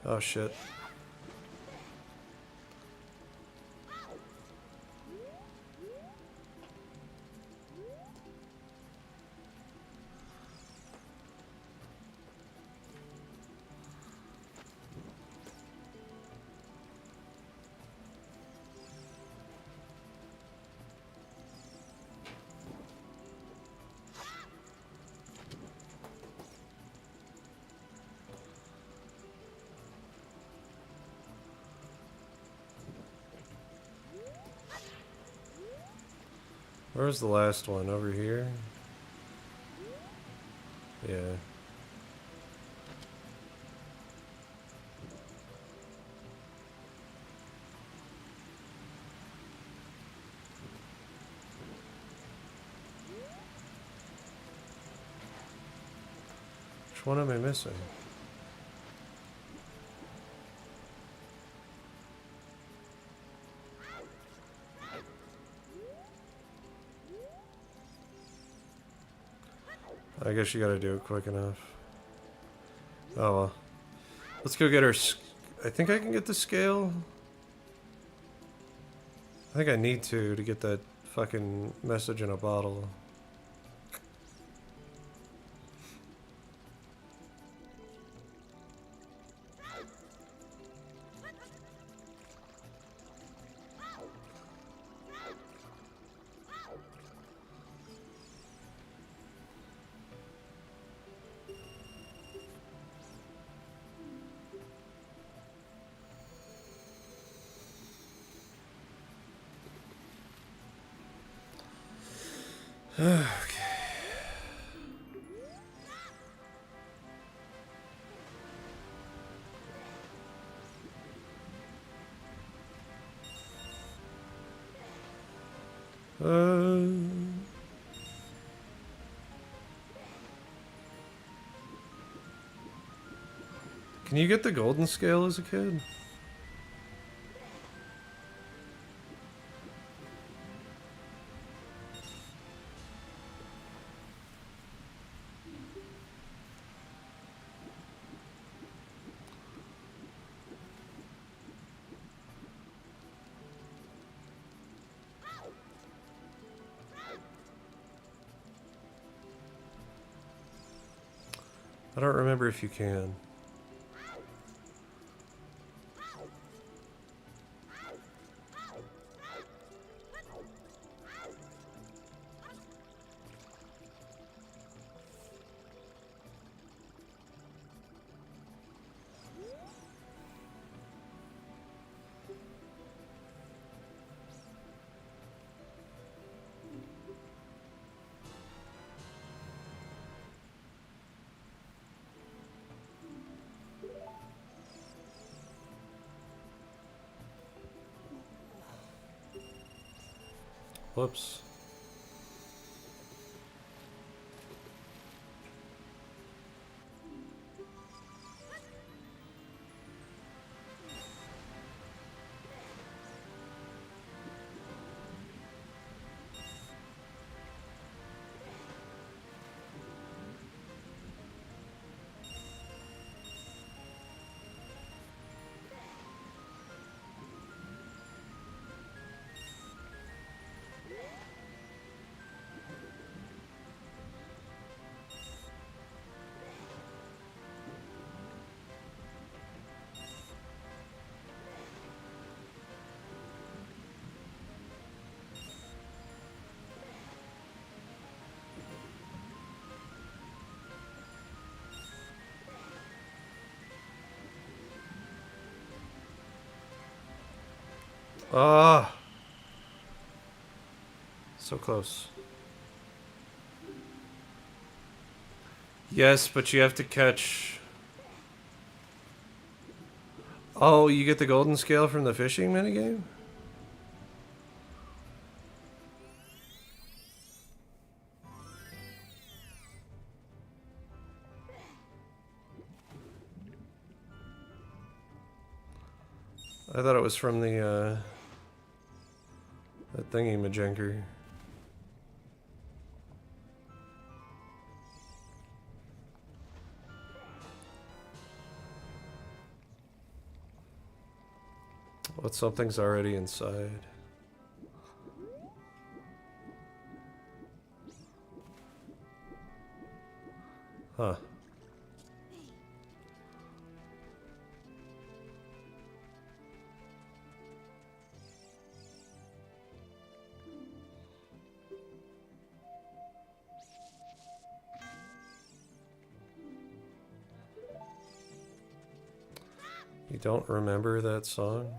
Oh shit. Where's the last one? Over here? Yeah. Which one am I missing? I guess you gotta do it quick enough. Oh well. Let's go get her. I think I can get the scale. I think I need to get that fucking message in a bottle. Okay. Can you get the golden scale as a kid? I don't remember if you can. Whoops. Ah, so close. Yes, but you have to catch... Oh, you get the golden scale from the fishing minigame? I thought it was from the, that thingy-majinker. What, something's already inside? Huh. You don't remember that song?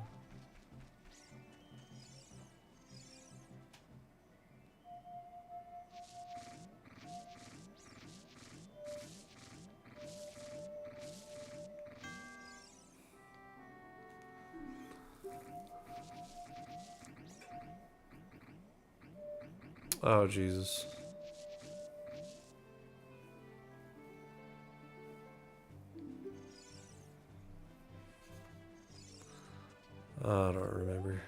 Oh, Jesus. Oh, I don't remember.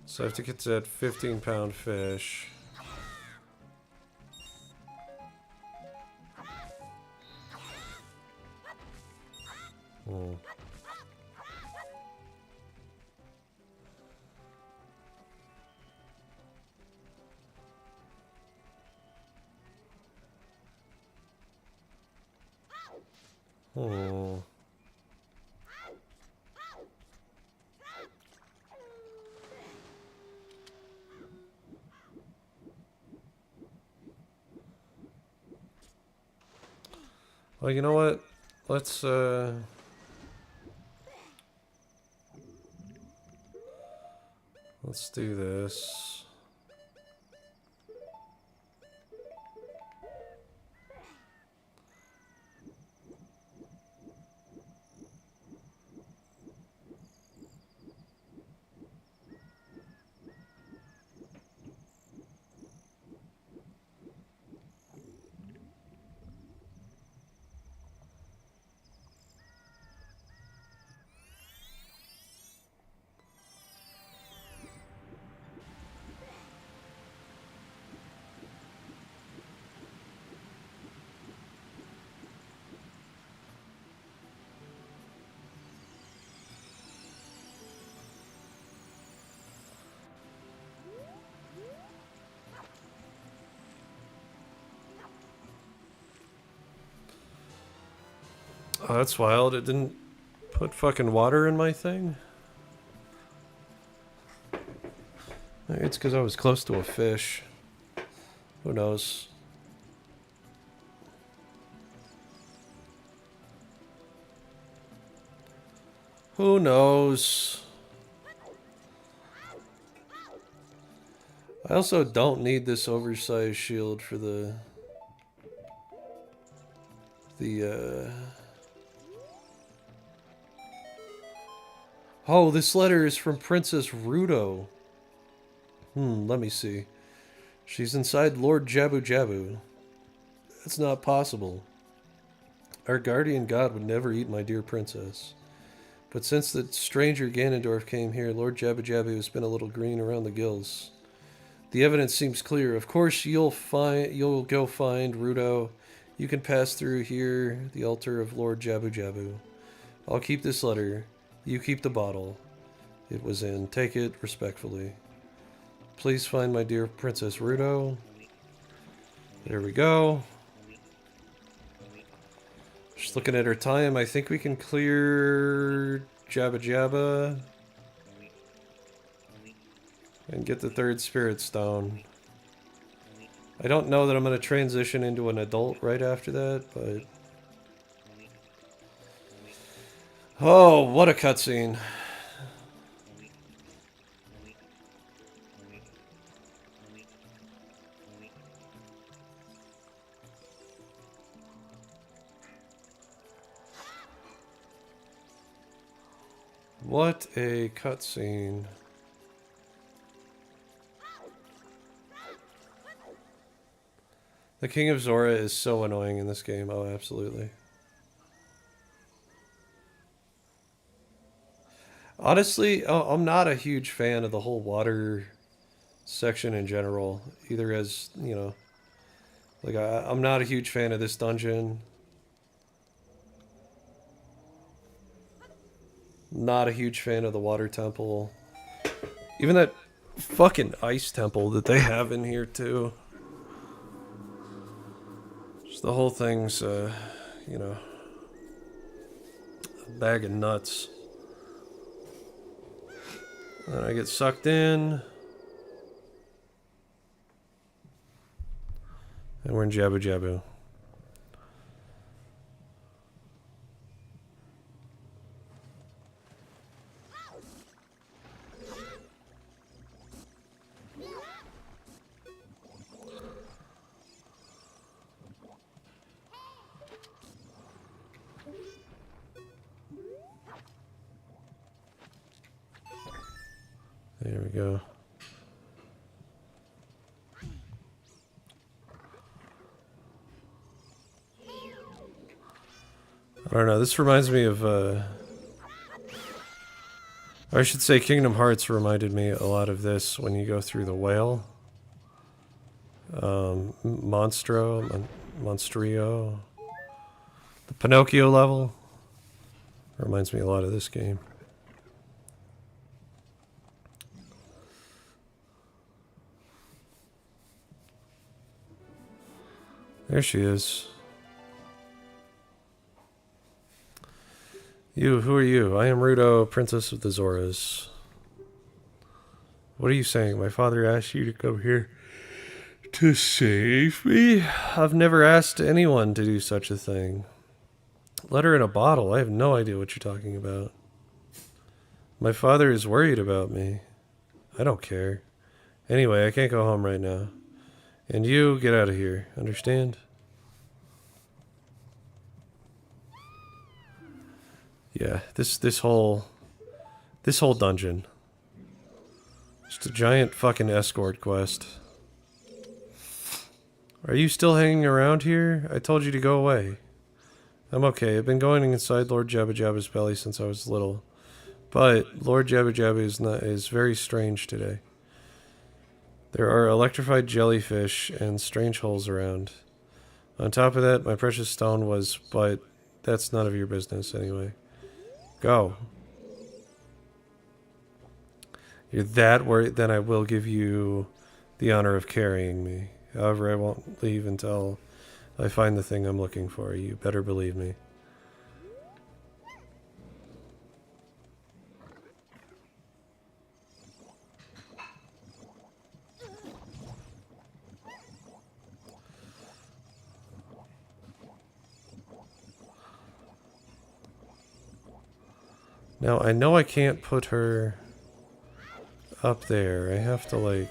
So I have to get to that 15-pound fish. Hmm. Hmm. Well, you know what? Let's do this. Oh, that's wild. It didn't put fucking water in my thing? Maybe it's because I was close to a fish. Who knows? Who knows? I also don't need this oversized shield for the Oh, this letter is from Princess Rudo. Let me see. She's inside Lord Jabu Jabu. That's not possible. Our guardian god would never eat my dear princess. But since the stranger Ganondorf came here, Lord Jabu Jabu has been a little green around the gills. The evidence seems clear. Of course, you'll go find Rudo. You can pass through here, the altar of Lord Jabu Jabu. I'll keep this letter. You keep the bottle it was in. Take it respectfully. Please find my dear Princess Rudo. There we go. Just looking at her time, I think we can clear Jabba Jabba and get the third Spirit Stone. I don't know that I'm going to transition into an adult right after that, but... Oh, what a cutscene. What a cutscene. The King of Zora is so annoying in this game. Oh, absolutely. Honestly, I'm not a huge fan of the whole water section in general. Either as, you know, like I'm not a huge fan of this dungeon. Not a huge fan of the water temple. Even that fucking ice temple that they have in here too. Just the whole thing's, you know, a bag of nuts. And I get sucked in. And we're in Jabu Jabu. There we go. I don't know, this reminds me of, or I should say Kingdom Hearts reminded me a lot of this when you go through the whale. Monstrio. The Pinocchio level. Reminds me a lot of this game. There she is. You, who are you? I am Rudo, Princess of the Zoras. What are you saying? My father asked you to come here to save me? I've never asked anyone to do such a thing. Letter in a bottle? I have no idea what you're talking about. My father is worried about me. I don't care. Anyway, I can't go home right now. And you, get out of here. Understand? Yeah, this whole dungeon. Just a giant fucking escort quest. Are you still hanging around here? I told you to go away. I'm okay. I've been going inside Lord Jabba Jabba's belly since I was little. But Lord Jabba Jabba is very strange today. There are electrified jellyfish and strange holes around. On top of that, my precious stone was, but that's none of your business anyway. Go. You're that worried, then I will give you the honor of carrying me. However, I won't leave until I find the thing I'm looking for. You better believe me. Now, I know I can't put her up there. I have to, like...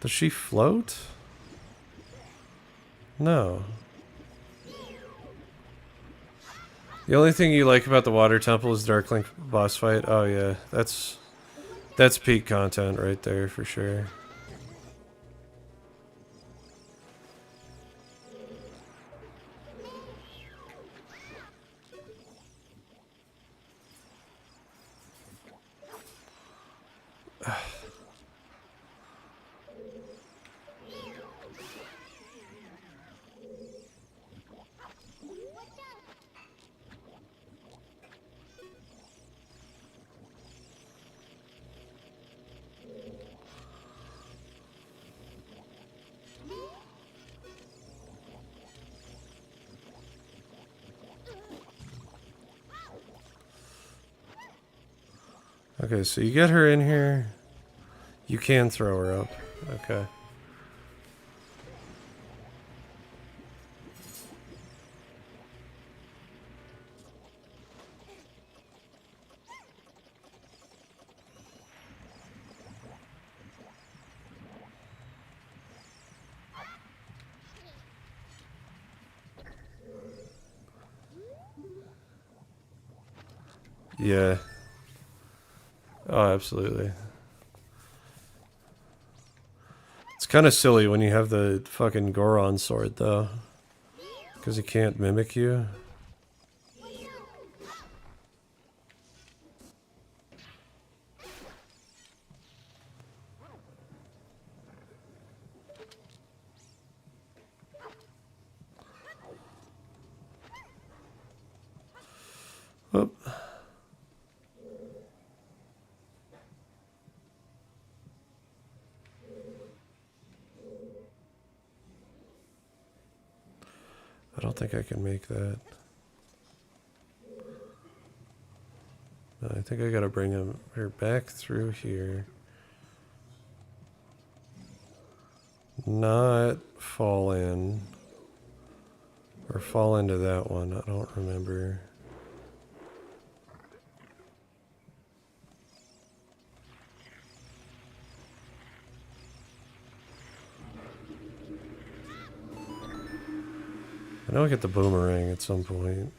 Does she float? No. The only thing you like about the water temple is Darklink boss fight. Oh yeah, that's peak content right there for sure. Okay, so you get her in here. You can throw her up. Okay. Yeah. Oh, absolutely. It's kind of silly when you have the fucking Goron sword, though. Because he can't mimic you. Whoop. I don't think I can make that. No, I think I gotta bring her back through here. Not fall in. Or fall into that one. I don't remember. I know I get the boomerang at some point.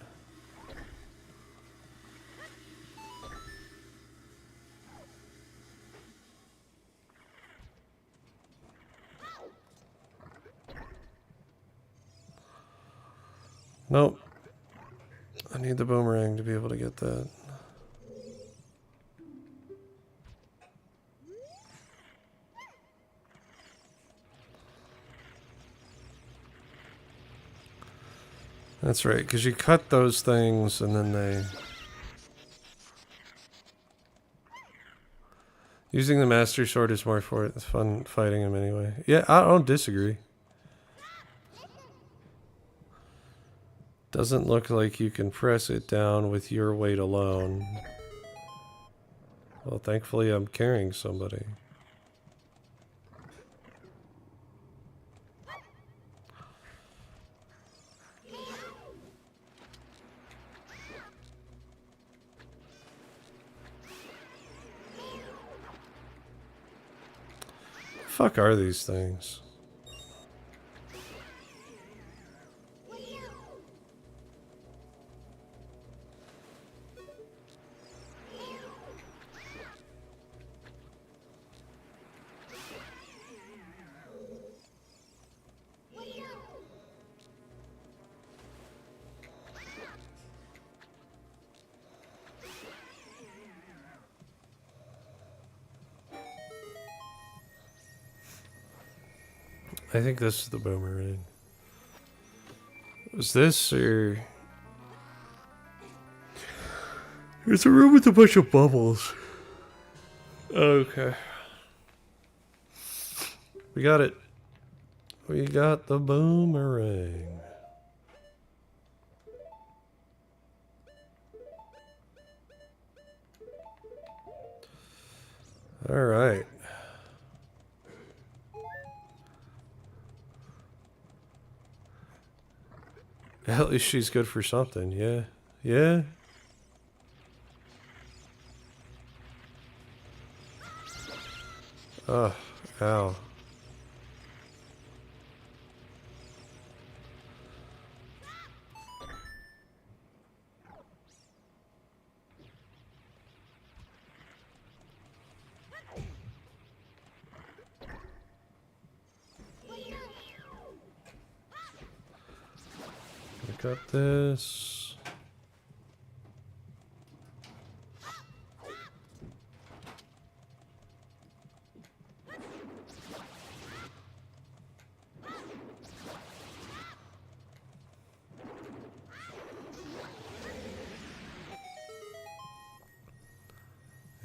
Nope. I need the boomerang to be able to get that. That's right, because you cut those things and then they... Using the Master Sword is more for it. It's fun fighting him anyway. Yeah, I don't disagree. Doesn't look like you can press it down with your weight alone. Well, thankfully I'm carrying somebody. The fuck are these things? I think this is the boomerang. Was this or... It's a room with a bunch of bubbles. Okay. We got it. We got the boomerang. All right. At least she's good for something, yeah. Yeah. Oh, ow. I got this.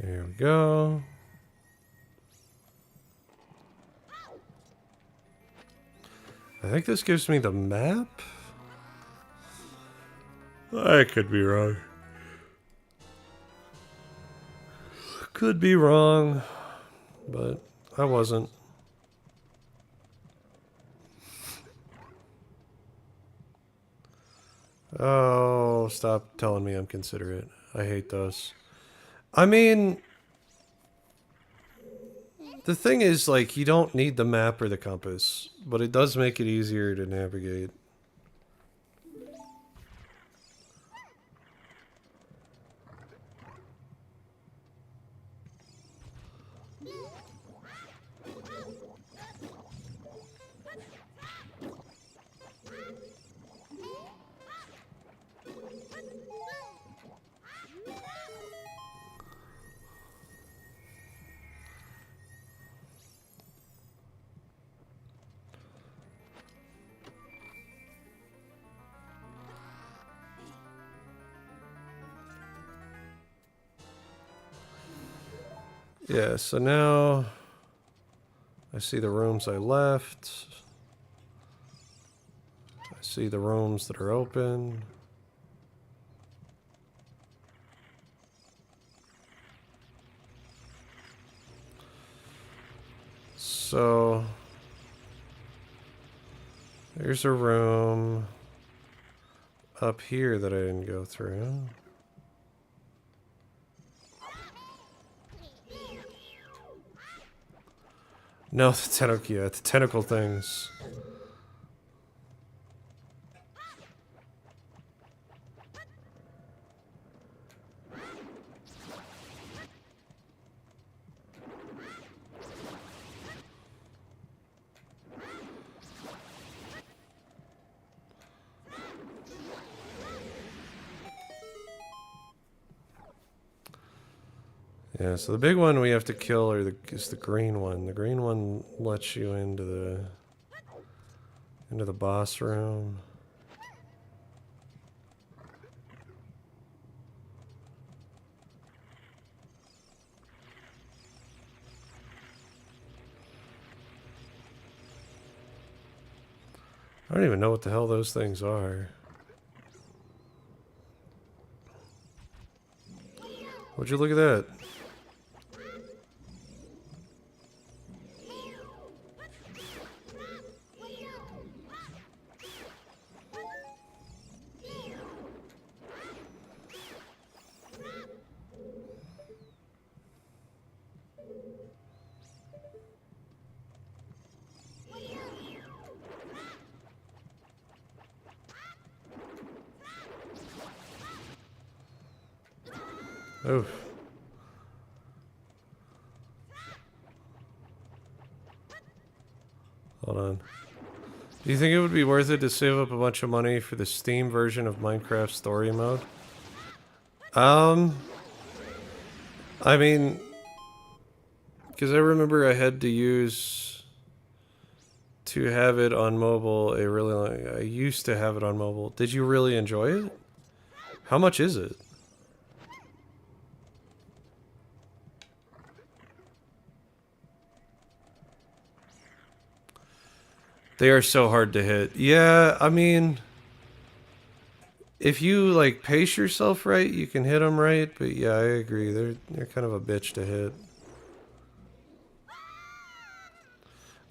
There we go. I think this gives me the map? I could be wrong. Could be wrong, but I wasn't. Oh, stop telling me I'm considerate. I hate those. I mean, the thing is, like, you don't need the map or the compass, but it does make it easier to navigate. Yeah, so now I see the rooms I left. I see the rooms that are open. So there's a room up here that I didn't go through. No, the tentacle, yeah, the tentacle things. Yeah, so the big one we have to kill is the green one. The green one lets you into the boss room. I don't even know what the hell those things are. Would you look at that? Oof. Hold on. Do you think it would be worth it to save up a bunch of money for the Steam version of Minecraft Story Mode? I mean, because I remember I had to have it on mobile a really long. I used to have it on mobile. Did you really enjoy it? How much is it? They are so hard to hit. Yeah, I mean, if you like pace yourself right, you can hit them right. But yeah, I agree. They're kind of a bitch to hit.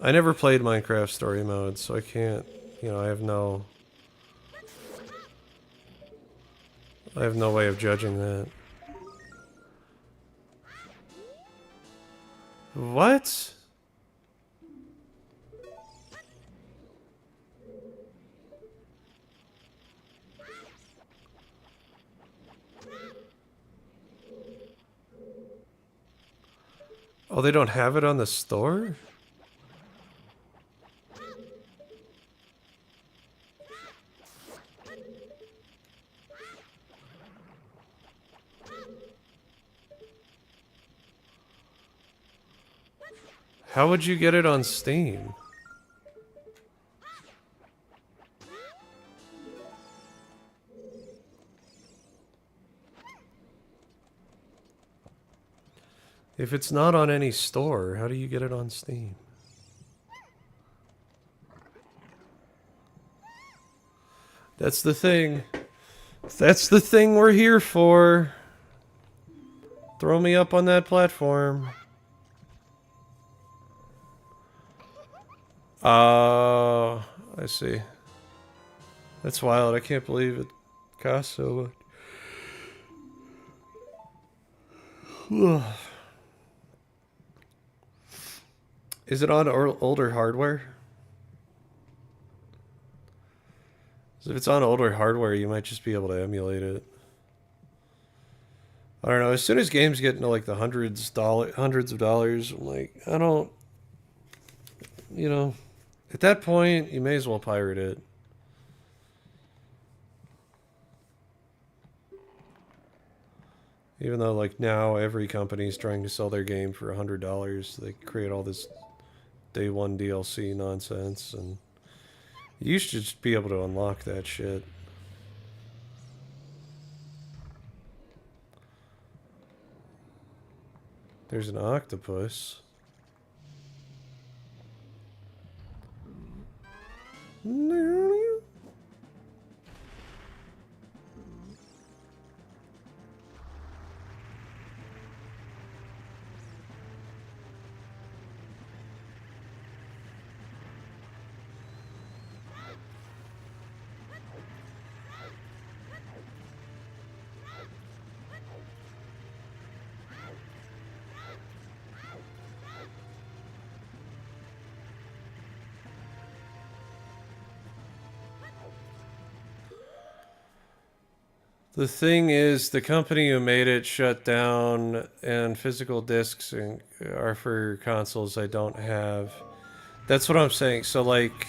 I never played Minecraft Story Mode, so I can't. You know, I have no way of judging that. What? Oh, they don't have it on the store? How would you get it on Steam? If it's not on any store, how do you get it on Steam? That's the thing. That's the thing we're here for. Throw me up on that platform. I see. That's wild. I can't believe it costs so much. Is it on older hardware? So if it's on older hardware, you might just be able to emulate it. I don't know. As soon as games get into like the hundreds of dollars, I'm like, I don't. You know, at that point, you may as well pirate it. Even though, like, now every company's trying to sell their game for $100, they create all this day one DLC nonsense, and you should just be able to unlock that shit. There's an octopus. The thing is, the company who made it shut down, and physical discs are for consoles I don't have. That's what I'm saying. So, like,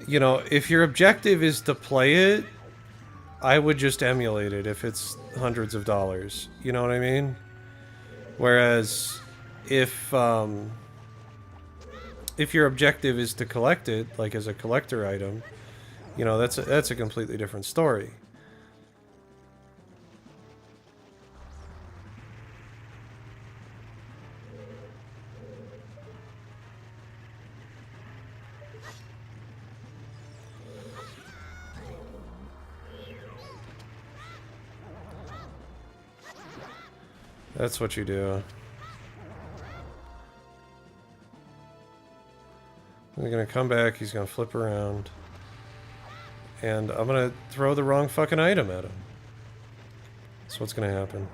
you know, if your objective is to play it, I would just emulate it if it's hundreds of dollars. You know what I mean? Whereas, if your objective is to collect it, like as a collector item, you know, that's a completely different story. That's what you do. He's gonna come back, he's gonna flip around. And I'm gonna throw the wrong fucking item at him. That's what's gonna happen.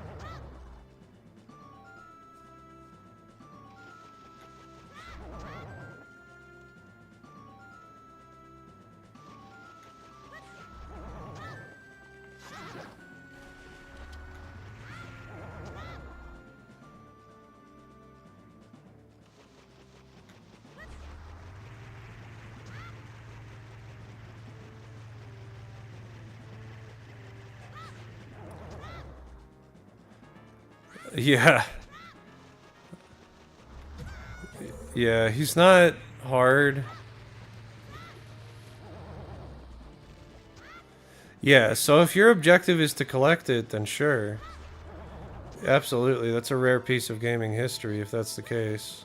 Yeah. Yeah, he's not hard. Yeah, so if your objective is to collect it, then sure. Absolutely, that's a rare piece of gaming history if that's the case.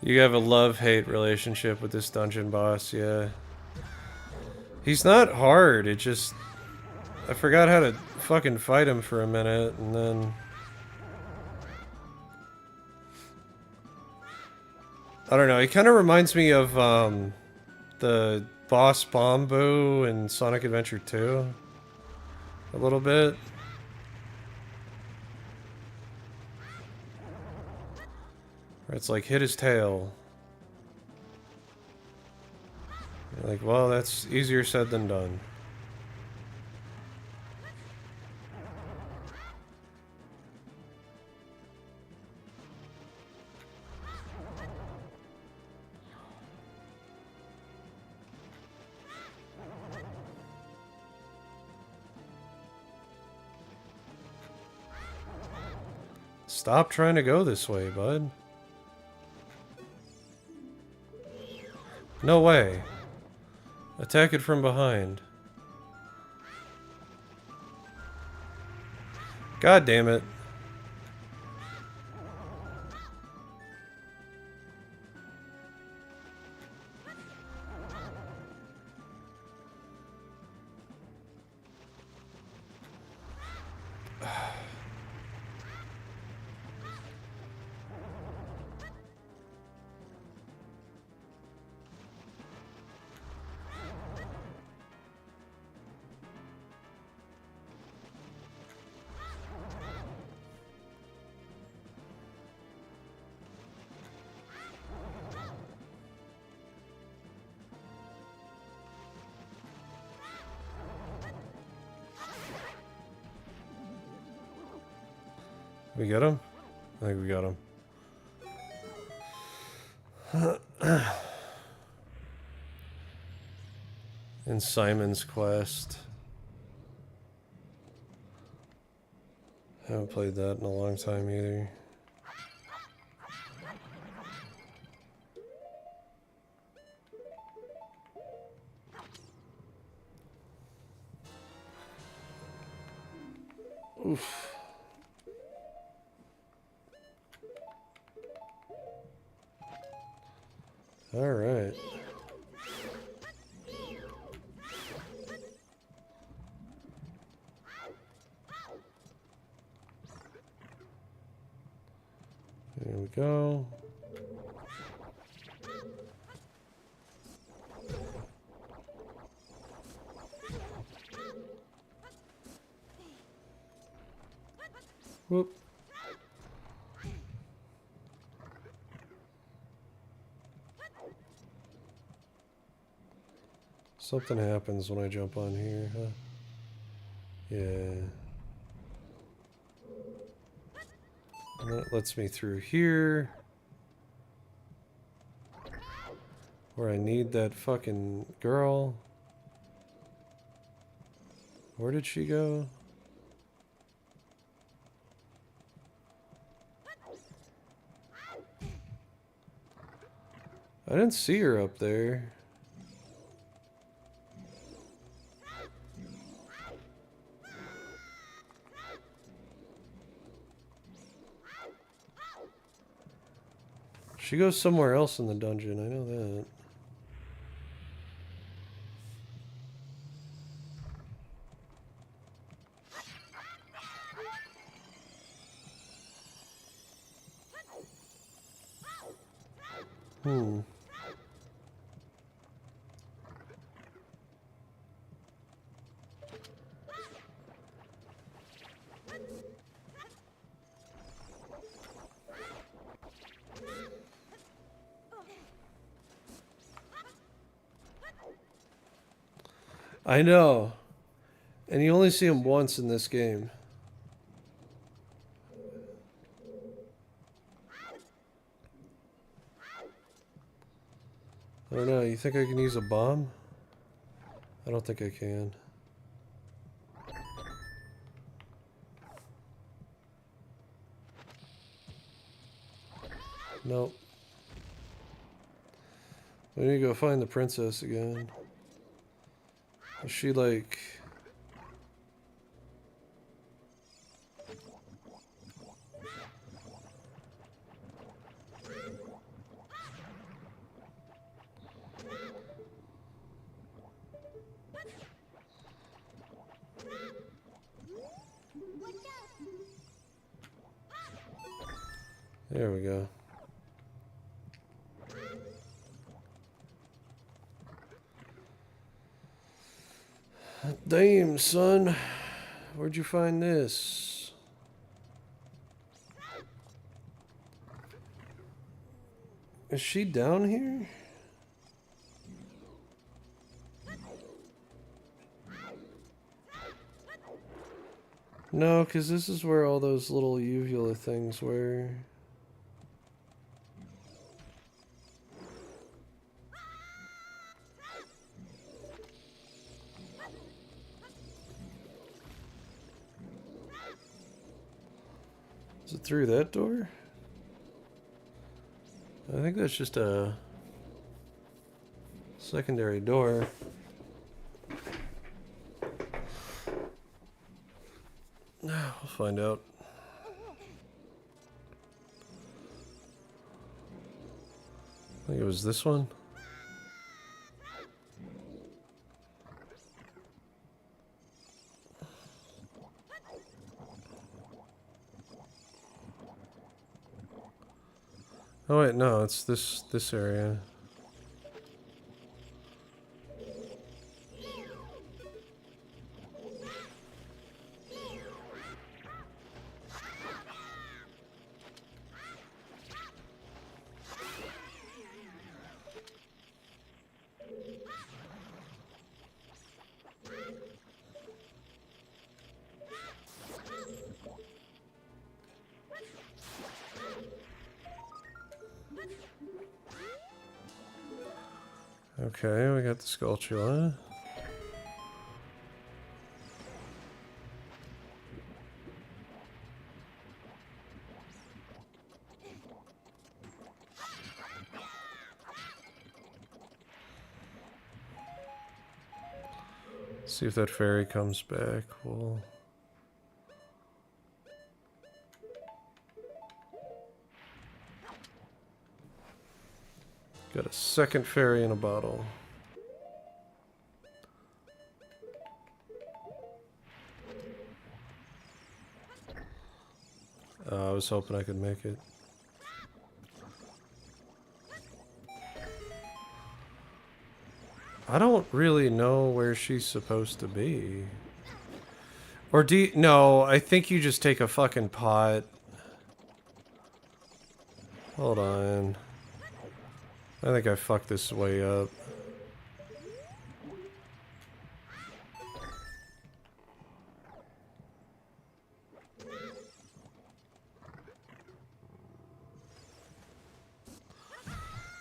You have a love-hate relationship with this dungeon boss, yeah. He's not hard, it just... I forgot how to fucking fight him for a minute, and then... I don't know, he kind of reminds me of, the boss Bombu in Sonic Adventure 2. A little bit. Where it's like, hit his tail. You're like, well, that's easier said than done. Stop trying to go this way, bud. No way. Attack it from behind. God damn it. We get him? I think we got him. In Simon's Quest. Haven't played that in a long time either. Oof. All right. There we go. Whoop. Something happens when I jump on here, huh? Yeah. And that lets me through here. Where I need that fucking girl. Where did she go? I didn't see her up there. She goes somewhere else in the dungeon, I know that. Hmm. I know. And you only see him once in this game. I don't know, you think I can use a bomb? I don't think I can. Nope. We need to go find the princess again. Is she like... There we go. Damn, son. Where'd you find this? Is she down here? No, because this is where all those little uvula things were. Is it through that door? I think that's just a secondary door. We'll find out. I think it was this one. Oh wait, no, it's this area. Okay, we got the Skulltula. See if that fairy comes back. We'll Second fairy in a bottle. I was hoping I could make it. I don't really know where she's supposed to be. Or do you... No, I think you just take a fucking pot. Hold on. I think I fucked this way up.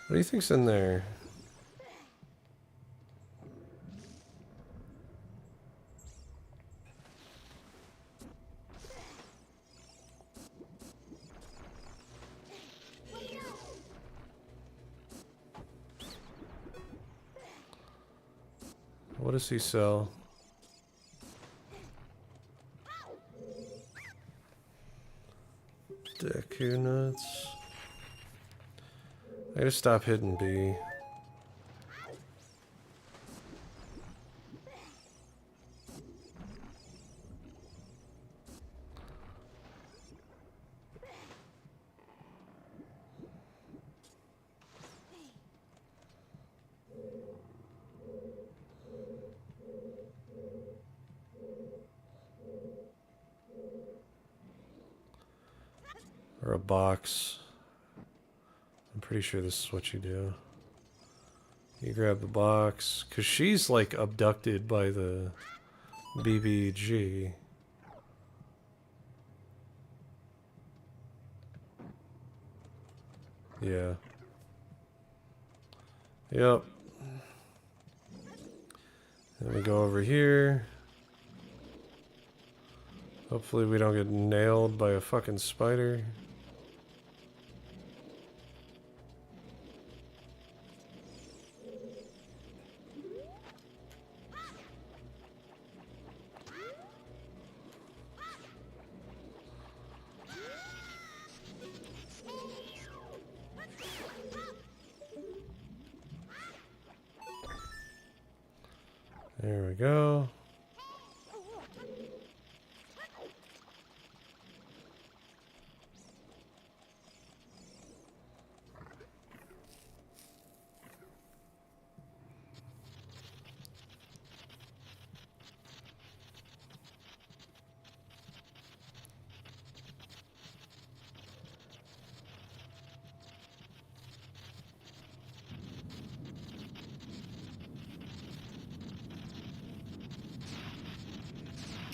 What do you think's in there? What does he sell? Deku nuts. I gotta stop hitting B. Or a box. I'm pretty sure this is what you do. You grab the box, because she's like abducted by the BBG. Yeah. Yep. Then we go over here. Hopefully we don't get nailed by a fucking spider. There we go.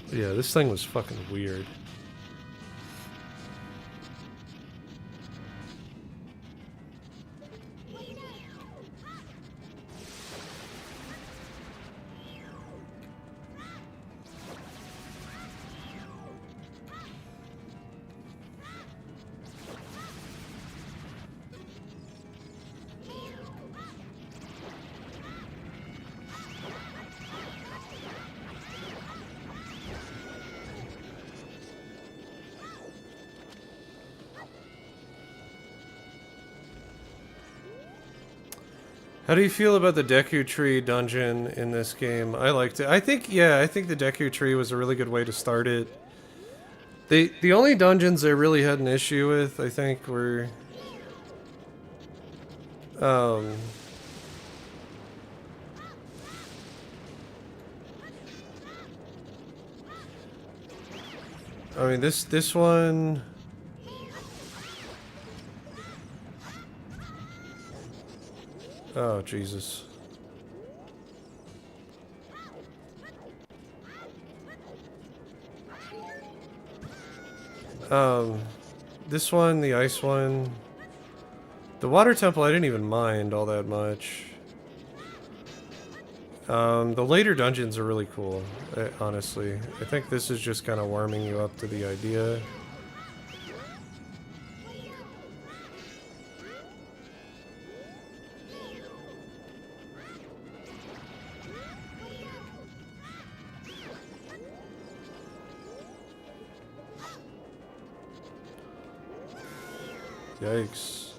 Yeah, this thing was fucking weird. How do you feel about the Deku Tree dungeon in this game? I liked it. I think the Deku Tree was a really good way to start it. The only dungeons I really had an issue with, I think, were... I mean, this one... Oh, Jesus. This one, the ice one. The water temple I didn't even mind all that much. The later dungeons are really cool, honestly. I think this is just kind of warming you up to the idea. Yikes.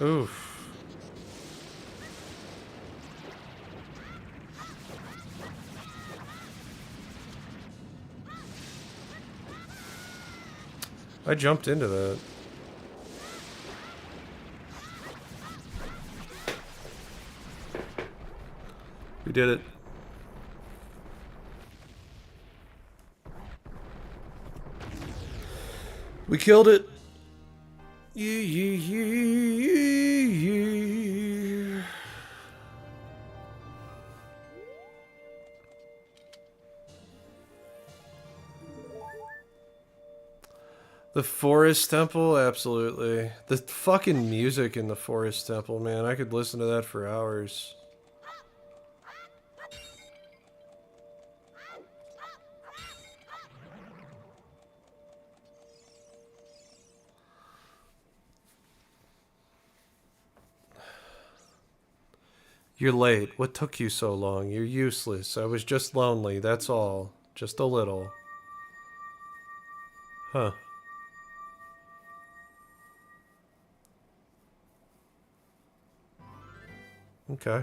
Oof. I jumped into that. We did it. We killed it. The Forest Temple, absolutely. The fucking music in the Forest Temple, man. I could listen to that for hours. You're late. What took you so long? You're useless. I was just lonely, that's all. Just a little. Huh. Okay.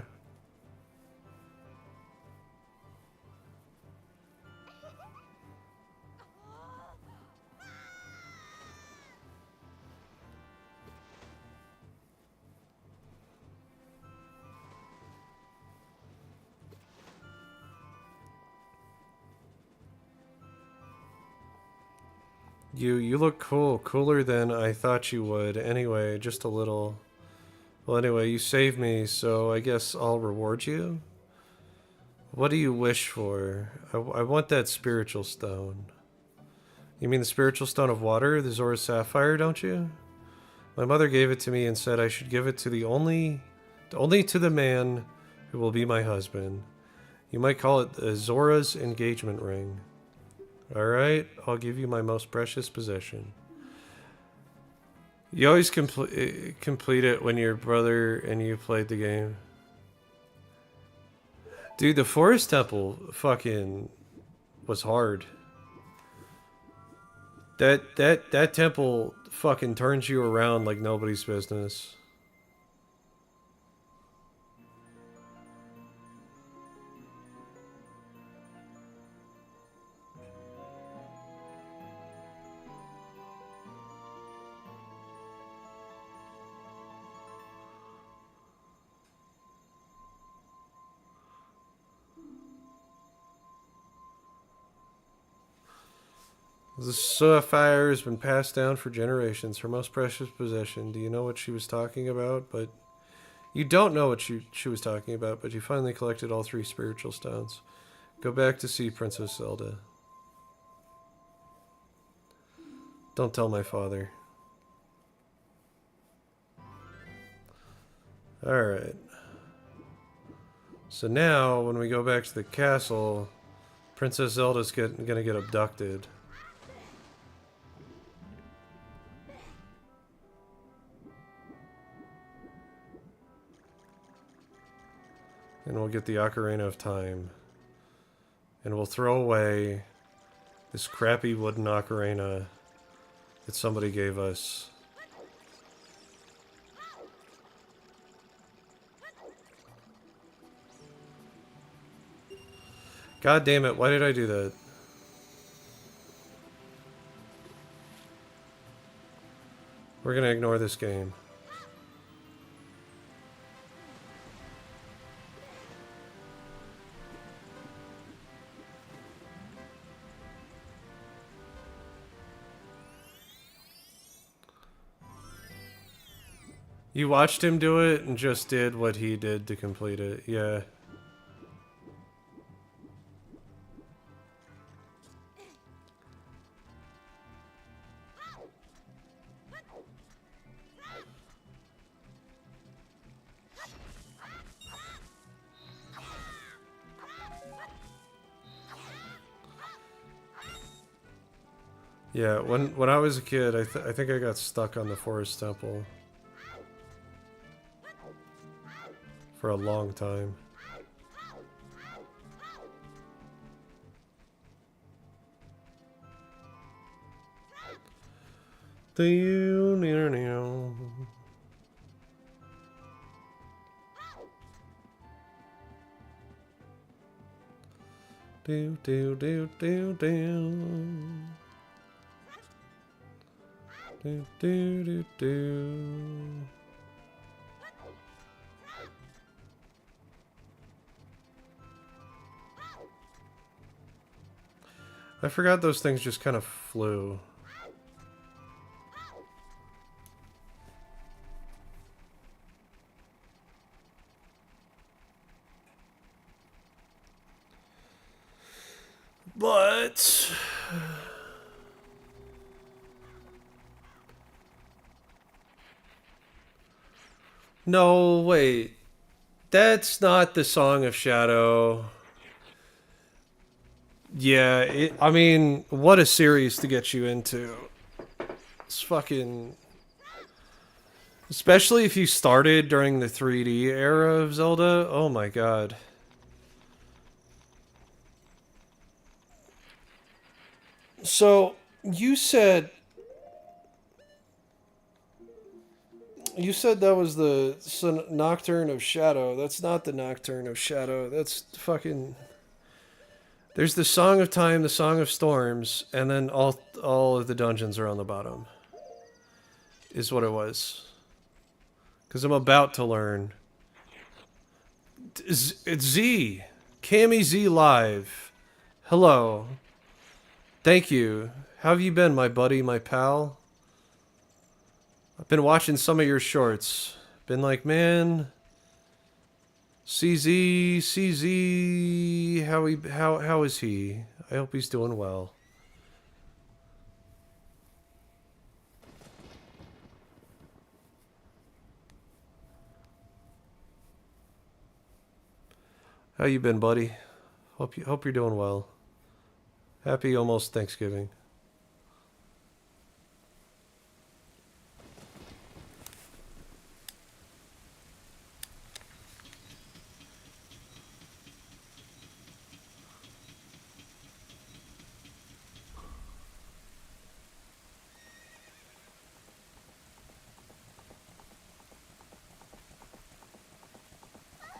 You look cool. Cooler than I thought you would. Anyway, just a little. Well, anyway, you saved me, so I guess I'll reward you? What do you wish for? I want that spiritual stone. You mean the spiritual stone of water, the Zora Sapphire, don't you? My mother gave it to me and said I should give it to the only to the man who will be my husband. You might call it Zora's engagement ring. Alright, I'll give you my most precious possession. You always complete it when your brother and you played the game. Dude, the Forest Temple fucking was hard. That temple fucking turns you around like nobody's business. The sapphire has been passed down for generations, her most precious possession. Do you know what she was talking about? But you don't know what she was talking about, but you finally collected all 3 spiritual stones. Go back to see Princess Zelda. Don't tell my father. Alright. So now, when we go back to the castle, Princess Zelda's gonna get abducted. And we'll get the Ocarina of Time. And we'll throw away this crappy wooden ocarina that somebody gave us. God damn it, why did I do that? We're gonna ignore this game. You watched him do it and just did what he did to complete it. Yeah. Yeah, when I was a kid, I think I got stuck on the Forest Temple for a long time. Do do do do do. Do do do do. I forgot those things just kind of flew. But no, wait. That's not the Song of Shadow. Yeah, I mean, what a series to get you into. It's fucking... Especially if you started during the 3D era of Zelda. Oh my god. So, you said that was the Nocturne of Shadow. That's not the Nocturne of Shadow. That's fucking... There's the Song of Time, the Song of Storms, and then all of the dungeons are on the bottom. Is what it was. Because I'm about to learn. It's Z. Cammy Z Live. Hello. Thank you. How have you been, my buddy, my pal? I've been watching some of your shorts. Been like, man... CZ, how is he? I hope he's doing well. How you been, buddy? Hope you're doing well. Happy almost Thanksgiving.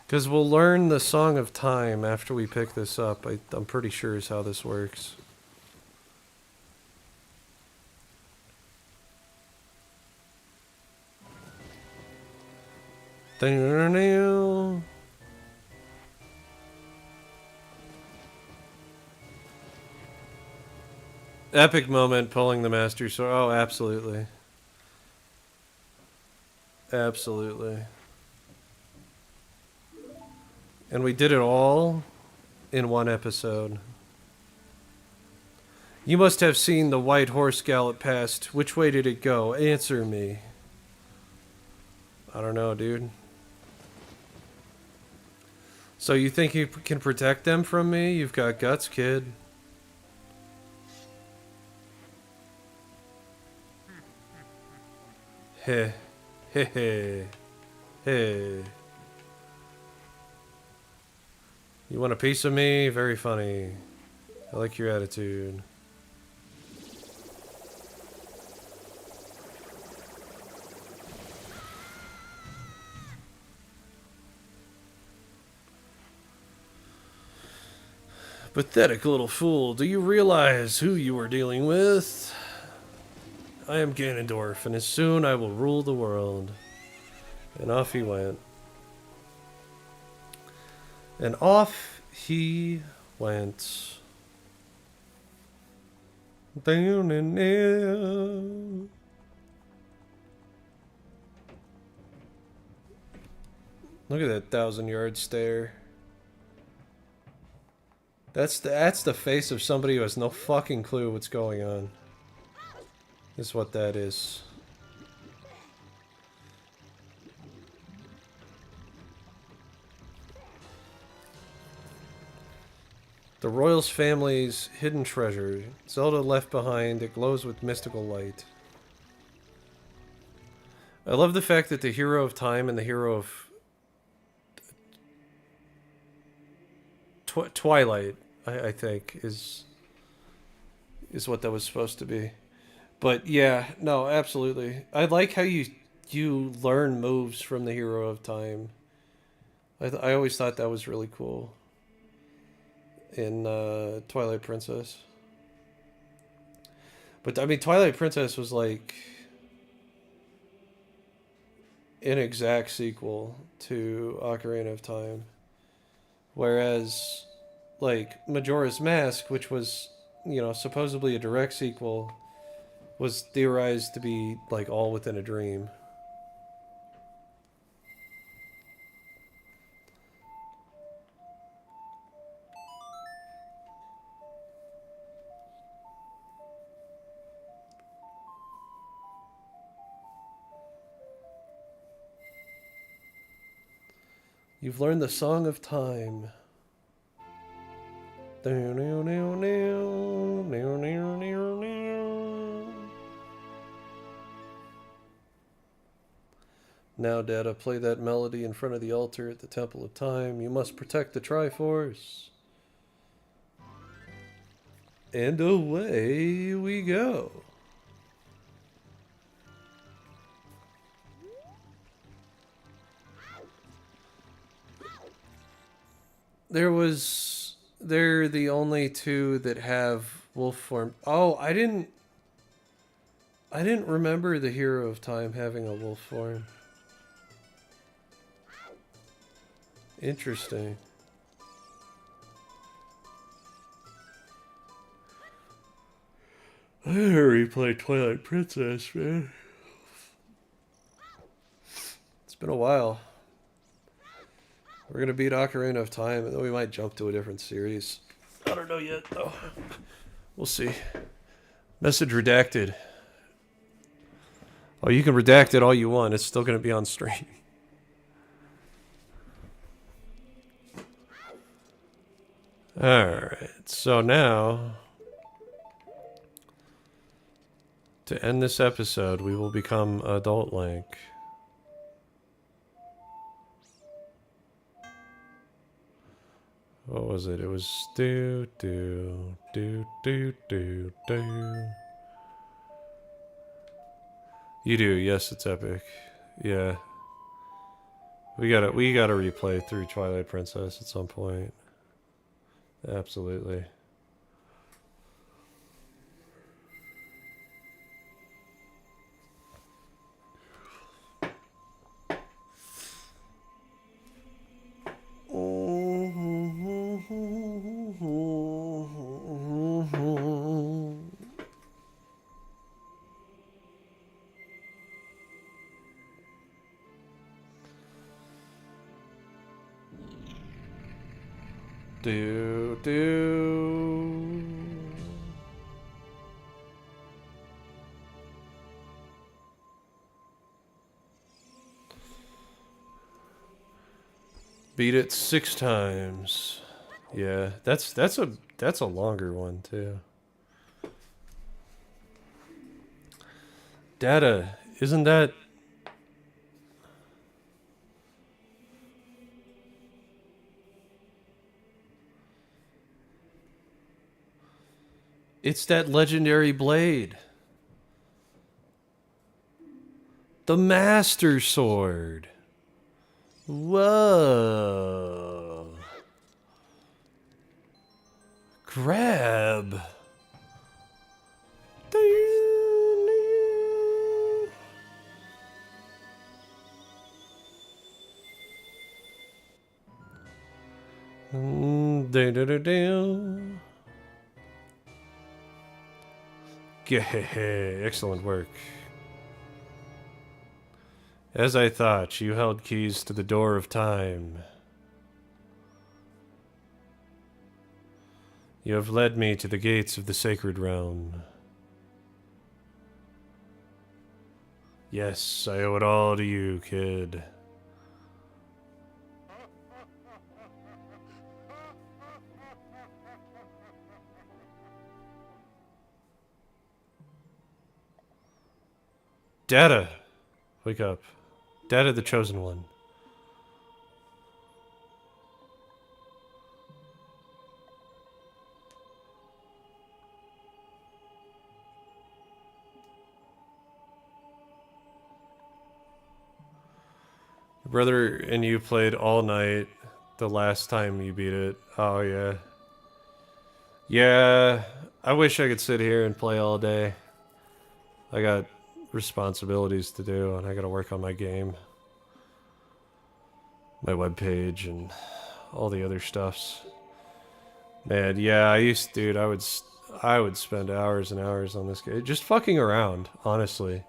Because we'll learn the Song of Time after we pick this up. I'm pretty sure is how this works. Epic moment pulling the Master Sword. Oh, absolutely. Absolutely. And we did it all in one episode. You must have seen the white horse gallop past. Which way did it go? Answer me. I don't know, dude. So you think you can protect them from me? You've got guts, kid. Heh. Heh heh. Hey. You want a piece of me? Very funny. I like your attitude. Pathetic little fool. Do you realize who you are dealing with? I am Ganondorf, and as soon I will rule the world. And off he went. And off he went. Down in there. Look at that 1,000-yard stare. That's the face of somebody who has no fucking clue what's going on. Is what that is. The Royals family's hidden treasure. Zelda left behind. It glows with mystical light. I love the fact that the hero of time and the hero of Twilight, I think, is what that was supposed to be. But yeah, no, absolutely. I like how you learn moves from the hero of time. I always thought that was really cool. in Twilight Princess. But I mean, Twilight Princess was like an exact sequel to Ocarina of Time, whereas like Majora's Mask, which was supposedly a direct sequel, was theorized to be like all within a dream. You've learned the Song of Time. Now, Dada, play that melody in front of the altar at the Temple of Time. You must protect the Triforce. And away we go. They're the only two that have wolf form. Oh, I didn't remember the Hero of Time having a wolf form. Interesting. I already played Twilight Princess, man. It's been a while. We're gonna beat Ocarina of Time, and then we might jump to a different series. I don't know yet, though. We'll see. Message redacted. Oh, you can redact it all you want. It's still gonna be on stream. Alright, so now, to end this episode, we will become Adult Link. What was it? It was do. You do, yes, it's epic. Yeah. We gotta replay through Twilight Princess at some point. Absolutely. Do. Beat it 6 times. Yeah, that's a longer one too. Data, isn't that? It's that legendary blade. The Master Sword. Whoa. Grab. Excellent work. As I thought, you held keys to the door of time. You have led me to the gates of the sacred realm. Yes, I owe it all to you, kid. Data! Wake up. Data, the chosen one. Your brother and you played all night the last time you beat it. Oh, yeah. Yeah, I wish I could sit here and play all day. I got responsibilities to do, and I gotta work on my game, my webpage, and all the other stuffs. Man, yeah, dude, I would spend hours and hours on this game, just fucking around, honestly.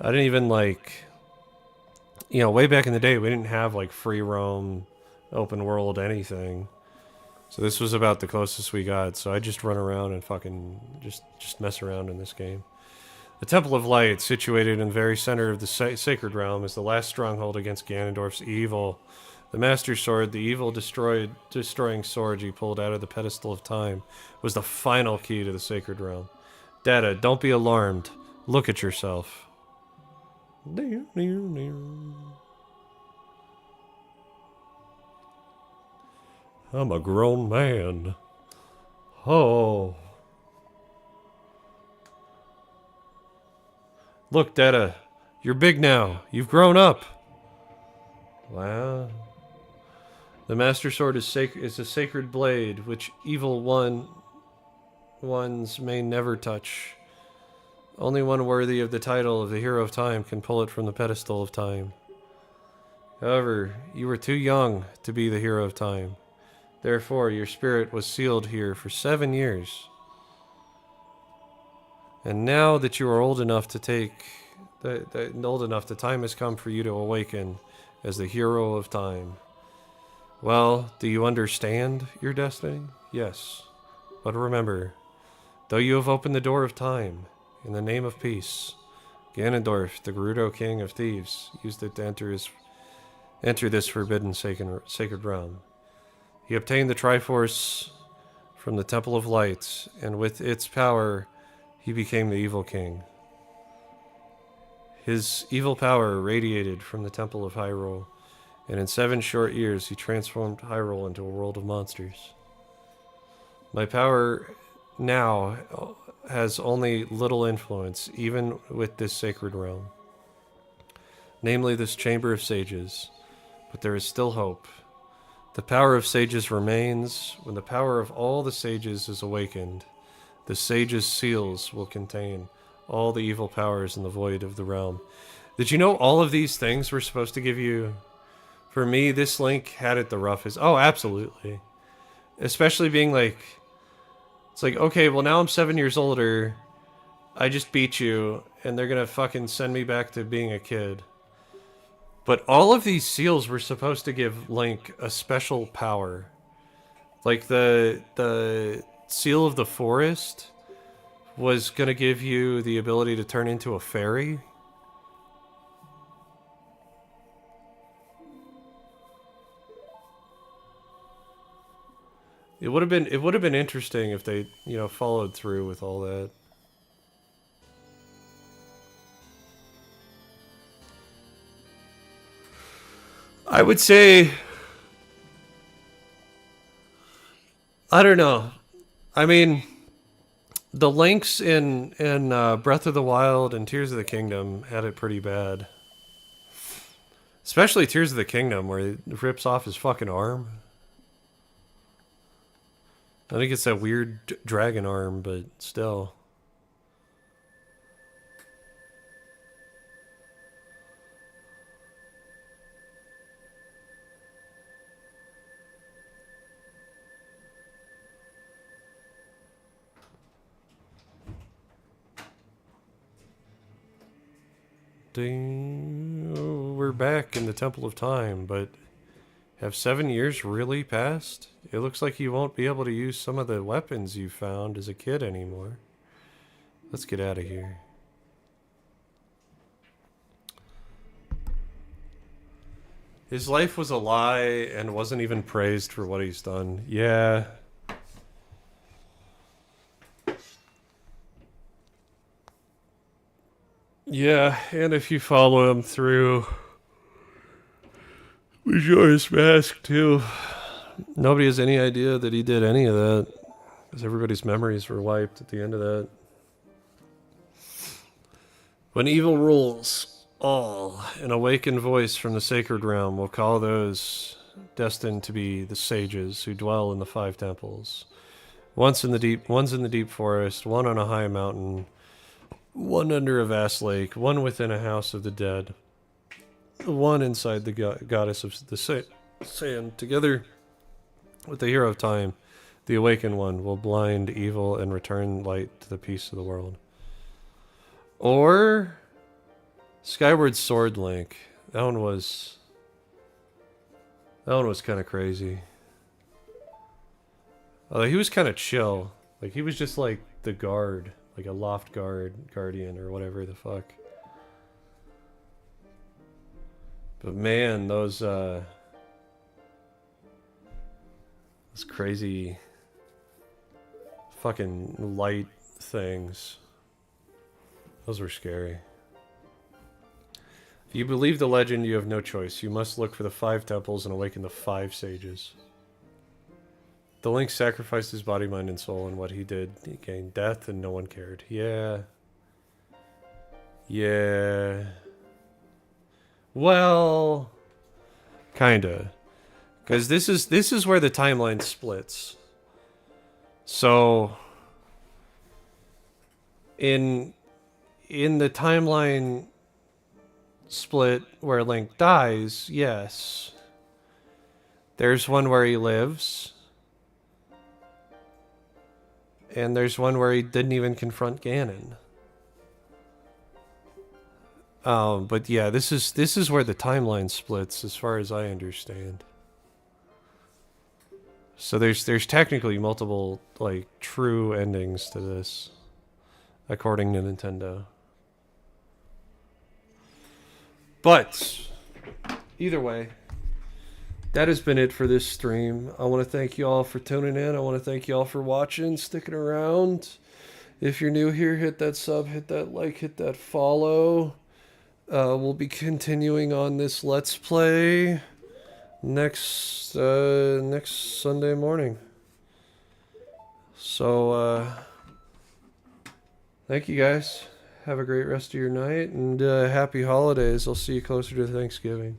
I didn't even like, way back in the day, we didn't have like free roam, open world, anything. So this was about the closest we got, so I just run around and fucking just mess around in this game. The Temple of Light, situated in the very center of the Sacred Realm, is the last stronghold against Ganondorf's evil. The Master Sword, the evil destroying sword you pulled out of the pedestal of time, was the final key to the Sacred Realm. Data, don't be alarmed. Look at yourself. I'm a grown man. Oh. Look, Data, you're big now. You've grown up. Wow. The Master Sword is a sacred blade, which evil ones may never touch. Only one worthy of the title of the Hero of Time can pull it from the pedestal of time. However, you were too young to be the Hero of Time. Therefore, your spirit was sealed here for 7 years. And now that you are old enough to the time has come for you to awaken as the Hero of Time. Well, do you understand your destiny? Yes. But remember, though you have opened the door of time, in the name of peace, Ganondorf, the Gerudo King of Thieves, used it to enter this forbidden sacred realm. He obtained the Triforce from the Temple of Light, and with its power, he became the Evil King. His evil power radiated from the Temple of Hyrule, and in 7 short years, he transformed Hyrule into a world of monsters. My power now has only little influence, even with this sacred realm. Namely, this Chamber of Sages. But there is still hope. The power of sages remains. When the power of all the sages is awakened, the sages' seals will contain all the evil powers in the void of the realm. Did you know all of these things were supposed to give you... For me, this Link had it the roughest. Oh, absolutely. Especially being like... It's like, okay, well now I'm 7 years older. I just beat you, and they're gonna fucking send me back to being a kid. But all of these seals were supposed to give Link a special power. Like the Seal of the Forest was gonna give you the ability to turn into a fairy. It would have been interesting if they, followed through with all that. I would say, I don't know. I mean, the links in Breath of the Wild and Tears of the Kingdom had it pretty bad. Especially Tears of the Kingdom, where he rips off his fucking arm. I think it's that weird dragon arm, but still. We're back in the Temple of Time, but have 7 years really passed? It looks like you won't be able to use some of the weapons you found as a kid anymore. Let's get out of here. His life was a lie and wasn't even praised for what he's done. Yeah. Yeah, and if you follow him through Majora's Mask too, nobody has any idea that he did any of that, because everybody's memories were wiped at the end of that. When evil rules all, an awakened voice from the sacred realm will call those destined to be the sages who dwell in the 5 temples. One's in the deep forest, one on a high mountain, one under a vast lake, one within a house of the dead, one inside the goddess of the sand. Together with the hero of time, the awakened one will blind evil and return light to the peace of the world. Or Skyward Sword Link. That one was kind of crazy. Although he was kind of chill. Like, he was just like the guard. Like a loft guardian or whatever the fuck. But man, those crazy fucking light things. Those were scary. If you believe the legend, you have no choice. You must look for the 5 temples and awaken the 5 sages. The Link sacrificed his body, mind, and soul, and what he did, he gained death, and no one cared. Yeah. Yeah. Well, kinda. Because this is where the timeline splits. So, in the timeline split where Link dies, yes. There's one where he lives. And there's one where he didn't even confront Ganon. But yeah, this is where the timeline splits, as far as I understand. So there's technically multiple, like, true endings to this, according to Nintendo. But either way, that has been it for this stream. I want to thank you all for tuning in. I want to thank you all for watching, sticking around. If you're new here, hit that sub, hit that like, hit that follow. We'll be continuing on this Let's Play next Sunday morning. So, thank you guys. Have a great rest of your night, and happy holidays. I'll see you closer to Thanksgiving.